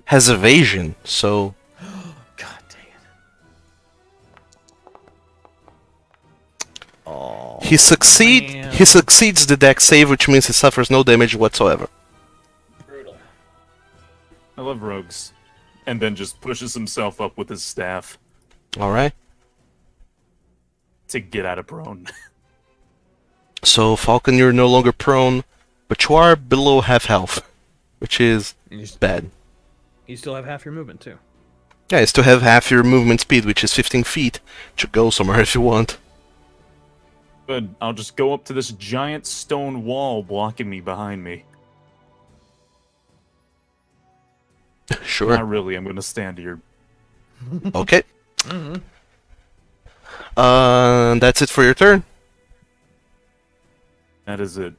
has evasion, so God dang it. Oh. he man. succeeds the deck save, which means he suffers no damage whatsoever. Brutal. I love rogues. And then just pushes himself up with his staff All right. to get out of prone. So Falcon, you're no longer prone, but you are below half health, which is bad. You still have half your movement, too. Yeah, you still have half your movement speed, which is 15 feet, to go somewhere if you want. Good, I'll just go up to this giant stone wall blocking me behind me. Sure. Not really, I'm gonna stand here. Okay. That's it for your turn. That is it.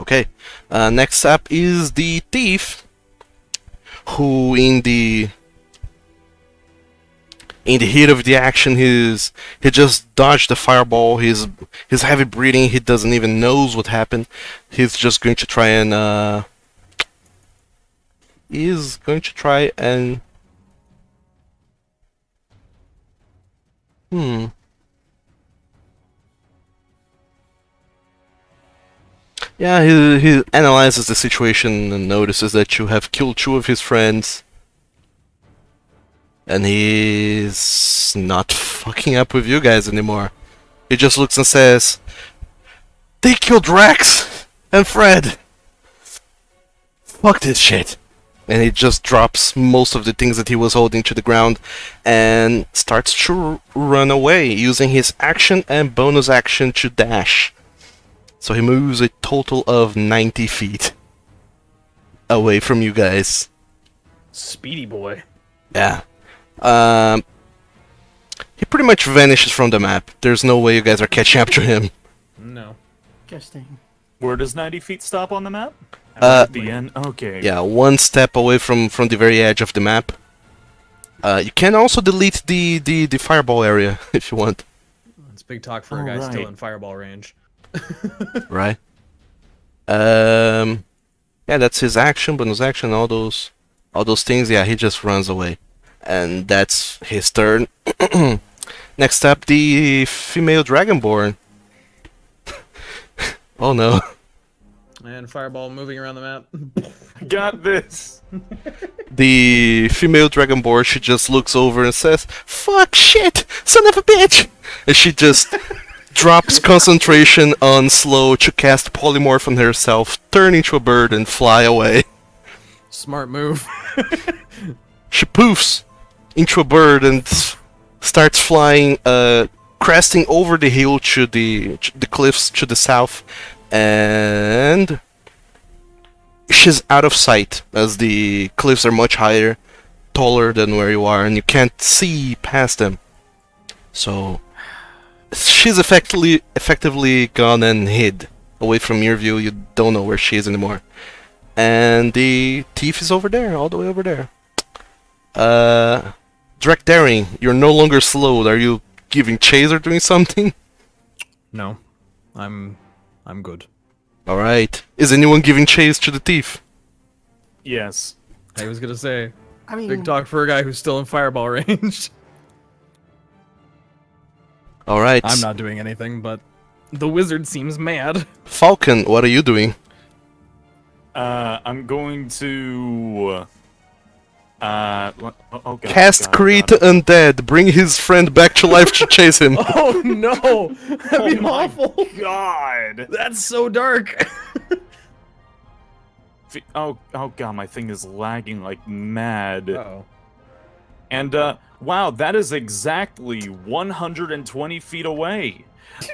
Okay. Next up is the thief, who in the heat of the action, he just dodged the fireball. He's heavy breathing. He doesn't even knows what happened. He's just going to try and Yeah, he analyzes the situation and notices that you have killed two of his friends. And he's not fucking up with you guys anymore. He just looks and says, "They killed Rex and Fred. Fuck this shit." And he just drops most of the things that he was holding to the ground and starts to run away, using his action and bonus action to dash. So he moves a total of 90 feet away from you guys. Speedy boy. Yeah. He pretty much vanishes from the map. There's no way you guys are catching up to him. No. Interesting. Where does 90 feet stop on the map? Uh, At the end? Okay. Yeah, one step away from the very edge of the map. You can also delete the fireball area if you want. It's big talk for a guy still Alright. in fireball range. Right. Yeah, that's his action, bonus action, all those things. Yeah, he just runs away, and that's his turn. Next up, the female dragonborn. Oh no. And fireball moving around the map. Got this. The female dragonborn, she just looks over and says, "Fuck shit, son of a bitch!" And she just drops concentration on slow to cast polymorph on herself, turn into a bird, and fly away. Smart move. She poofs into a bird and starts flying, cresting over the hill to the cliffs to the south, and she's out of sight as the cliffs are much higher, taller than where you are, and you can't see past them. So she's effectively gone and hid away from your view. You don't know where she is anymore. And the thief is over there, all the way over there. Direct daring, you're no longer slowed. Are you giving chase or doing something? No. I'm good. Alright. Is anyone giving chase to the thief? Yes. I was gonna say, I mean, big talk for a guy who's still in fireball range. Alright. I'm not doing anything, but the wizard seems mad. Falcon, what are you doing? I'm going to. Oh God, Cast God, Create God. Undead. Bring his friend back to life to chase him. Oh no! That'd be Oh my awful. God. That's so dark. Oh God, my thing is lagging like mad. Oh. And wow, that is exactly 120 feet away.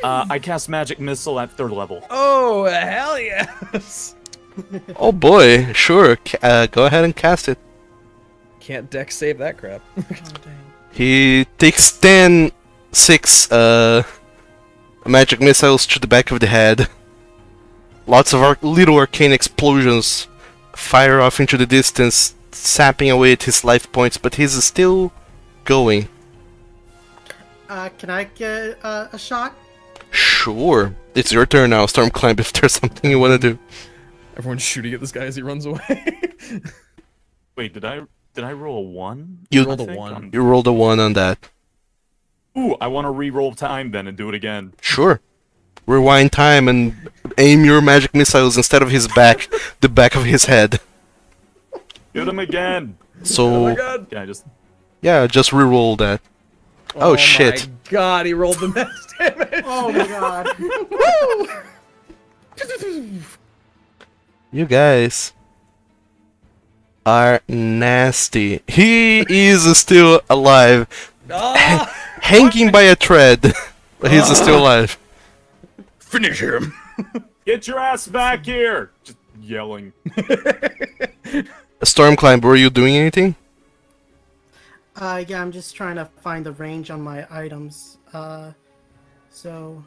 I cast Magic Missile at 3rd level. Oh hell yes! Oh boy, sure. Go ahead and cast it. Can't deck save that crap. oh, dang. He takes 6 magic missiles to the back of the head. Lots of little arcane explosions fire off into the distance, sapping away at his life points, but he's still going. Can I get a shot? Sure. It's your turn now, Stormclimb, if there's something you want to do. Everyone's shooting at this guy as he runs away. Wait, did I roll a 1? You rolled a I think? 1. You rolled a 1 on that. Ooh, I want to re-roll time then and do it again. Sure. Rewind time and aim your magic missiles instead of his back, the back of his head. Hit him again. So, Oh my god! yeah, just re-roll that. Oh, shit. my god, he rolled the max damage! Oh my god. You guys are nasty. He is still alive, Ah! hanging by a thread, but he's still alive. Finish him! Get your ass back here! Just yelling. Stormclimb, were you doing anything? Yeah, I'm just trying to find the range on my items. So.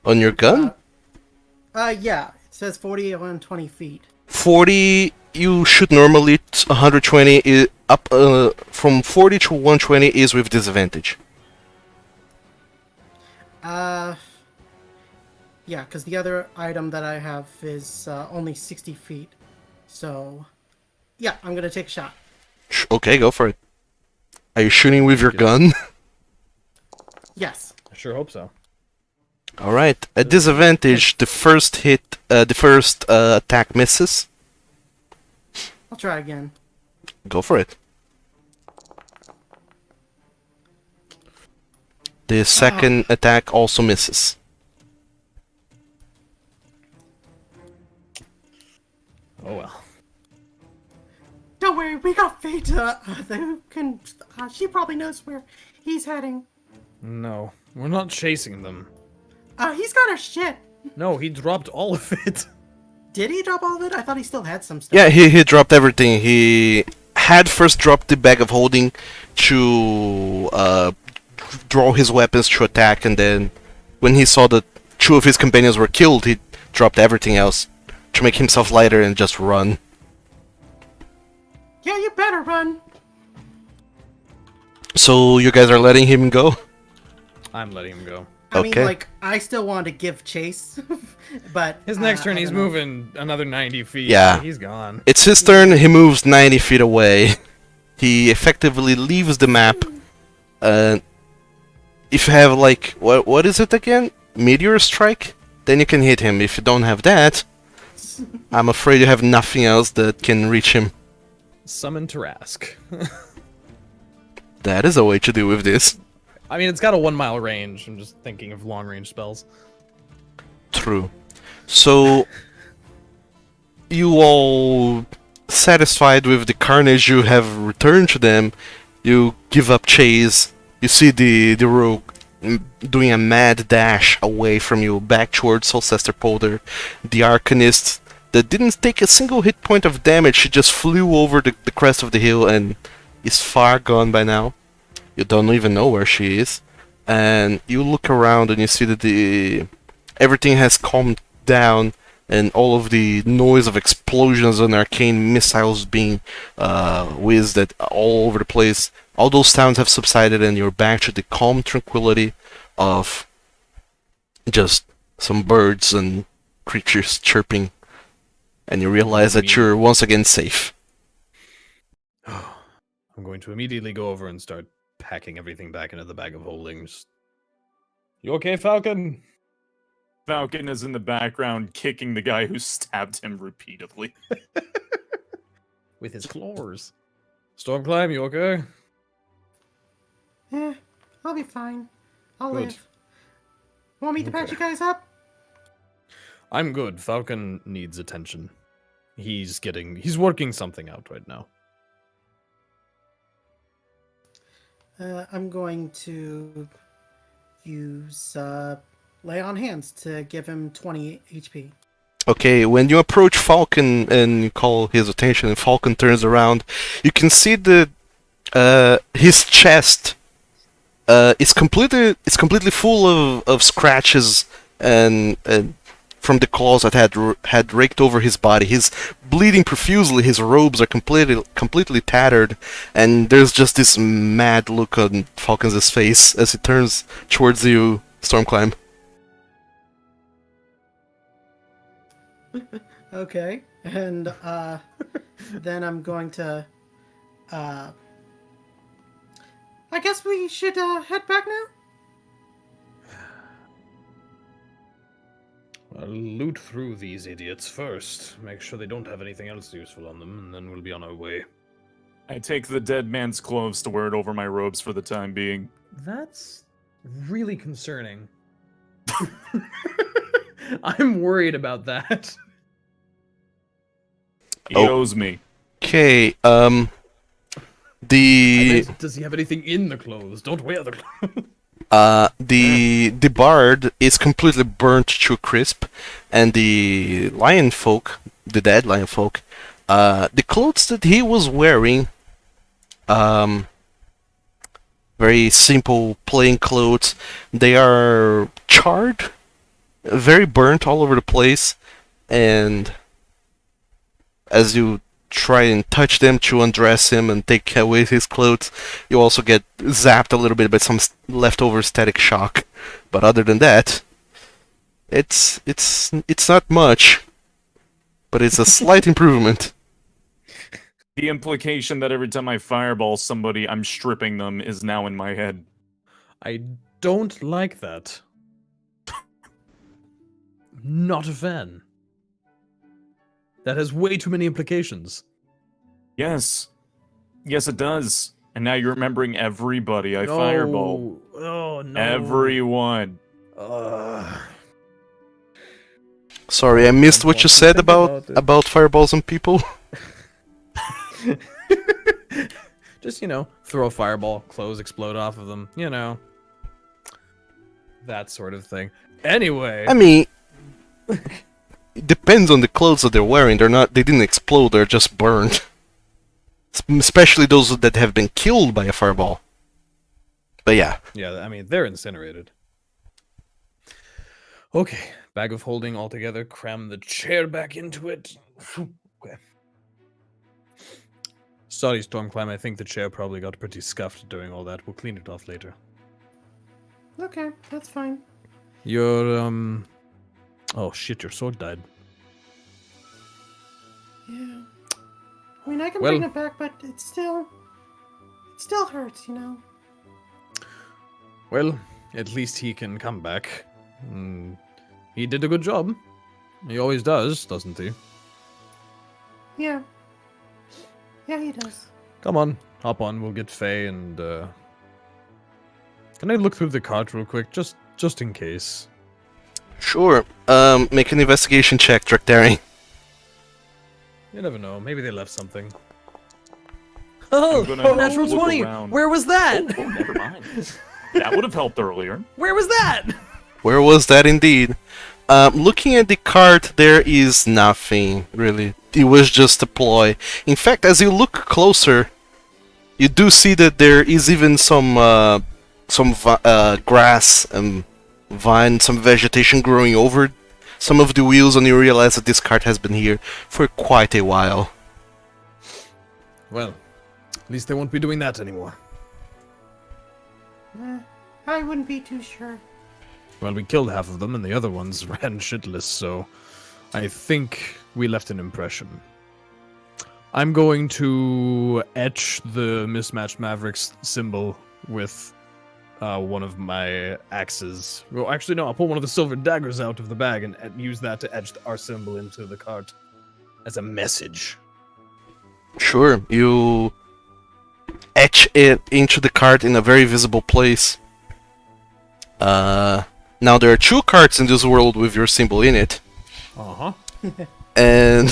On your gun? Yeah. says 40 on 20 feet. 40, you should normally 120 is up from 40 to 120 is with disadvantage. Yeah, because the other item that I have is only 60 feet. So, yeah, I'm gonna take a shot. Okay, go for it. Are you shooting with your gun? Yes. I sure hope so. All right. At disadvantage, the first attack misses. I'll try again. Go for it. The second attack also misses. Oh well. Don't worry, we got Veta. Who can? She probably knows where he's heading. No, we're not chasing them. He's got our shit. No, he dropped all of it. Did he drop all of it? I thought he still had some stuff. Yeah, he dropped everything. He had first dropped the bag of holding to draw his weapons to attack, and then when he saw that 2 of his companions were killed, he dropped everything else to make himself lighter and just run. Yeah, you better run. So you guys are letting him go? I'm letting him go. I mean, Okay. like, I still want to give chase, but His next turn, I he's don't know. moving another 90 feet. Yeah. He's gone. It's his turn, he moves 90 feet away. He effectively leaves the map. If you have, like, what is it again? Meteor Strike? Then you can hit him. If you don't have that, I'm afraid you have nothing else that can reach him. Summon Tarask. That is a way to deal with this. I mean, it's got a 1 mile range. I'm just thinking of long range spells. True. So, you all satisfied with the carnage you have returned to them, you give up chase. You see the rogue doing a mad dash away from you, back towards Solcester Polder. The Arcanist that didn't take a single hit point of damage, she just flew over the crest of the hill and is far gone by now. You don't even know where she is. And you look around and you see that everything has calmed down, and all of the noise of explosions and arcane missiles being whizzed at all over the place, all those sounds have subsided, and you're back to the calm tranquility of just some birds and creatures chirping, and you realize that you're once again safe. I'm going to immediately go over and start packing everything back into the bag of holdings. You okay, Falcon? Falcon is in the background kicking the guy who stabbed him repeatedly. With his claws. Stormclimb, you okay? Yeah, I'll be fine. I'll Good. live. Want me to patch Okay. you guys up? I'm good. Falcon needs attention. He's working something out right now. I'm going to use Lay on Hands to give him 20 HP. Okay, when you approach Falcon and you call his attention, and Falcon turns around, you can see that his chest is completely full of scratches and from the claws that had raked over his body. He's bleeding profusely. His robes are completely tattered, and there's just this mad look on Falcon's face as he turns towards you, Stormclimb. Okay, and then I'm going to. I guess we should head back now. I'll loot through these idiots first. Make sure they don't have anything else useful on them, and then we'll be on our way. I take the dead man's clothes to wear it over my robes for the time being. That's really concerning. I'm worried about that. He Oh. owes me. Okay, I the meant, does he have anything in the clothes? Don't wear the clothes. the bard is completely burnt to a crisp, and the lion folk, the dead lion folk, the clothes that he was wearing, very simple, plain clothes, they are charred, very burnt all over the place, and as you try and touch them to undress him and take away his clothes, you also get zapped a little bit by some leftover static shock. But other than that, it's not much, but it's a slight improvement. The implication that every time I fireball somebody, I'm stripping them is now in my head. I don't like that. Not a fan. That has way too many implications. Yes. Yes, it does. And now you're remembering everybody I fireball. Oh, no. Everyone. Sorry, I missed what you said about fireballs and people. Just, throw a fireball, clothes explode off of them, that sort of thing. Anyway. I mean, it depends on the clothes that they're wearing. They didn't explode, they're just burned. Especially those that have been killed by a fireball. But yeah. Yeah, I mean, they're incinerated. Okay, bag of holding all together, cram the chair back into it. Okay. Sorry, Stormclimb, I think the chair probably got pretty scuffed doing all that. We'll clean it off later. Okay, that's fine. Your, Oh shit, your sword died. Yeah. I mean, I can Well- bring it back, but it still hurts, Well, at least he can come back. He did a good job. He always does, doesn't he? Yeah. Yeah, he does. Come on, hop on, we'll get Faye and, Can I look through the cart real quick, just in case? Sure. Make an investigation check, Drakdari. You never know, maybe they left something. Oh, gonna natural look 20. around. Where was that? Oh, never mind. That would have helped earlier. Where was that? Where was that indeed? Looking at the cart, there is nothing, really. It was just a ploy. In fact, as you look closer, you do see that there is even some grass and vine, some vegetation growing over some of the wheels, and you realize that this cart has been here for quite a while. Well, at least they won't be doing that anymore. I wouldn't be too sure. Well, we killed half of them, and the other ones ran shitless, so I think we left an impression. I'm going to etch the Mismatched Mavericks symbol with one of my axes. Well, actually, no, I'll pull one of the silver daggers out of the bag and use that to etch our symbol into the cart as a message. Sure, you etch it into the cart in a very visible place. Now there are 2 carts in this world with your symbol in it, Uh-huh. and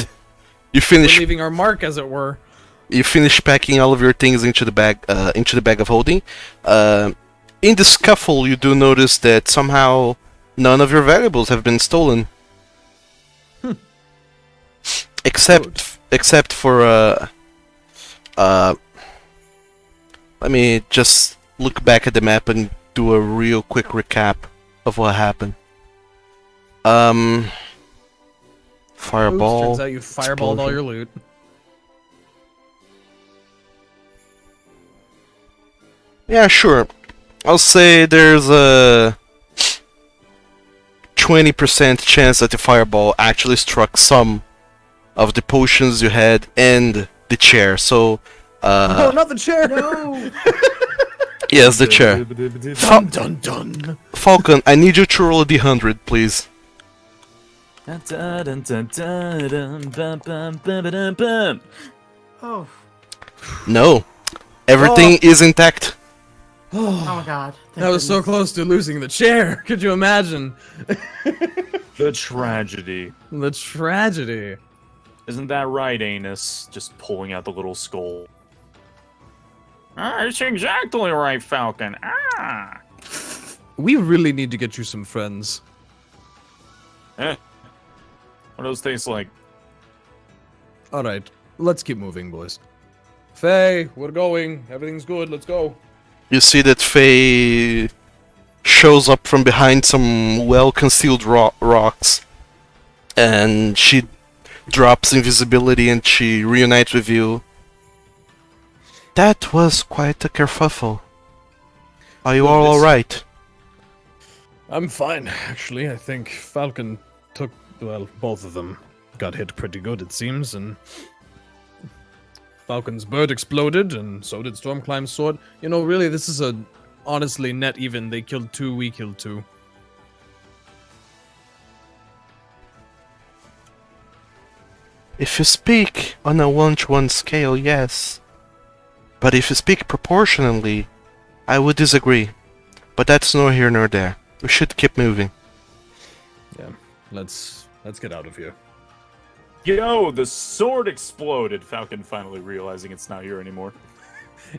you We're finish leaving our mark, as it were. packing all of your things into the bag of holding. In the scuffle, you do notice that somehow none of your valuables have been stolen, except for let me just look back at the map and do a real quick recap of what happened. Fireball. Oops, turns out you fireballed all your loot. Yeah, sure. I'll say there's a 20% chance that the fireball actually struck some of the potions you had and the chair. So, Oh, not the chair. No. yes, the chair. Dun dun dun! Falcon, I need you to roll a d100, please. Oh. No. Everything is intact. Oh my god. Thank That was so goodness. close to losing the chair. Could you imagine? The tragedy. The tragedy. Isn't that right, Anus? Just pulling out the little skull. Ah, it's exactly right, Falcon. Ah! We really need to get you some friends. What do those taste like? Alright, let's keep moving, boys. Faye, we're going. Everything's good. Let's go. You see that Faye shows up from behind some well-concealed rocks and she drops invisibility and she reunites with you. That was quite a kerfuffle. Are you Well, all this- alright? I'm fine, actually. I think Falcon took, well, both of them got hit pretty good, it seems, and Falcon's bird exploded, and so did Stormclimb's sword. You know, really, this is a honestly net even. They killed 2, we killed 2. If you speak on a 1-to-1 scale, yes. But if you speak proportionally, I would disagree. But that's nor here nor there. We should keep moving. Yeah, let's get out of here. Yo, the sword exploded. Falcon finally realizing it's not here anymore.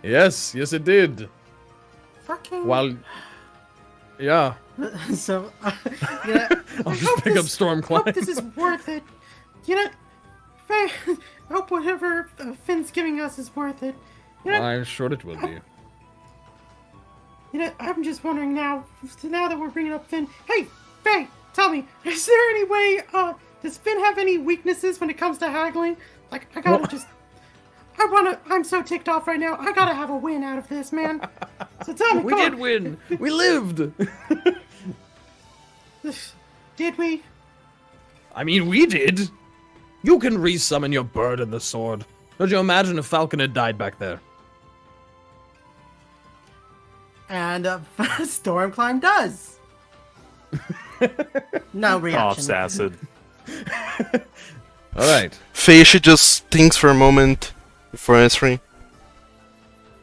Yes, it did. Fucking. While, yeah, So, I'll I just hope pick up this- hope Stormclimb. this is worth it. You know, I hope whatever Finn's giving us is worth it. You know, I'm sure it will be. I'm just wondering now that we're bringing up Finn. Hey, Faye, tell me, is there any way, does Finn have any weaknesses when it comes to haggling? Like, I gotta What? just, I'm so ticked off right now. I gotta have a win out of this, man. So tell me, We come did on. win. We lived. Did we? I mean, we did. You can resummon your bird and the sword. Don't you imagine if Falcon had died back there? and Stormclimb does. No Coughs reaction. acid. All right. Faye, she just thinks for a moment before answering.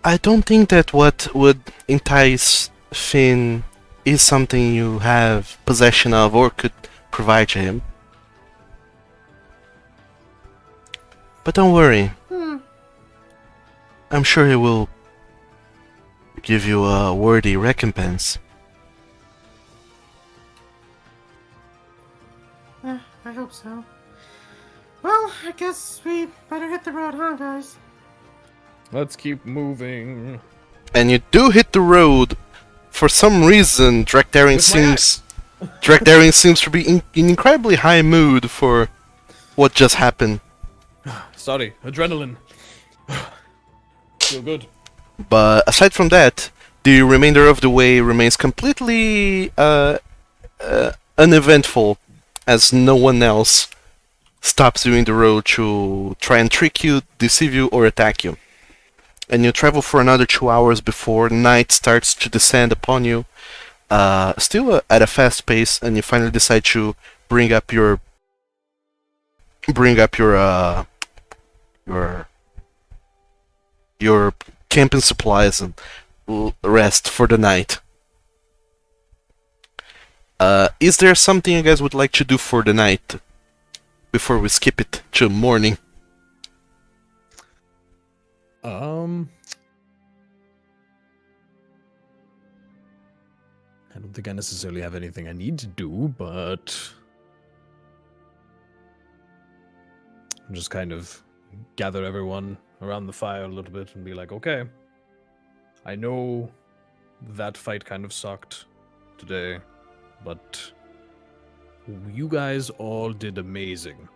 I don't think that what would entice Finn is something you have possession of or could provide to him. But don't worry. I'm sure he will give you a worthy recompense. I hope so. Well, I guess we better hit the road, huh, guys? Let's keep moving. And you do hit the road. For some reason, Drakdarian seems to be in incredibly high mood for what just happened. Sorry, adrenaline. Feel good. But aside from that, the remainder of the way remains completely uneventful, as no one else stops you in the road to try and trick you, deceive you, or attack you. And you travel for another 2 hours before night starts to descend upon you, still at a fast pace, and you finally decide to bring up your camping supplies and rest for the night. Is there something you guys would like to do for the night before we skip it to morning? I don't think I necessarily have anything I need to do, but I'll just kind of gather everyone around the fire a little bit and be like, okay, I know that fight kind of sucked today, but you guys all did amazing.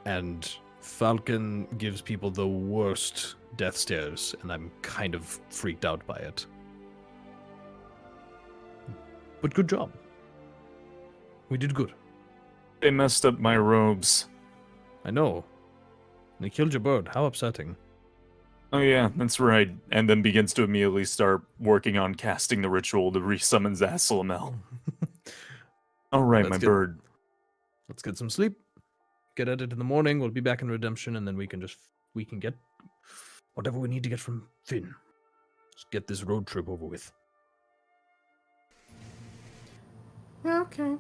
And Falcon gives people the worst death stares, and I'm kind of freaked out by it. But good job. We did good. They messed up my robes. I know. They killed your bird. How upsetting. Oh yeah, that's right. And then begins to immediately start working on casting the ritual to resummon Zasalamel. All right, Let's my get- bird. Let's get some sleep. Get at it in the morning. We'll be back in Redemption, and then we can get whatever we need to get from Finn. Just get this road trip over with. Okay.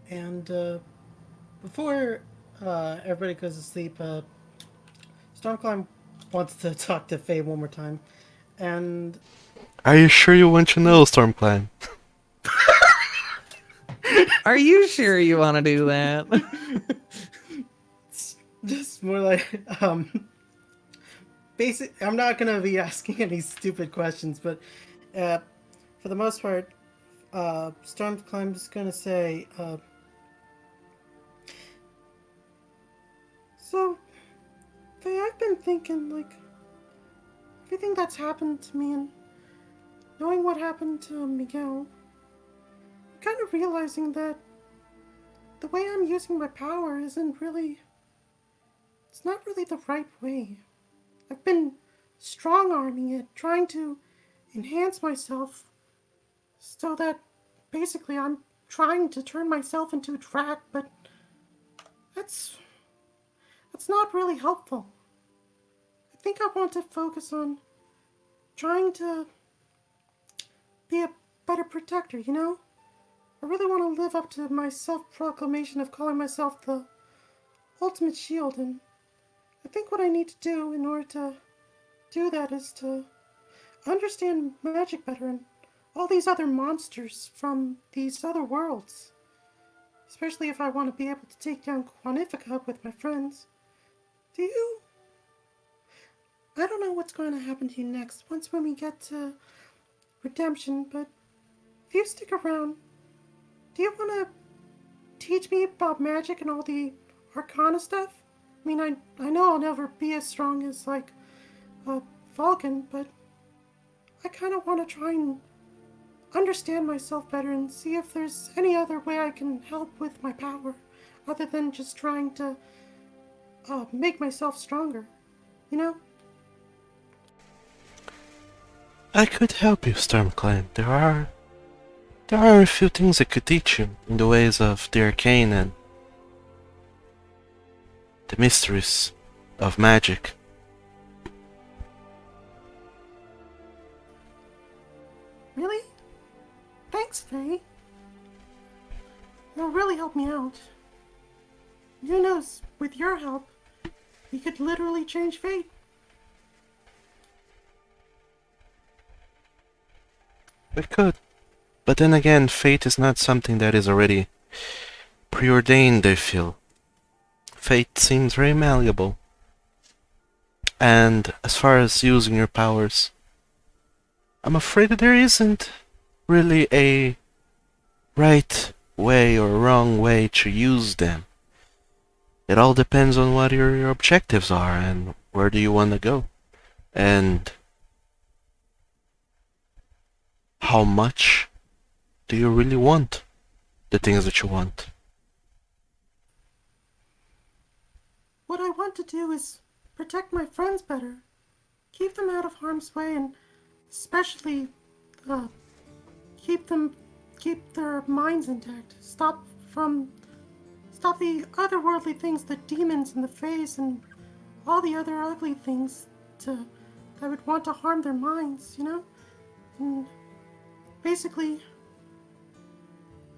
And before everybody goes to sleep, Stormclimb wants to talk to Faye one more time. And Are you sure you want to know, Stormclimb? Are you sure you want to do that? just more like basic. I'm not gonna be asking any stupid questions, but for the most part, Stormclimb's gonna say, thinking, like, everything that's happened to me and knowing what happened to Miguel, I'm kind of realizing that the way I'm using my power isn't really. It's not really the right way. I've been strong arming it, trying to enhance myself so that basically I'm trying to turn myself into a drac, but that's not really helpful. I think I want to focus on trying to be a better protector, you know? I really want to live up to my self-proclamation of calling myself the ultimate shield, and I think what I need to do in order to do that is to understand magic better and all these other monsters from these other worlds. Especially if I want to be able to take down Quanifica with my friends. Do you? I don't know what's going to happen to you next once when we get to Redemption, but if you stick around, do you want to teach me about magic and all the Arcana stuff? I mean, I know I'll never be as strong as, like, Vulcan, but I kind of want to try and understand myself better and see if there's any other way I can help with my power, other than just trying to make myself stronger, you know? I could help you, Stormclimb. There are a few things I could teach you in the ways of the arcane and the mysteries of magic. Really? Thanks, Faye. It'll really help me out. Who knows, with your help, we could literally change fate. We could. But then again, fate is not something that is already preordained, I feel. Fate seems very malleable. And as far as using your powers, I'm afraid that there isn't really a right way or wrong way to use them. It all depends on what your objectives are and where do you want to go. And how much do you really want the things that you want? What I want to do is protect my friends better. Keep them out of harm's way and especially keep their minds intact. Stop the otherworldly things, the demons and the fays and all the other ugly things that would want to harm their minds, you know? And basically,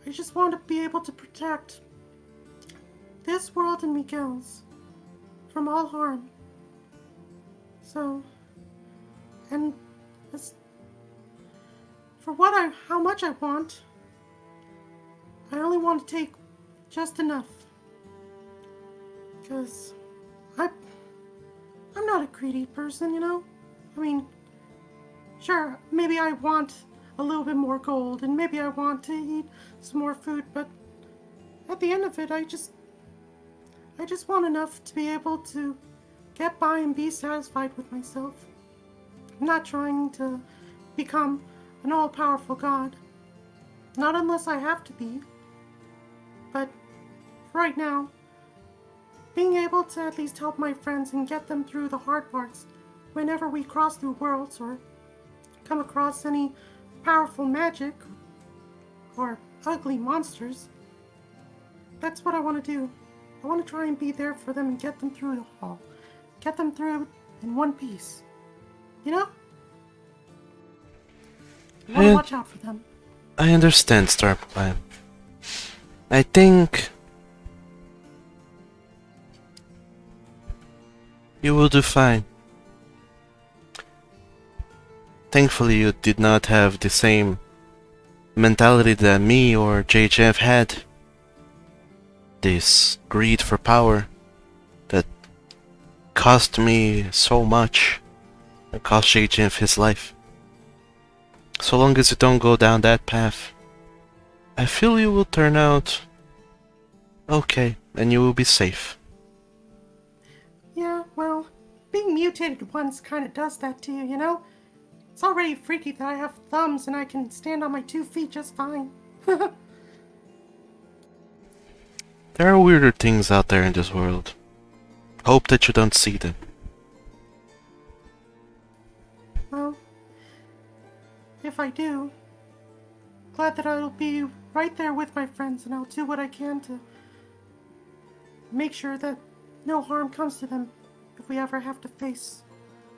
I just want to be able to protect this world and Miguel's from all harm. So, and as for how much I want, I only want to take just enough. Because I'm not a greedy person, you know? I mean, sure, maybe I want a little bit more gold, and maybe I want to eat some more food, but at the end of it, I just want enough to be able to get by and be satisfied with myself. I'm not trying to become an all-powerful god. Not unless I have to be. But right now, being able to at least help my friends and get them through the hard parts whenever we cross through worlds or come across any powerful magic or ugly monsters, that's what I want to do. I want to try and be there for them and get them through the hall. Get them through in one piece. You know? I want to watch out for them. I understand, Starclimb. I think you will do fine. Thankfully, you did not have the same mentality that me or JJF had. This greed for power that cost me so much and cost JJF his life. So long as you don't go down that path, I feel you will turn out okay and you will be safe. Yeah, well, being mutated once kind of does that to you, you know? It's already freaky that I have thumbs and I can stand on my 2 feet just fine. There are weirder things out there in this world. Hope that you don't see them. Well, if I do, glad that I'll be right there with my friends and I'll do what I can to make sure that no harm comes to them if we ever have to face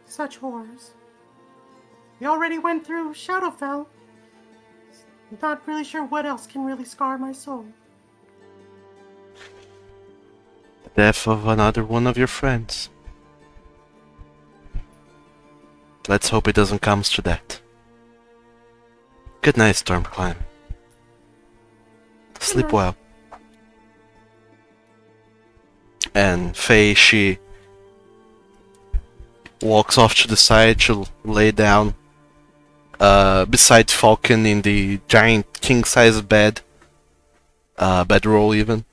such horrors. We already went through Shadowfell. I'm not really sure what else can really scar my soul. The death of another one of your friends. Let's hope it doesn't come to that. Good night, Stormclimb. Sleep well. And Faye, she walks off to the side. She'll lay down beside Falcon in the giant king-size bed, bedroll even.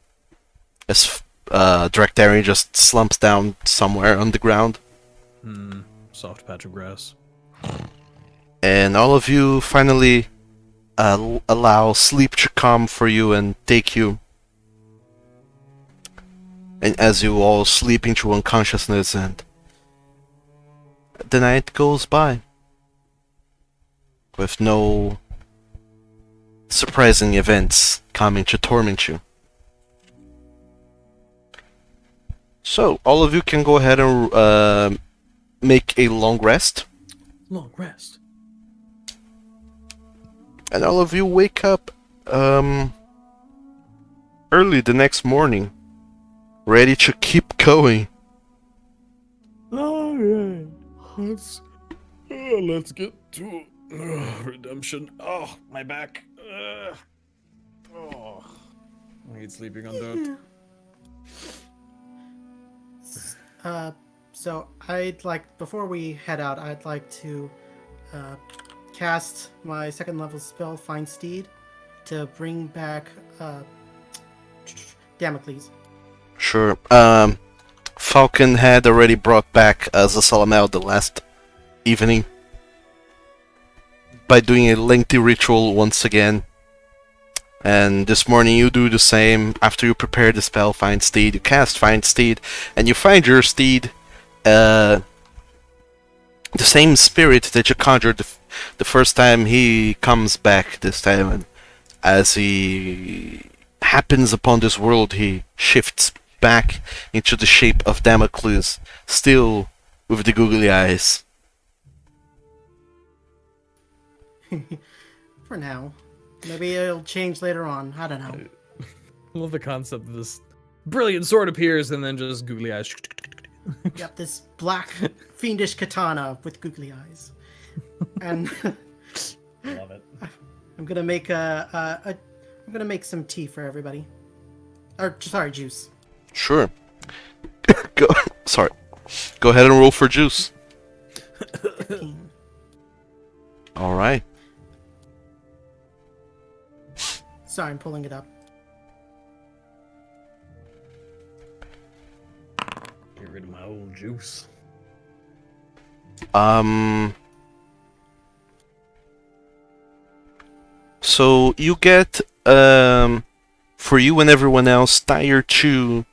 As Draktharian just slumps down somewhere on the ground. Soft patch of grass. And all of you finally allow sleep to come for you and take you. And as you all sleep into unconsciousness, and the night goes by with no surprising events coming to torment you. So, all of you can go ahead and make a long rest. Long rest. And all of you wake up early the next morning, ready to keep going. Alright. Let's get to redemption. Oh, my back. I hate sleeping on that. So I'd like, before we head out, I'd like to cast my 2nd level spell, Find Steed, to bring back Damocles. Sure. Falcon had already brought back Zasalamel the last evening by doing a lengthy ritual once again. And this morning you do the same. After you prepare the spell Find Steed, you cast Find Steed, and you find your steed, the same spirit that you conjured the first time. He comes back this time, and as he happens upon this world, he shifts back into the shape of Damocles, still with the googly eyes. For now. Maybe it'll change later on. I don't know. I love the concept of this brilliant sword appears and then just googly eyes. Yep, this black fiendish katana with googly eyes. And Love it. I'm gonna make I'm gonna make some tea for everybody. Or sorry, juice. Sure. Go ahead and roll for juice. 15. Alright. Sorry, I'm pulling it up. Get rid of my old juice. So you get for you and everyone else tier 2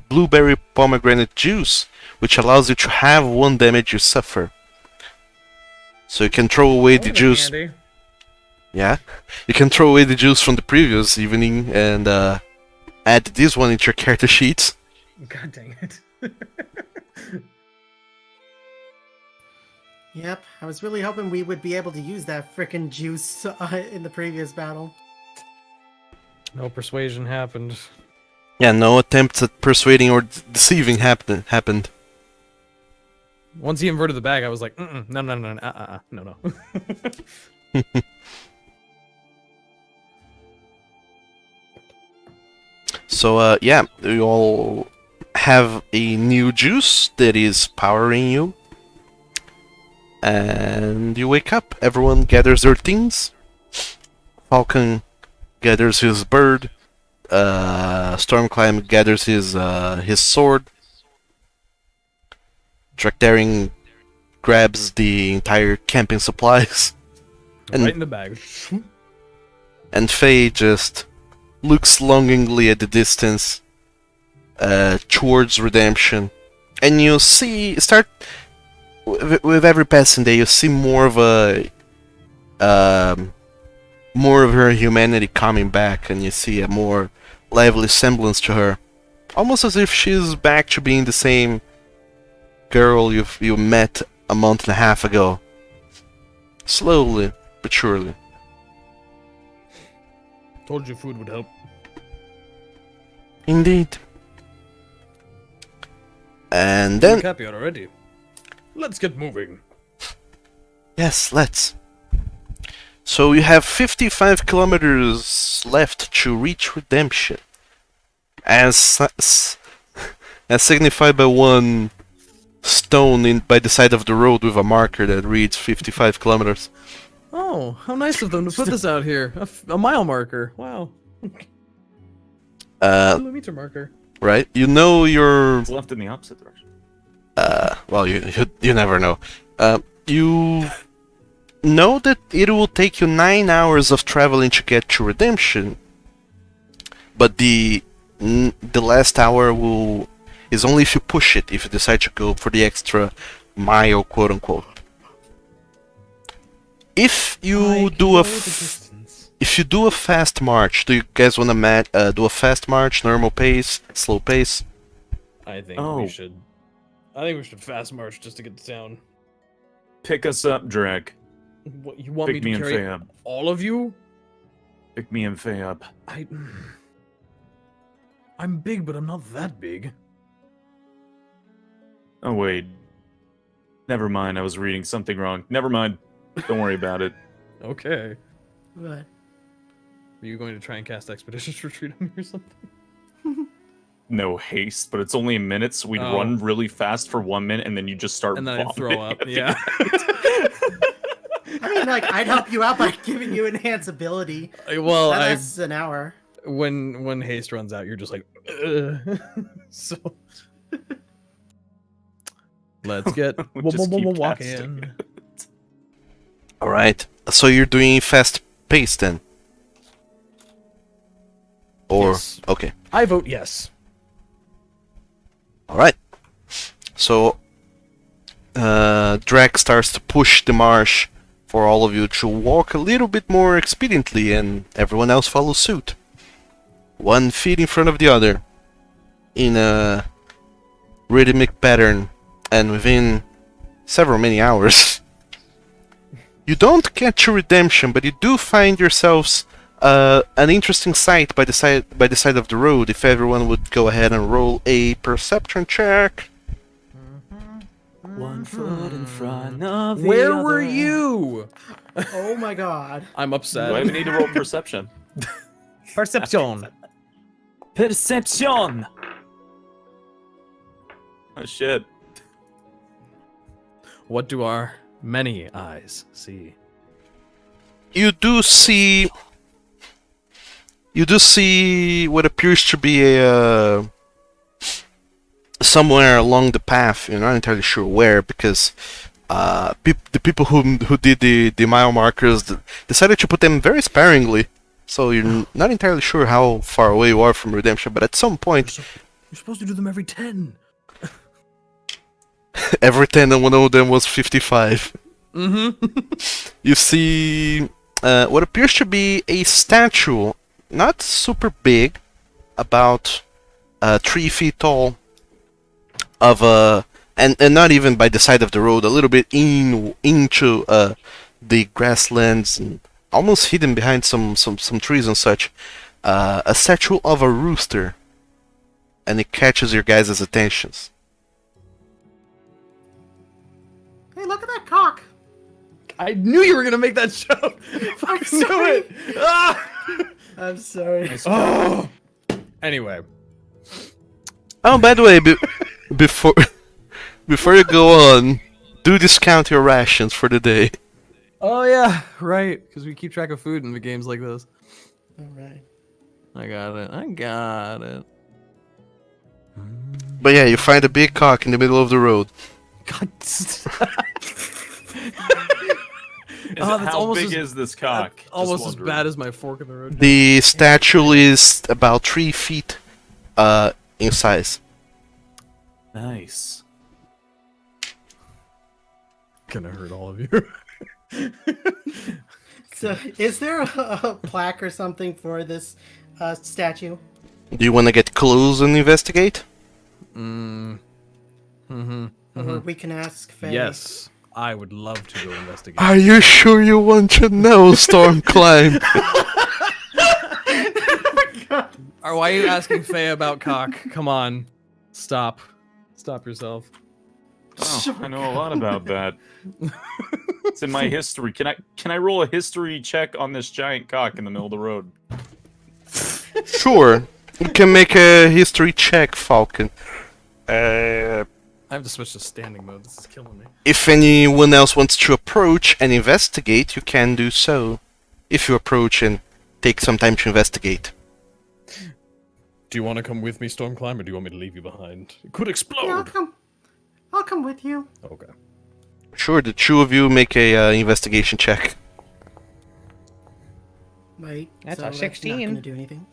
blueberry pomegranate juice, which allows you to have 1 damage you suffer. So you can throw away the juice. Handy. Yeah, you can throw away the juice from the previous evening and add this one into your character sheets. God dang it. Yep, I was really hoping we would be able to use that frickin' juice in the previous battle. No persuasion happened. Yeah, no attempts at persuading or deceiving happened. Once he inverted the bag, I was like, no. So, yeah, you all have a new juice that is powering you. And you wake up. Everyone gathers their things. Falcon gathers his bird. Stormclimb gathers his sword. Drakdaring grabs the entire camping supplies. And- right in the bag. And Faye just looks longingly at the distance towards redemption. And you start with every passing day, you see more of her humanity coming back, and you see a more lively semblance to her, almost as if she's back to being the same girl you met a month and a half ago. Slowly but surely. Told you food would help. Indeed. And then Happy already. Let's get moving. yes, let's. So you have 55 kilometers left to reach redemption, as signified by one stone by the side of the road with a marker that reads 55 kilometers. Oh, how nice of them to put this out here. A mile marker. Wow. Kilometer marker. Right? You know you're It's left in the opposite direction. well, you never know. You know that it will take you 9 hours of traveling to get to redemption, but the last hour is only if you push it, if you decide to go for the extra mile, quote unquote. If you do a fast march, do you guys want to do a fast march, normal pace, slow pace? I think Oh. we should. I think we should fast march just to get to town. Pick us up, Drek. What, you want Pick me me to and carry Faye up. all of you? Pick me and Faye up. I'm big, but I'm not that big. Oh, wait. Never mind, I was reading something wrong. Never mind. Don't worry about it. Okay. But Are you going to try and cast Expeditious Retreat on me or something? No haste, but it's only a minute, so we'd Oh. run really fast for 1 minute, and then you just start And then I'd throw vomiting up. at the Yeah. I mean, like, I'd help you out by giving you enhance ability. Well, That lasts an hour. when haste runs out, you're just like, "Ugh." So let's get We'll just keep walk casting in. Alright, so you're doing fast pace then? Or, Yes. okay. I vote yes. Alright. So, Drac starts to push the marsh for all of you to walk a little bit more expediently, and everyone else follows suit. 1 feet in front of the other, in a rhythmic pattern, and within many hours. You don't get to redemption, but you do find yourselves an interesting sight by the side of the road. If everyone would go ahead and roll a perception check. 1 foot in front of the Where other. were you? Oh my god. I'm upset. Do I even need to roll perception? Perception. Perception! Oh shit. What do our many eyes see? You do see what appears to be a somewhere along the path. You're not entirely sure where, because the people who did the mile markers decided to put them very sparingly. So you're not entirely sure how far away you are from redemption. But at some point, You're supposed to do them every 10. every 10 and one of them was 55. Mm-hmm. You see what appears to be a statue, not super big, about 3 feet tall, of and not even by the side of the road, a little bit into the grasslands, and almost hidden behind some trees and such. A statue of a rooster, and it catches your guys' attentions. Hey, look at that cock. I knew you were gonna make that joke. I'm Fucking knew sorry. it. Ah! I'm sorry. Oh. Anyway, Oh, by the way, before you go on, do discount your rations for the day. oh yeah, right. Because we keep track of food in the games like this. Alright. I got it. But yeah, you find a big cock in the middle of the road. God. How almost big as- is this cock? Just Almost as wondering. bad as my fork in the road. The statue is about 3 feet in size. Nice. Gonna hurt all of you. So, is there a plaque or something for this statue? Do you want to get close and investigate? Or we can ask Faye. Yes, I would love to go investigate. Are you sure you want to know, Stormclimb? Or why are you asking Faye about cock? Come on, stop yourself. Oh, I know a lot about that. It's in my history. Can I roll a history check on this giant cock in the middle of the road? Sure. You can make a history check, Falcon. I have to switch to standing mode. This is killing me. If anyone else wants to approach and investigate, you can do so. If you approach and take some time to investigate. Do you want to come with me, Stormclimb, or do you want me to leave you behind? It could explode. Yeah, I'll come with you. Okay. Sure, the two of you make a investigation check. Wait, That's so a Not 16. gonna do anything.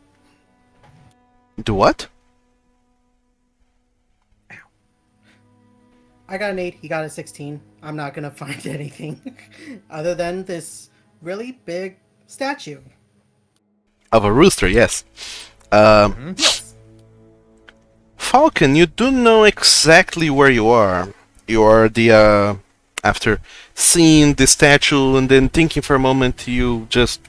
Do what? I got an 8. He got a 16. I'm not gonna find anything other than this really big statue. Of a rooster, yes. Falcon, you do know exactly where you are. You are the, after seeing the statue and then thinking for a moment, you just...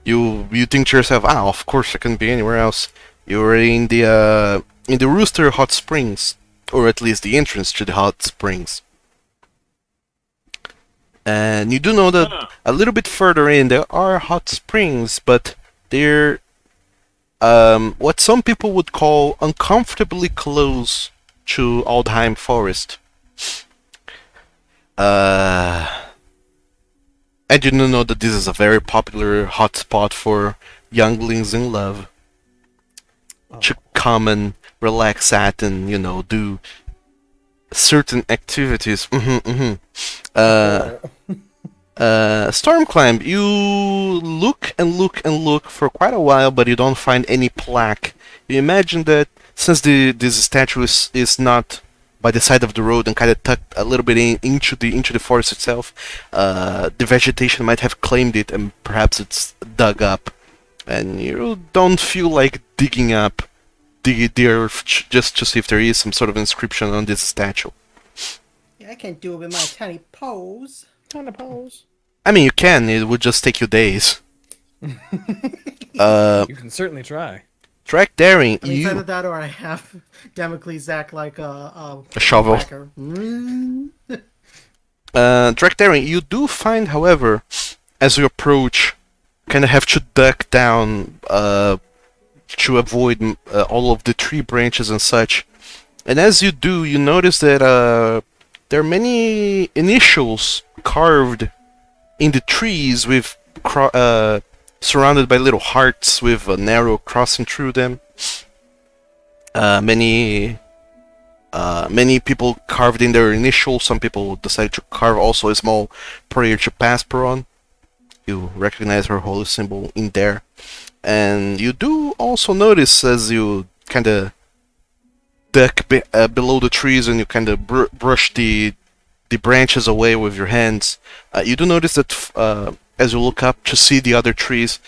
You think to yourself, of course I couldn't be anywhere else. You're in the Rooster Hot Springs. Or at least the entrance to the hot springs. And you do know that a little bit further in there are hot springs, but they're what some people would call uncomfortably close to Aldheim Forest. And you do know that this is a very popular hotspot for younglings in love. To come and relax at and, do certain activities. Stormclimb, you look and look and look for quite a while, but you don't find any plaque. You imagine that since this statue is not by the side of the road and kind of tucked a little bit into the forest itself, the vegetation might have claimed it and perhaps it's dug up. And you don't feel like digging up the earth just to see if there is some sort of inscription on this statue. Yeah, I can't do it with my tiny paws. Kind of pose. I mean, you can. It would just take you days. You can certainly try. Track daring. I mean, it's either You that or I have Damocles act like a shovel. whacker. Track daring. You do find, however, as you approach, kind of have to duck down to avoid all of the tree branches and such. And as you do, you notice that there are many initials carved in the trees with surrounded by little hearts with a narrow crossing through them. Many people carved in their initials. Some people decided to carve also a small prayer to Pasperon. You recognize her holy symbol in there. And you do also notice as you kind of duck below the trees and you kind of brush the branches away with your hands, you do notice that as you look up to see the other trees,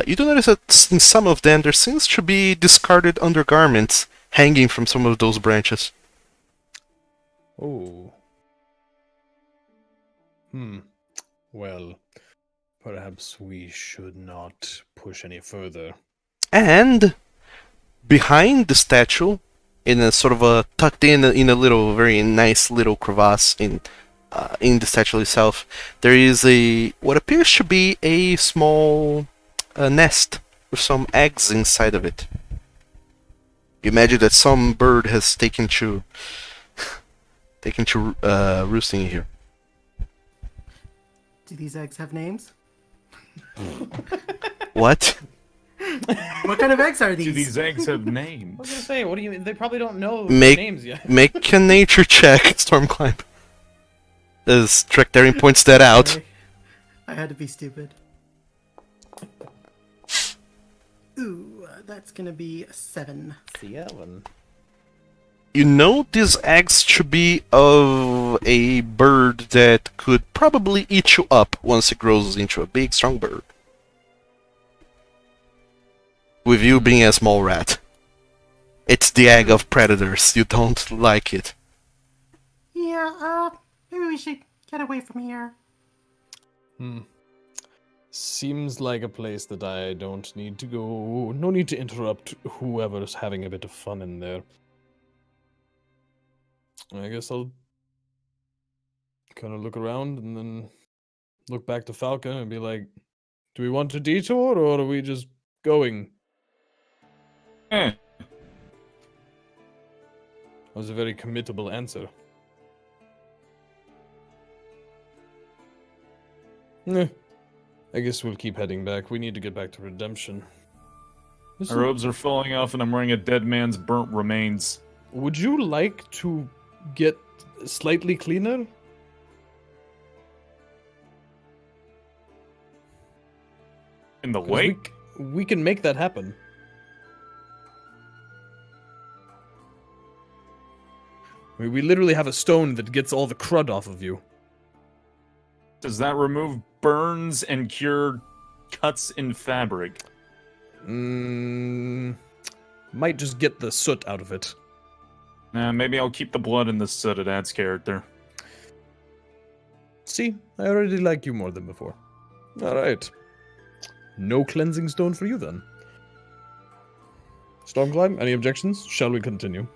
you do notice that in some of them there seems to be discarded undergarments hanging from some of those branches. Oh. Well, perhaps we should not push any further. And behind the statue, in a sort of a tucked in a little very nice little crevasse in the statue itself, there is what appears to be a small nest with some eggs inside of it. You imagine that some bird has taken to roosting here. Do these eggs have names? What? What kind of eggs are Do these? these eggs have I names? was gonna say, what do you mean? They probably don't know Make- names yet. Make a nature check, Stormclimb. As Tractarian points that out. Sorry. I had to be stupid. Ooh, that's gonna be a 7. Ellen. You know these eggs should be of a bird that could probably eat you up once it grows into a big, strong bird. With you being a small rat. It's the egg of predators. You don't like it. Yeah, maybe we should get away from here. Seems like a place that I don't need to go. No need to interrupt whoever's having a bit of fun in there. I guess I'll kind of look around and then look back to Falcon and be like, do we want a detour or are we just going? Eh, That was a very committable answer. I guess we'll keep heading back. We need to get back to Redemption. my robes are falling off and I'm wearing a dead man's burnt remains. Would you like to get slightly cleaner? In the 'Cause wake? we can make that happen. We literally have a stone that gets all the crud off of you. Does that remove burns and cure cuts in fabric? Might just get the soot out of it. Nah, maybe I'll keep the blood in the soot. It adds character. See, I already like you more than before. Alright. No cleansing stone for you then. Stormclimb, any objections? Shall we continue?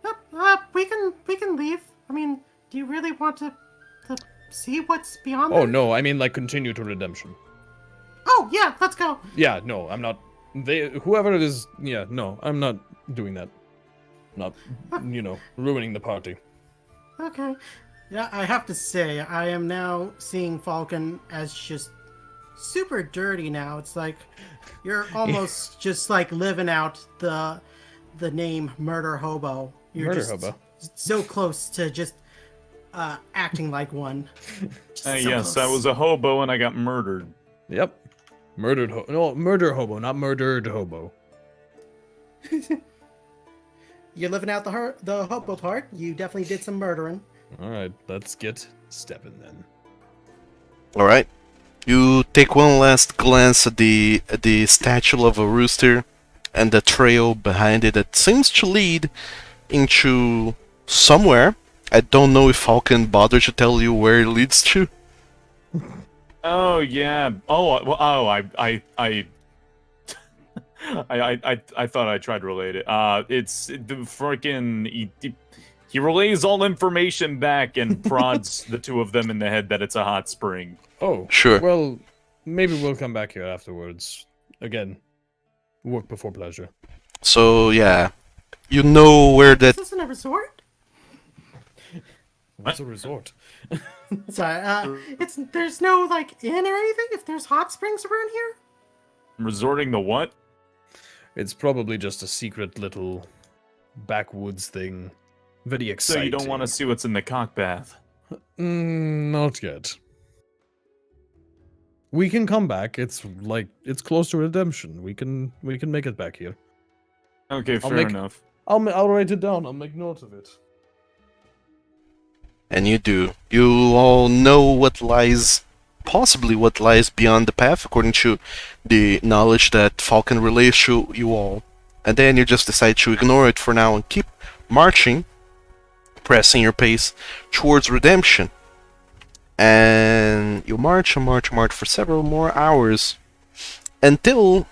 Yep, we can leave. I mean, do you really want to see what's beyond Oh there? no, I mean like continue to Redemption. Oh, yeah, let's go. Yeah, no, I'm not. Whoever it is, yeah, no, I'm not doing that. Not, ruining the party. Okay. Yeah, I have to say, I am now seeing Falcon as just super dirty now. It's like you're almost just like living out the name Murder Hobo. You're Murder just hobo. so close to just acting like one. Just so Yes, I close. was a hobo and I got murdered. Yep. Murder hobo, not murdered hobo. You're living out the hobo part. You definitely did some murdering. Alright, let's get stepping then. Alright. You take one last glance at the statue of a rooster and the trail behind it that seems to lead into somewhere. I don't know if Falcon bothered to tell you where it leads to. Oh yeah. I thought I tried to relate it. It's the freaking he relays all information back and prods the two of them in the head that it's a hot spring. Oh, Sure. well, maybe we'll come back here afterwards. Again, work before pleasure. So yeah, you know where that. This isn't a resort? What's a resort? Sorry. There's no, like, inn or anything? If there's hot springs around here? Resorting the what? It's probably just a secret little backwoods thing. Very So exciting. you don't want to see what's in the cock bath. Not yet. We can come back. It's close to redemption. We can make it back here. Okay, fair make- enough. I'll write it down. I'll make note of it. And you do. You all know possibly what lies beyond the path, according to the knowledge that Falcon relays to you all. And then you just decide to ignore it for now and keep marching, pressing your pace towards redemption. And you march and march and march for several more hours until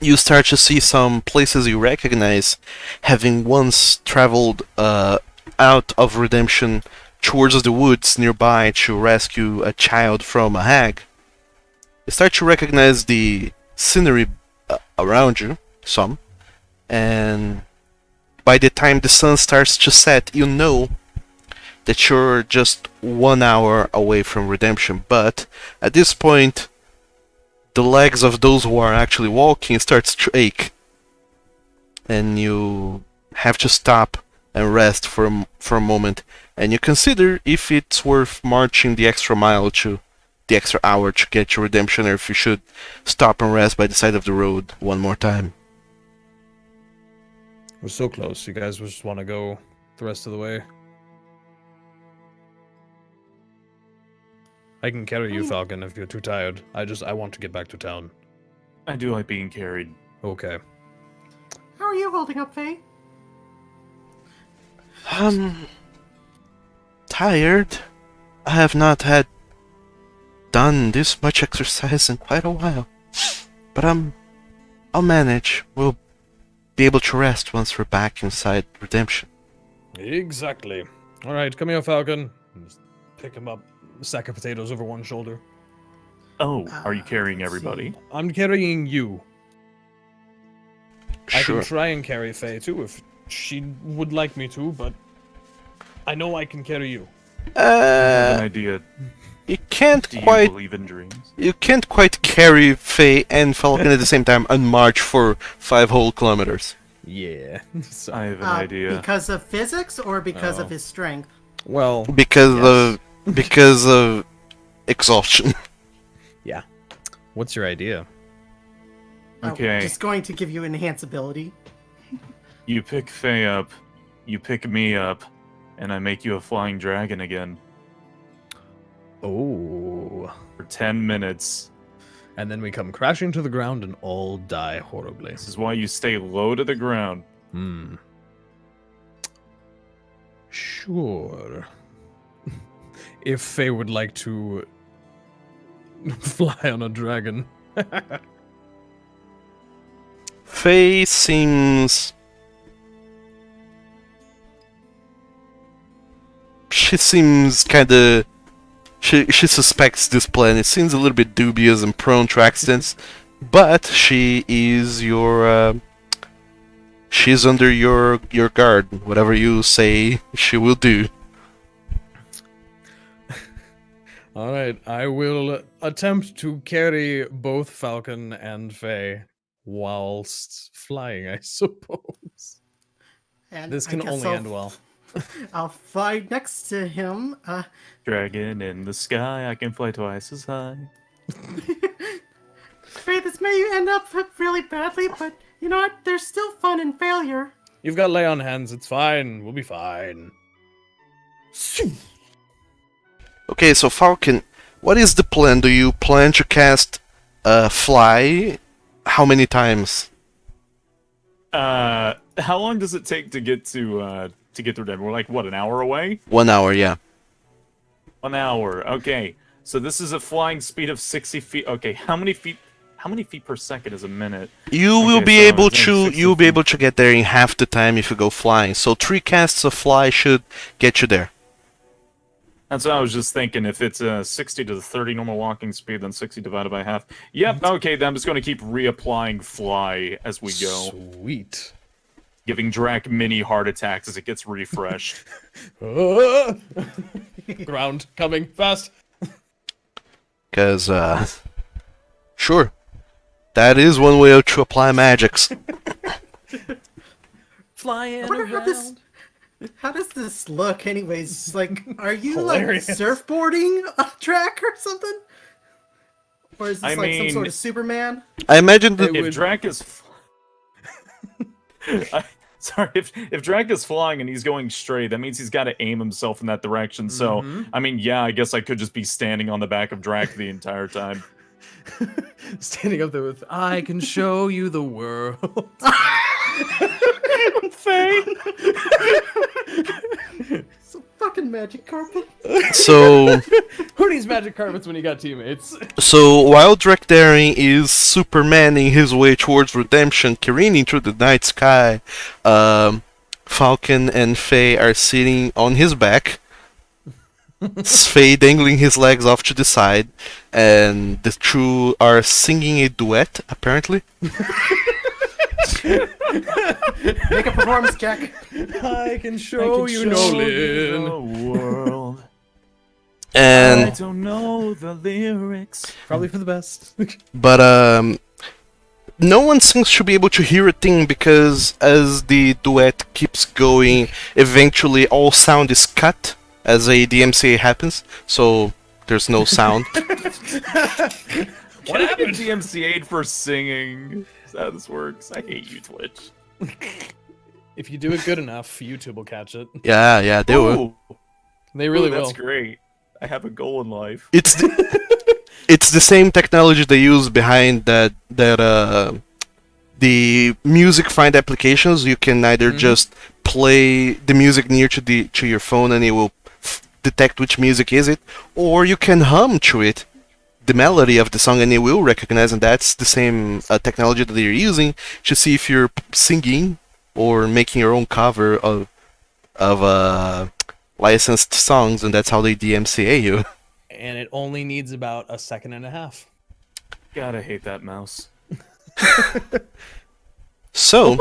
you start to see some places you recognize, having once traveled out of redemption towards the woods nearby to rescue a child from a hag. You start to recognize the scenery around you, some, and by the time the sun starts to set, you know that you're just 1 hour away from redemption, but at this point, the legs of those who are actually walking starts to ache, and you have to stop and rest for a moment, and you consider if it's worth marching the extra mile to the extra hour to get your redemption, or if you should stop and rest by the side of the road one more time. We're so close. You guys just want to go the rest of the way? I can carry you, Falcon, if you're too tired. I want to get back to town. I do like being carried. Okay. How are you holding up, Faye? Tired. I have not had done this much exercise in quite a while, but I'll manage. We'll be able to rest once we're back inside Redemption. Exactly. All right, come here, Falcon. Just pick him up. A sack of potatoes over one shoulder. Oh, are you carrying everybody? I'm carrying you. I Sure. can try and carry Faye too if she would like me to, but I know I can carry you. I have an idea. You can't Do you quite. believe in dreams? You can't quite carry Faye and Falcon at the same time and march for 5 whole kilometers. Yeah. So, I have an idea. Because of physics or because of his strength? well, Because of exhaustion. yeah. What's your idea? Okay. I'm just going to give you enhance ability. You pick Faye up, you pick me up, and I make you a flying dragon again Oh. for 10 minutes. And then we come crashing to the ground and all die horribly. This is why you stay low to the ground. Sure. If Faye would like to fly on a dragon. Faye seems. She seems kinda. She suspects this plan. It seems a little bit dubious and prone to accidents, but she is your. She's under your guard. Whatever you say, she will do. All right, I will attempt to carry both Falcon and Faye whilst flying, I suppose. And This I can guess only end well. I'll fly next to him. Dragon in the sky, I can fly twice as high. Faye, this may end up really badly, but you know what? There's still fun in failure. You've got lay on hands, it's fine. We'll be fine. Okay, so Falcon, what is the plan? Do you plan to cast Fly? How many times? How long does it take to get to Denver? We're like, what, an hour away? 1 hour, yeah. 1 hour. Okay. So this is a flying speed of 60 feet. Okay, how many feet per second is a minute? You will Okay, be so able it's to 60 you'll be feet. able to get there in half the time if you go flying. So 3 casts of Fly should get you there. That's what I was just thinking. If it's 60 to the 30 normal walking speed, then 60 divided by half. Yep, okay, then I'm just going to keep reapplying Fly as we go. Sweet. Giving Drac mini heart attacks as it gets refreshed. Ground coming fast. Cause sure. That is one way to apply magics. Flying I wonder how does this look anyways? Like, are you Hilarious. like surfboarding a track or something? Or is this I like some mean- sort of Superman? I imagine that If Drac is... Sorry, if Drac is flying and he's going straight, that means he's got to aim himself in that direction. So, I mean, yeah, I guess I could just be standing on the back of Drac the entire time. Standing up there with, I can show you the world. Some fucking magic carpet. so Who needs magic carpets when you got teammates? so while Drakdaring is supermaning his way towards redemption, careening through the night sky, Falcon and Faye are sitting on his back. Faye dangling his legs off to the side, and the two are singing a duet, apparently. Make a performance check. I can show you Show Nolyn. the world. I And don't know the lyrics. Probably for the best. but no one seems to be able to hear a thing because as the duet keeps going, eventually all sound is cut as a DMCA happens. So there's no sound. What happened? DMCA'd for singing. Is that how this works? I hate you, Twitch. If you do it good enough, YouTube will catch it. Yeah, they will. Ooh, They really that's will. great. I have a goal in life. It's it's the same technology they use behind that the music find applications. You can either just play the music near to your phone and it will detect which music is it, or you can hum to it the melody of the song and it will recognize, and that's the same technology that they're using to see if you're singing or making your own cover of licensed songs, and that's how they DMCA you. And it only needs about a second and a half. God, I hate that mouse. So,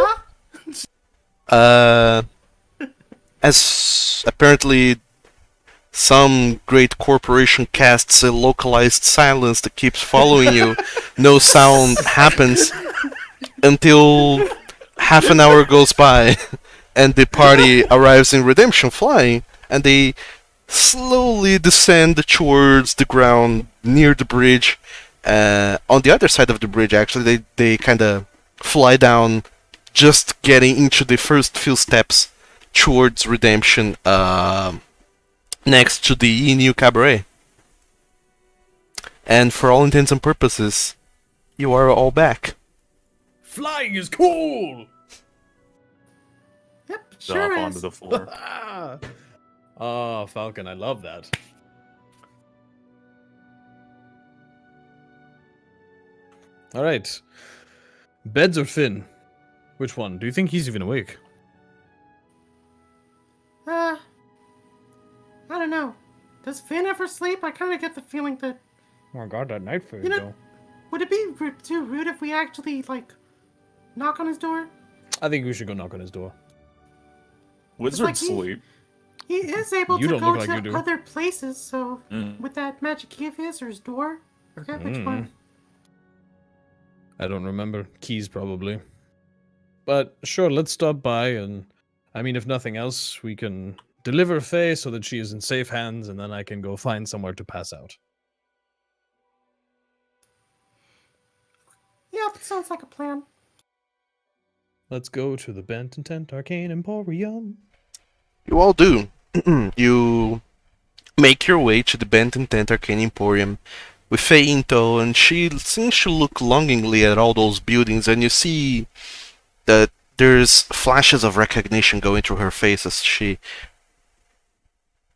as apparently some great corporation casts a localized silence that keeps following you, no sound happens until half an hour goes by and the party arrives in Redemption flying, and they slowly descend towards the ground near the bridge. On the other side of the bridge, actually, they kind of fly down, just getting into the first few steps towards Redemption, next to the New Cabaret. And for all intents and purposes, you are all back. Flying is cool! Yep, Off sure onto is. the floor. Oh, Falcon, I love that. Alright. Beds or Finn? Which one? Do you think he's even awake? I don't know. Does Finn ever sleep? I kind of get the feeling that. Oh my god, that night food, You know- Would it be too rude if we actually, like, knock on his door? I think we should go knock on his door. Wizards like he- sleep. He is able You to don't go look like you to do. other places, so Mm. with that magic key of his or his door, I forget which Mm. one. I don't remember. Keys, probably. But sure, let's stop by and... I mean, if nothing else, we can deliver Faye so that she is in safe hands, and then I can go find somewhere to pass out. Yeah, that sounds like a plan. Let's go to the Bent and Tent Arcane Emporium. You all do. You make your way to the Bent and Tent Arcane Emporium with Faye in tow, and she seems to look longingly at all those buildings, and you see that there's flashes of recognition going through her face as she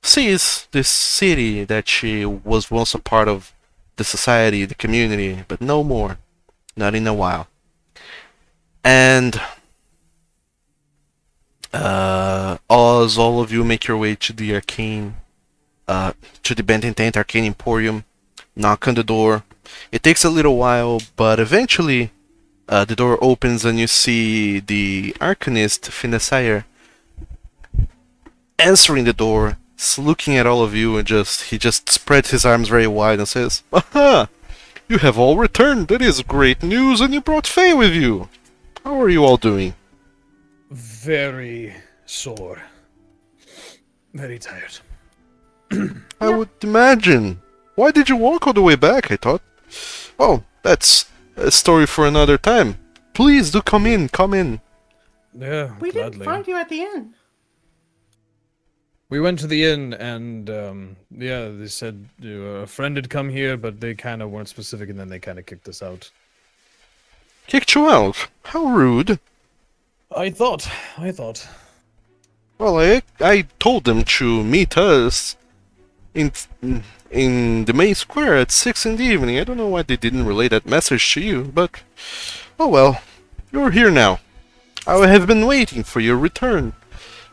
sees this city that she was once a part of, the society, the community, but no more. Not in a while. And as all of you make your way to the arcane, to the Bent and Tent Arcane Emporium, knock on the door. It takes a little while, but eventually the door opens and you see the Arcanist, Finessire, answering the door, looking at all of you, and he just spreads his arms very wide and says, "Aha! You have all returned. That is great news, and you brought Faye with you. How are you all doing?" Very sore. Very tired. I would imagine. Why did you walk all the way back, I thought? Well, that's a story for another time. Please do come in, come in. Yeah, We gladly. didn't find you at the inn. We went to the inn and, yeah, they said a friend had come here, but they kind of weren't specific, and then they kind of kicked us out. Kicked you out? How rude. I thought. Well, I told them to meet us in the main square at 6 in the evening. I don't know why they didn't relay that message to you, but oh well. You're here now. I have been waiting for your return.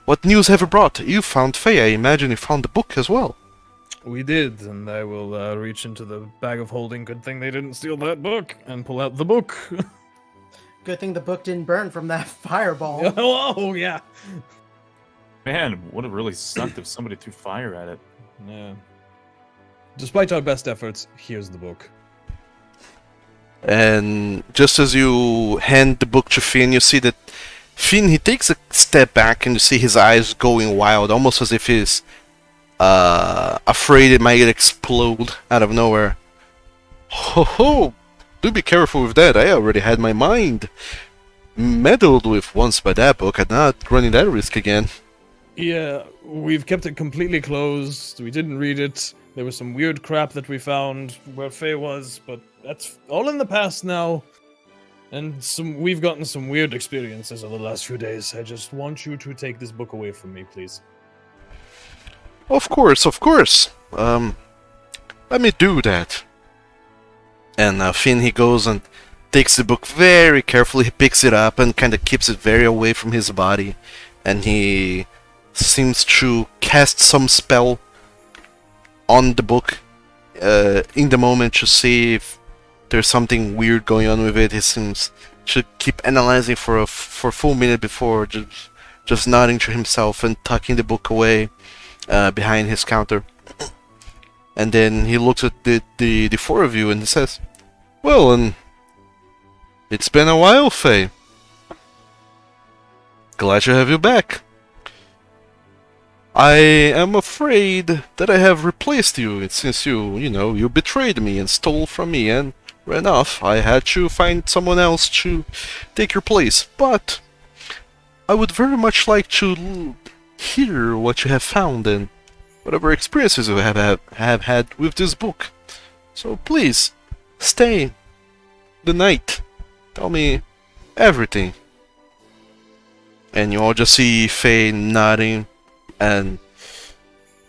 What news have you brought? You found Faye. I imagine you found the book as well. We did, and I will reach into the bag of holding. Good thing they didn't steal that book, and pull out the book. Good thing the book didn't burn from that fireball. Oh, yeah. Man, would have really sucked if somebody threw fire at it. Yeah. despite our best efforts, here's the book. And just as you hand the book to Finn, you see that Finn, he takes a step back and you see his eyes going wild, almost as if he's afraid it might explode out of nowhere. Ho ho! Do be careful with that. I already had my mind meddled with once by that book. I'm not running that risk again. Yeah, we've kept it completely closed. We didn't read it. There was some weird crap that we found where Faye was, but that's all in the past now. And we've gotten some weird experiences over the last few days. I just want you to take this book away from me, please. Of course, of course. Let me do that. And Finn, he goes and takes the book very carefully. He picks it up and kind of keeps it very away from his body. And he seems to cast some spell on the book in the moment to see if there's something weird going on with it. He seems to keep analyzing for a full minute before just nodding to himself and tucking the book away behind his counter. And then he looks at the four of you and he says, "Well, and it's been a while, Faye. Glad to have you back. I am afraid that I have replaced you since you betrayed me and stole from me and ran off. I had to find someone else to take your place, but I would very much like to hear what you have found and whatever experiences you have had with this book. So please, stay the night. Tell me everything." And you all just see Faye nodding, and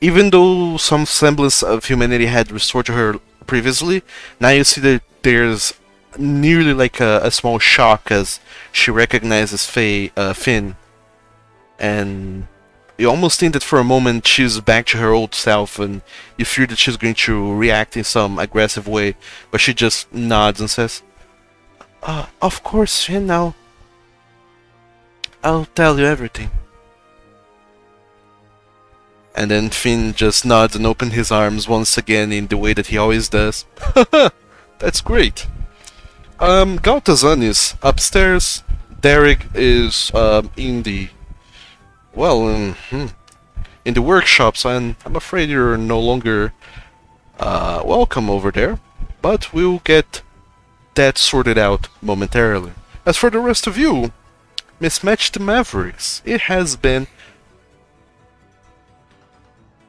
even though some semblance of humanity had restored to her previously, now you see that there's nearly like a small shock as she recognizes Finn, and you almost think that for a moment she's back to her old self, and you fear that she's going to react in some aggressive way, but she just nods and says, "Of course, Finn, I'll tell you everything." And then Finn just nods and opens his arms once again in the way that he always does. That's great. Galtazan is upstairs. Derek is in the workshops, and I'm afraid you're no longer welcome over there. But we'll get that sorted out momentarily. As for the rest of you, Mismatched Mavericks, it has been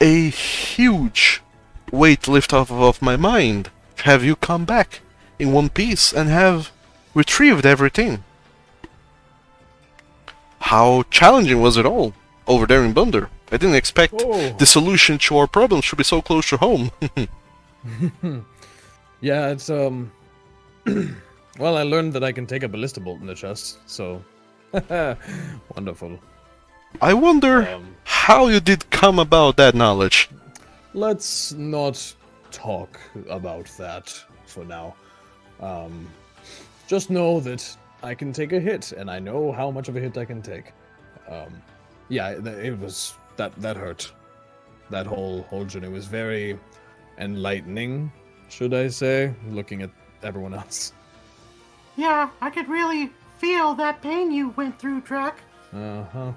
a huge weight lift off of my mind to have you come back in one piece and have retrieved everything. How challenging was it all over there in Bunder? I didn't expect the solution to our problems should be so close to home. Yeah, it's well, I learned that I can take a ballista bolt in the chest, so wonderful. I wonder how you did come about that knowledge. Let's not talk about that for now. Just know that I can take a hit, and I know how much of a hit I can take. Yeah, it was that hurt. That whole journey was very enlightening, should I say? Looking at everyone else. Yeah, I could really feel that pain you went through, Drac. Uh-huh.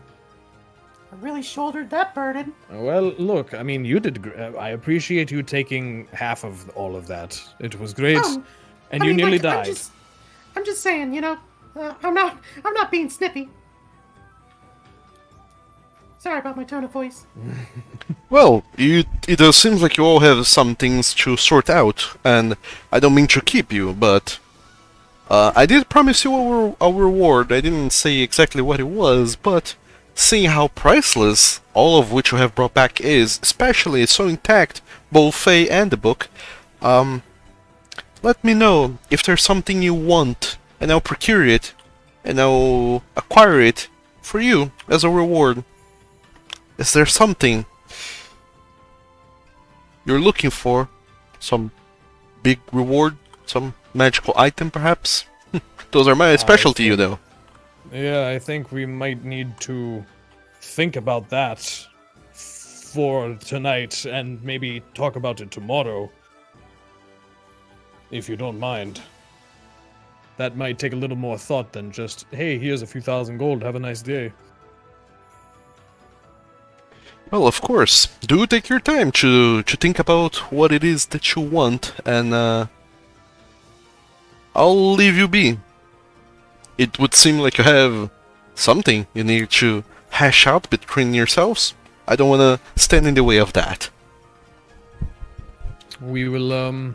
I really shouldered that burden. Well, look, I mean, you did. I appreciate you taking half of all of that. It was great, and you nearly died. I'm just saying, I'm not being snippy. Sorry about my tone of voice. Well, it does seem like you all have some things to sort out, and I don't mean to keep you, but I did promise you a reward. I didn't say exactly what it was, but seeing how priceless all of which you have brought back is, especially so intact, both Faye and the book, let me know if there's something you want, and I'll procure it, and I'll acquire it for you as a reward. Is there something you're looking for? Some big reward? Some magical item, perhaps? Those are my specialty, you know. Yeah, I think we might need to think about that for tonight and maybe talk about it tomorrow. If you don't mind. That might take a little more thought than just, hey, here's a few thousand gold, have a nice day. Well, of course. Do take your time to think about what it is that you want, and I'll leave you be. It would seem like you have something you need to hash out between yourselves. I don't want to stand in the way of that. We will,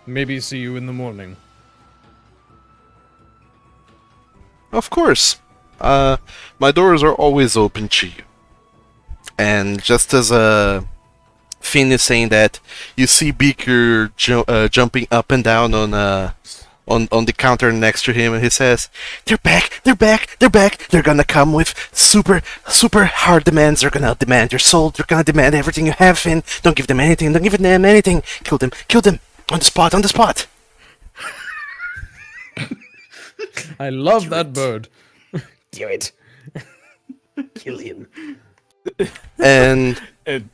maybe see you in the morning. Of course. My doors are always open to you. And just as Finn is saying that, you see Beaker jumping up and down on the counter next to him, and he says, "They're back! They're back! They're back! They're gonna come with super hard demands. They're gonna demand your soul. They're gonna demand everything you have, Finn. Don't give them anything. Don't give them anything. Kill them! Kill them! On the spot! On the spot!" I love that bird. Do it. Kill him. And And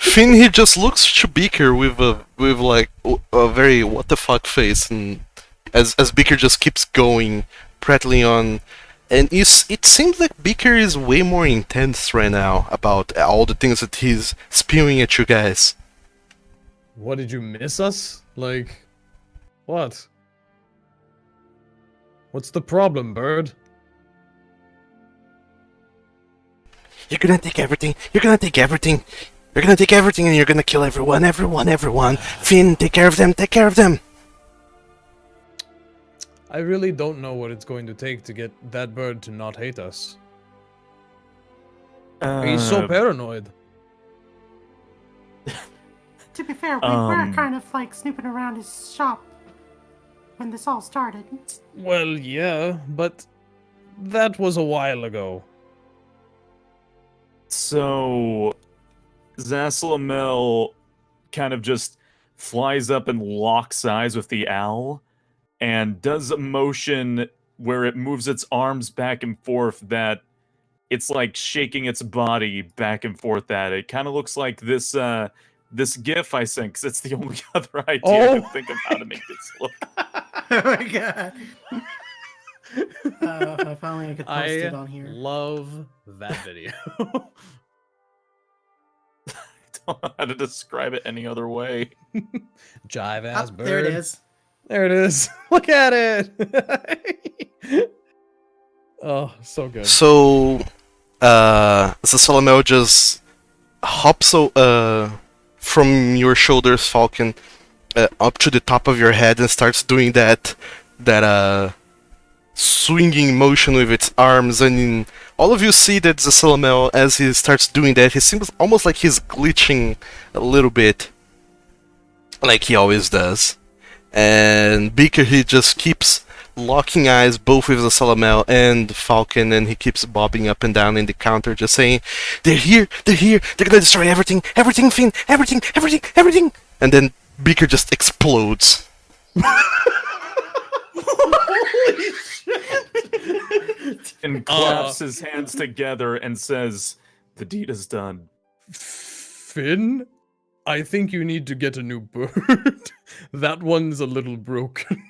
Finn, he just looks to Beaker with like a very what the fuck face, and as Beaker just keeps going, prattling on, and it seems like Beaker is way more intense right now about all the things that he's spewing at you guys. What, did you miss us? Like, what? What's the problem, bird? You're gonna take everything. You're gonna take everything. You're gonna take everything, and you're gonna kill everyone. Finn, take care of them. Take care of them. I really don't know what it's going to take to get that bird to not hate us. He's so paranoid. To be fair, we were kind of like snooping around his shop when this all started. Well, yeah, but that was a while ago. So, Zaslamel kind of just flies up and locks eyes with the owl and does a motion where it moves its arms back and forth that it's like shaking its body back and forth at it. Kind of looks like this this GIF I sent, because it's the only other idea I can think of how to make this look. Oh my god. If only I could post it on here. Love that video. Don't know how to describe it any other way. Jive ass bird. There it is. There it is. Look at it. Oh, so good. So, Salamel just hops from your shoulders, Falcon, up to the top of your head and starts doing that swinging motion with its arms, and all of you see that Salamel, as he starts doing that, he seems almost like he's glitching a little bit, like he always does. And Beaker, he just keeps locking eyes both with the Salamel and Falcon, and he keeps bobbing up and down in the counter, just saying, they're here, they're gonna destroy everything, Finn, everything. And then Beaker just explodes. Holy shit! And claps his hands together and says, "The deed is done." Finn, I think you need to get a new bird. That one's a little broken.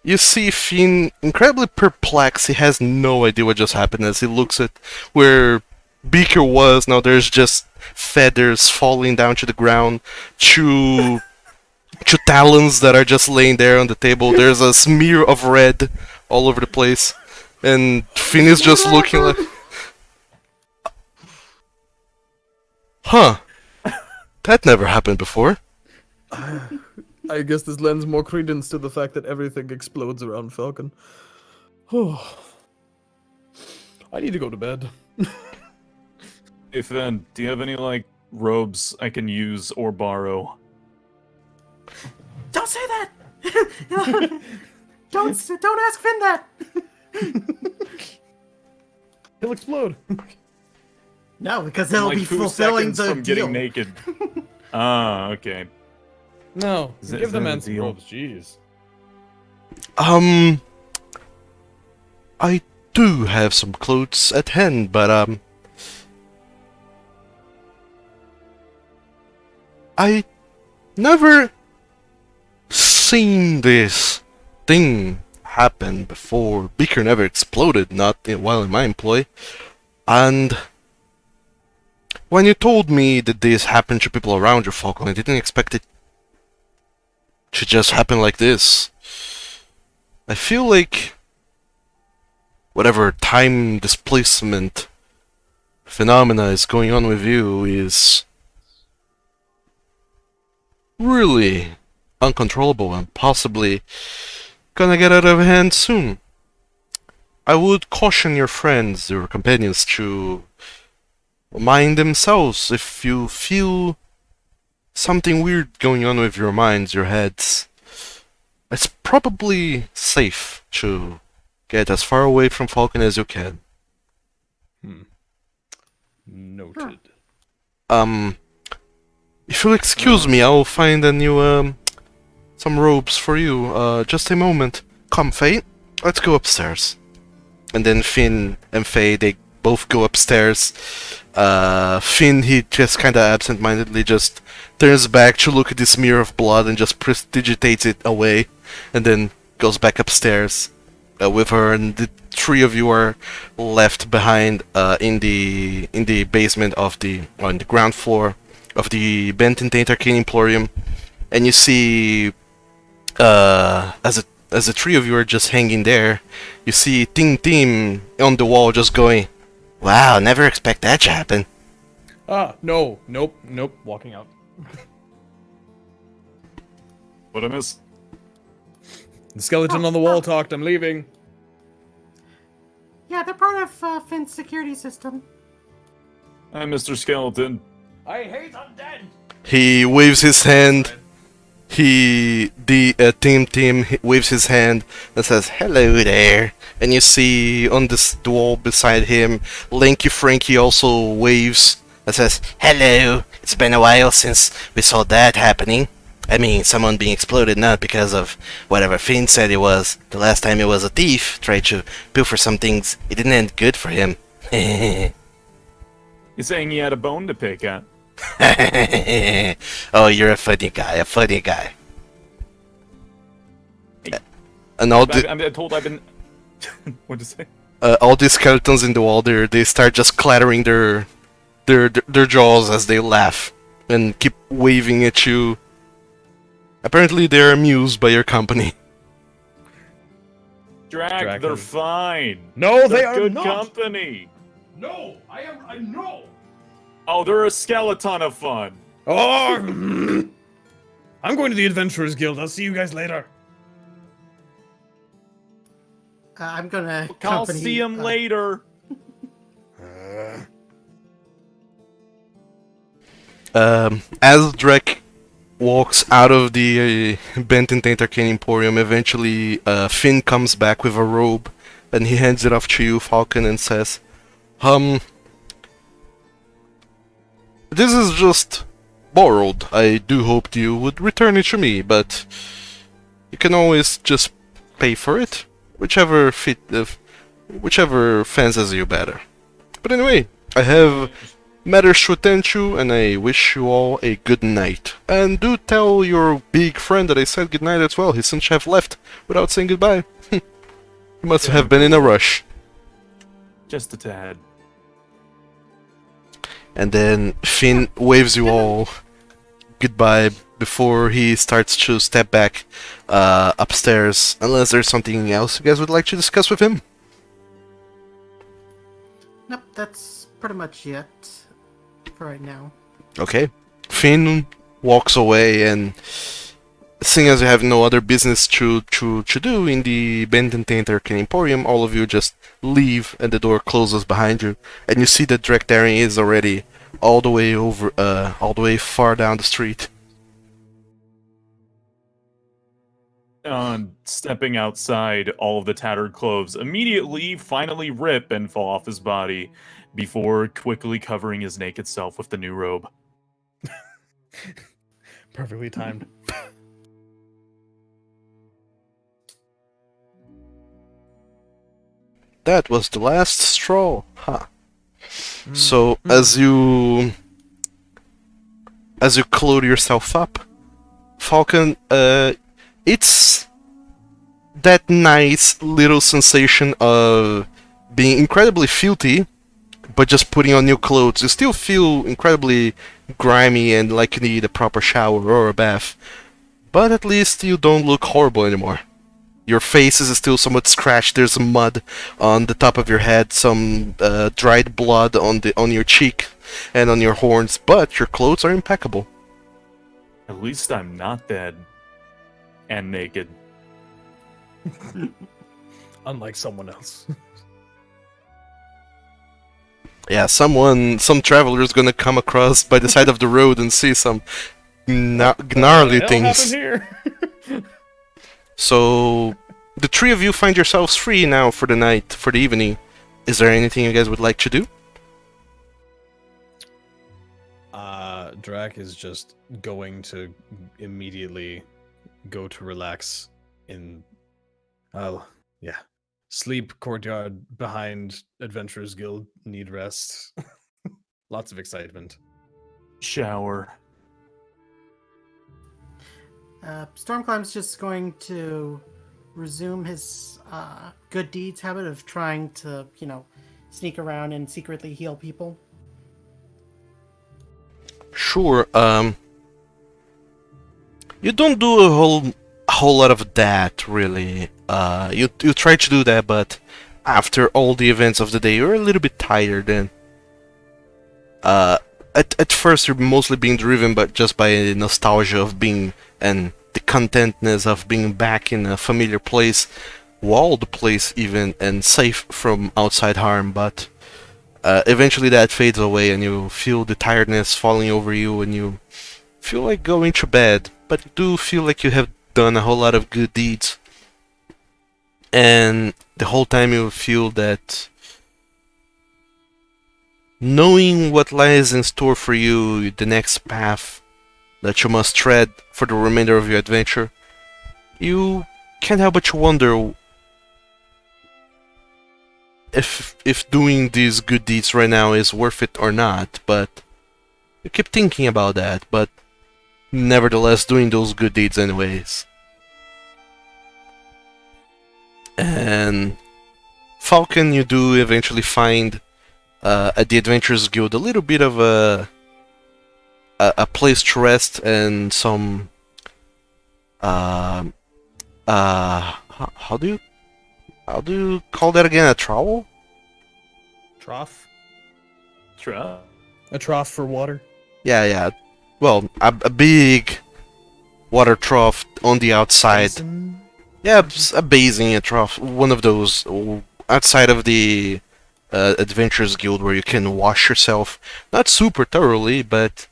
You see Finn incredibly perplexed. He has no idea what just happened as he looks at where Beaker was. Now there's just feathers falling down to the ground. Two talons that are just laying there on the table. There's a smear of red all over the place. And Finn is just looking like... Huh. That never happened before. I guess this lends more credence to the fact that everything explodes around Falcon. Oh. I need to go to bed. Hey Finn, do you have any, like, robes I can use or borrow? Don't say that! Don't ask Finn that! He'll explode. No, because he'll Like be 2 fulfilling seconds the from deal. getting naked. Ah, okay. No, Is that- give is the that a man some deal? robes, jeez. I do have some clothes at hand, but I never seen this thing happen before. Beaker never exploded, not while in my employ. And when you told me that this happened to people around you, Falcon, I didn't expect it to just happen like this. I feel like whatever time displacement phenomena is going on with you is really uncontrollable and possibly gonna get out of hand soon. I would caution your friends, your companions, to mind themselves if you feel something weird going on with your minds, your heads. It's probably safe to get as far away from Falcon as you can. Noted. If you'll excuse me, I'll find a new, some robes for you. Just a moment. Come, Faye. Let's go upstairs. And then Finn and Faye, they both go upstairs. Finn, he just kinda absent-mindedly just turns back to look at this smear of blood and just prestidigitates it away. And then goes back upstairs with her, and the three of you are left behind in the basement of on the ground floor of the Benton Taint Arcane Emporium. And you see, as the three of you are just hanging there, you see Ting Tim on the wall just going, "Wow, never expect that to happen." No. Nope. Walking out. What I miss? The skeleton on the wall talked. I'm leaving. Yeah, they're part of Finn's security system. Hi, Mr. Skeleton. I hate undead. He waves his hand. Tim waves his hand and says, "Hello there." And you see on the wall beside him, Lanky Frankie also waves and says, "Hello. It's been a while since we saw that happening. I mean, someone being exploded, not because of whatever Finn said it was. The last time it was a thief, tried to pilfer some things. It didn't end good for him." You're saying he had a bone to pick at? Oh, you're a funny guy. And all the I'm told I've been... What'd you say? all these skeletons in the wall, they start just clattering their jaws as they laugh and keep waving at you. Apparently, they're amused by your company. Drac, they're fine. No, They're they are good not. company. No, I know. Oh, they're a skeleton of fun. Oh, I'm going to the Adventurers Guild. I'll see you guys later. I'm gonna. I'll see him later. As Drek walks out of the Benton Taint Arcane Emporium, eventually Finn comes back with a robe, and he hands it off to you, Falcon, and says, "This is just borrowed. I do hope you would return it to me, but you can always just pay for it, whichever fancies you better. But anyway, I have matters to attend to, and I wish you all a good night. And do tell your big friend that I said good night as well. He seems to have left without saying goodbye. He must have been in a rush." Just a tad. And then Finn waves you all goodbye before he starts to step back upstairs, unless there's something else you guys would like to discuss with him. Nope, that's pretty much it for right now. Okay. Finn walks away, and seeing as you have no other business to do in the Benton Taint Arcane Emporium, all of you just leave and the door closes behind you. And you see that Drekdarian is already all the way far down the street. Stepping outside, all of the tattered clothes immediately finally rip and fall off his body before quickly covering his naked self with the new robe. Perfectly timed. That was the last straw, huh? So, as you as you clothe yourself up, Falcon, it's that nice little sensation of being incredibly filthy, but just putting on new clothes. You still feel incredibly grimy and like you need a proper shower or a bath, but at least you don't look horrible anymore. Your face is still somewhat scratched. There's some mud on the top of your head, some dried blood on your cheek and on your horns, but your clothes are impeccable. At least I'm not dead and naked. Unlike someone else. Yeah, some traveler is gonna come across by the side of the road and see some gnarly things. Here? So, the three of you find yourselves free now for the night, for the evening. Is there anything you guys would like to do? Drac is just going to immediately go to relax in, sleep courtyard behind Adventurers Guild, need rest. Lots of excitement. Shower. Stormclimb's just going to resume his good deeds habit of trying to, sneak around and secretly heal people. Sure. You don't do a whole lot of that, really. You try to do that, but after all the events of the day, you're a little bit tired. And at first, you're mostly being driven, but just by nostalgia of being and the contentness of being back in a familiar place, walled place even, and safe from outside harm. But eventually that fades away and you feel the tiredness falling over you and you feel like going to bed, but you do feel like you have done a whole lot of good deeds. And the whole time you feel that knowing what lies in store for you, the next path that you must tread for the remainder of your adventure, you can't help but to wonder if doing these good deeds right now is worth it or not. But you keep thinking about that, but nevertheless doing those good deeds anyways. And Falcon, you do eventually find at the Adventurers Guild a little bit of a place to rest and some how do you call that again? A trowel? Trough? Truck. A trough for water? Yeah. Well, a big water trough on the outside. Basin? Yeah, a basin, a trough, one of those outside of the Adventurers Guild where you can wash yourself. Not super thoroughly, but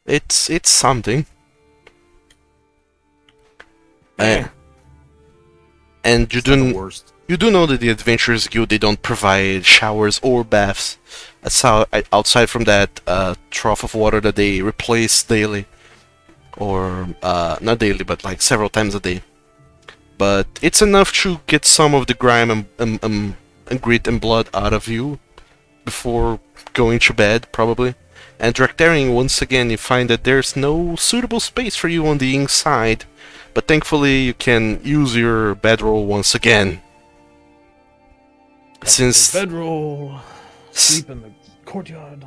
it's something. And you do worst. you do know that the Adventurers Guild, they don't provide showers or baths outside from that trough of water that they replace daily, or not daily, but like several times a day. But it's enough to get some of the grime and grit and blood out of you before going to bed, probably. And Dractarian, once again, you find that there's no suitable space for you on the inside, but thankfully you can use your bedroll once again. Since bedroll, sleep in the courtyard.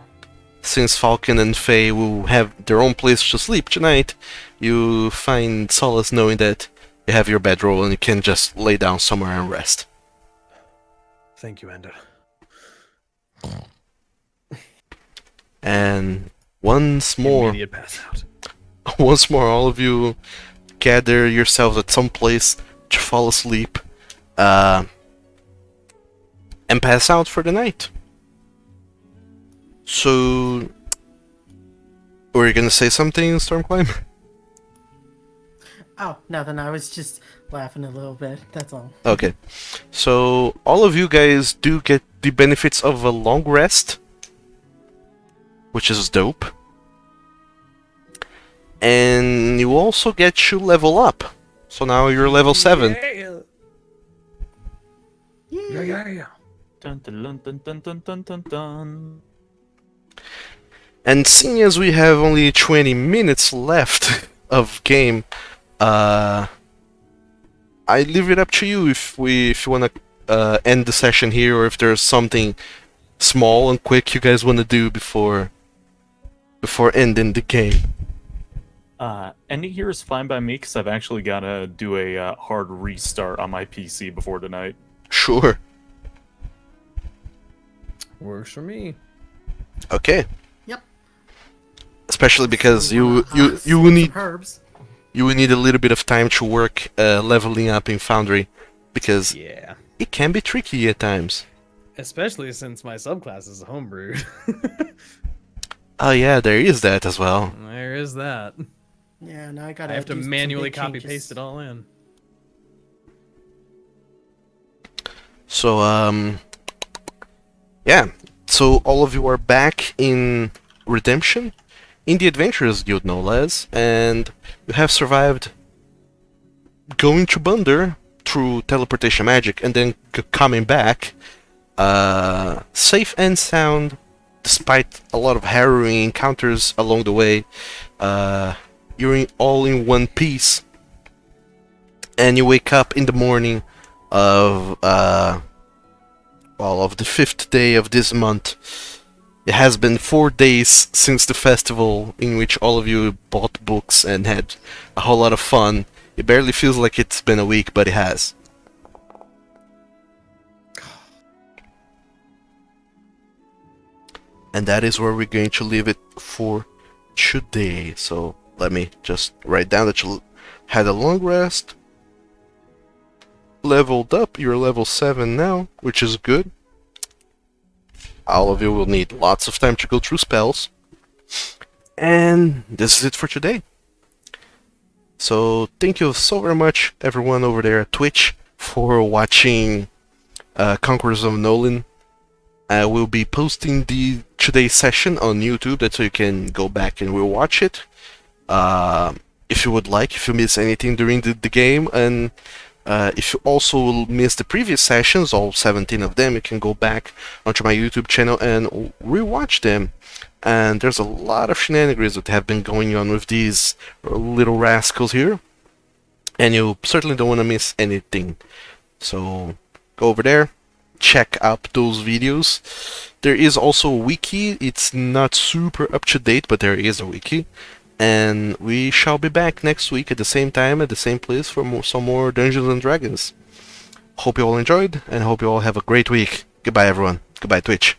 Since Falcon and Faye will have their own place to sleep tonight, you find solace knowing that you have your bedroll and you can just lay down somewhere and rest. Thank you, Ender. And once more, Immediate pass out. once more, all of you gather yourselves at some place to fall asleep, and pass out for the night. So, were you gonna say something, Stormclimb? Oh, nothing. I was just laughing a little bit. That's all. Okay, so all of you guys do get the benefits of a long rest, which is dope. And you also get to level up. So now you're level 7. Yeah. Dun, dun, dun, dun, dun, dun, dun, dun. And seeing as we have only 20 minutes left of game, I leave it up to you if you want to end the session here, or if there's something small and quick you guys want to do before ending the game. Ending here is fine by me because I've actually got to do a hard restart on my PC before tonight. Sure. Works for me. Okay. Yep. Especially because you will some need herbs. you will need a little bit of time to work leveling up in Foundry, because Yeah. it can be tricky at times. Especially since my subclass is homebrew. Oh yeah, there is that as well. There is that. Yeah, now I gotta. I have to do some manually big copy changes. paste it all in. So yeah. So all of you are back in Redemption, in the Adventurers Guild no less, and you have survived going to Bunder through teleportation magic and then coming back safe and sound, despite a lot of harrowing encounters along the way. You're all in one piece, and you wake up in the morning of of the 5th day of this month. It has been 4 days since the festival in which all of you bought books and had a whole lot of fun. It barely feels like it's been a week, but it has. And that is where we're going to leave it for today. So let me just write down that you had a long rest, leveled up, you're level 7 now, which is good. All of you will need lots of time to go through spells. And this is it for today. So thank you so very much, everyone over there at Twitch, for watching Conquerors of Nolyn. I will be posting today's session on YouTube, that's so you can go back and rewatch it. If you would like, if you miss anything during the game, and if you also miss the previous sessions, all 17 of them, you can go back onto my YouTube channel and rewatch them. And there's a lot of shenanigans that have been going on with these little rascals here, and you certainly don't want to miss anything. So go over there, check out those videos. There is also a wiki. It's not super up to date, but there is a wiki. And we shall be back next week at the same time, at the same place, for some more Dungeons and Dragons. Hope you all enjoyed, and hope you all have a great week. Goodbye, everyone. Goodbye, Twitch.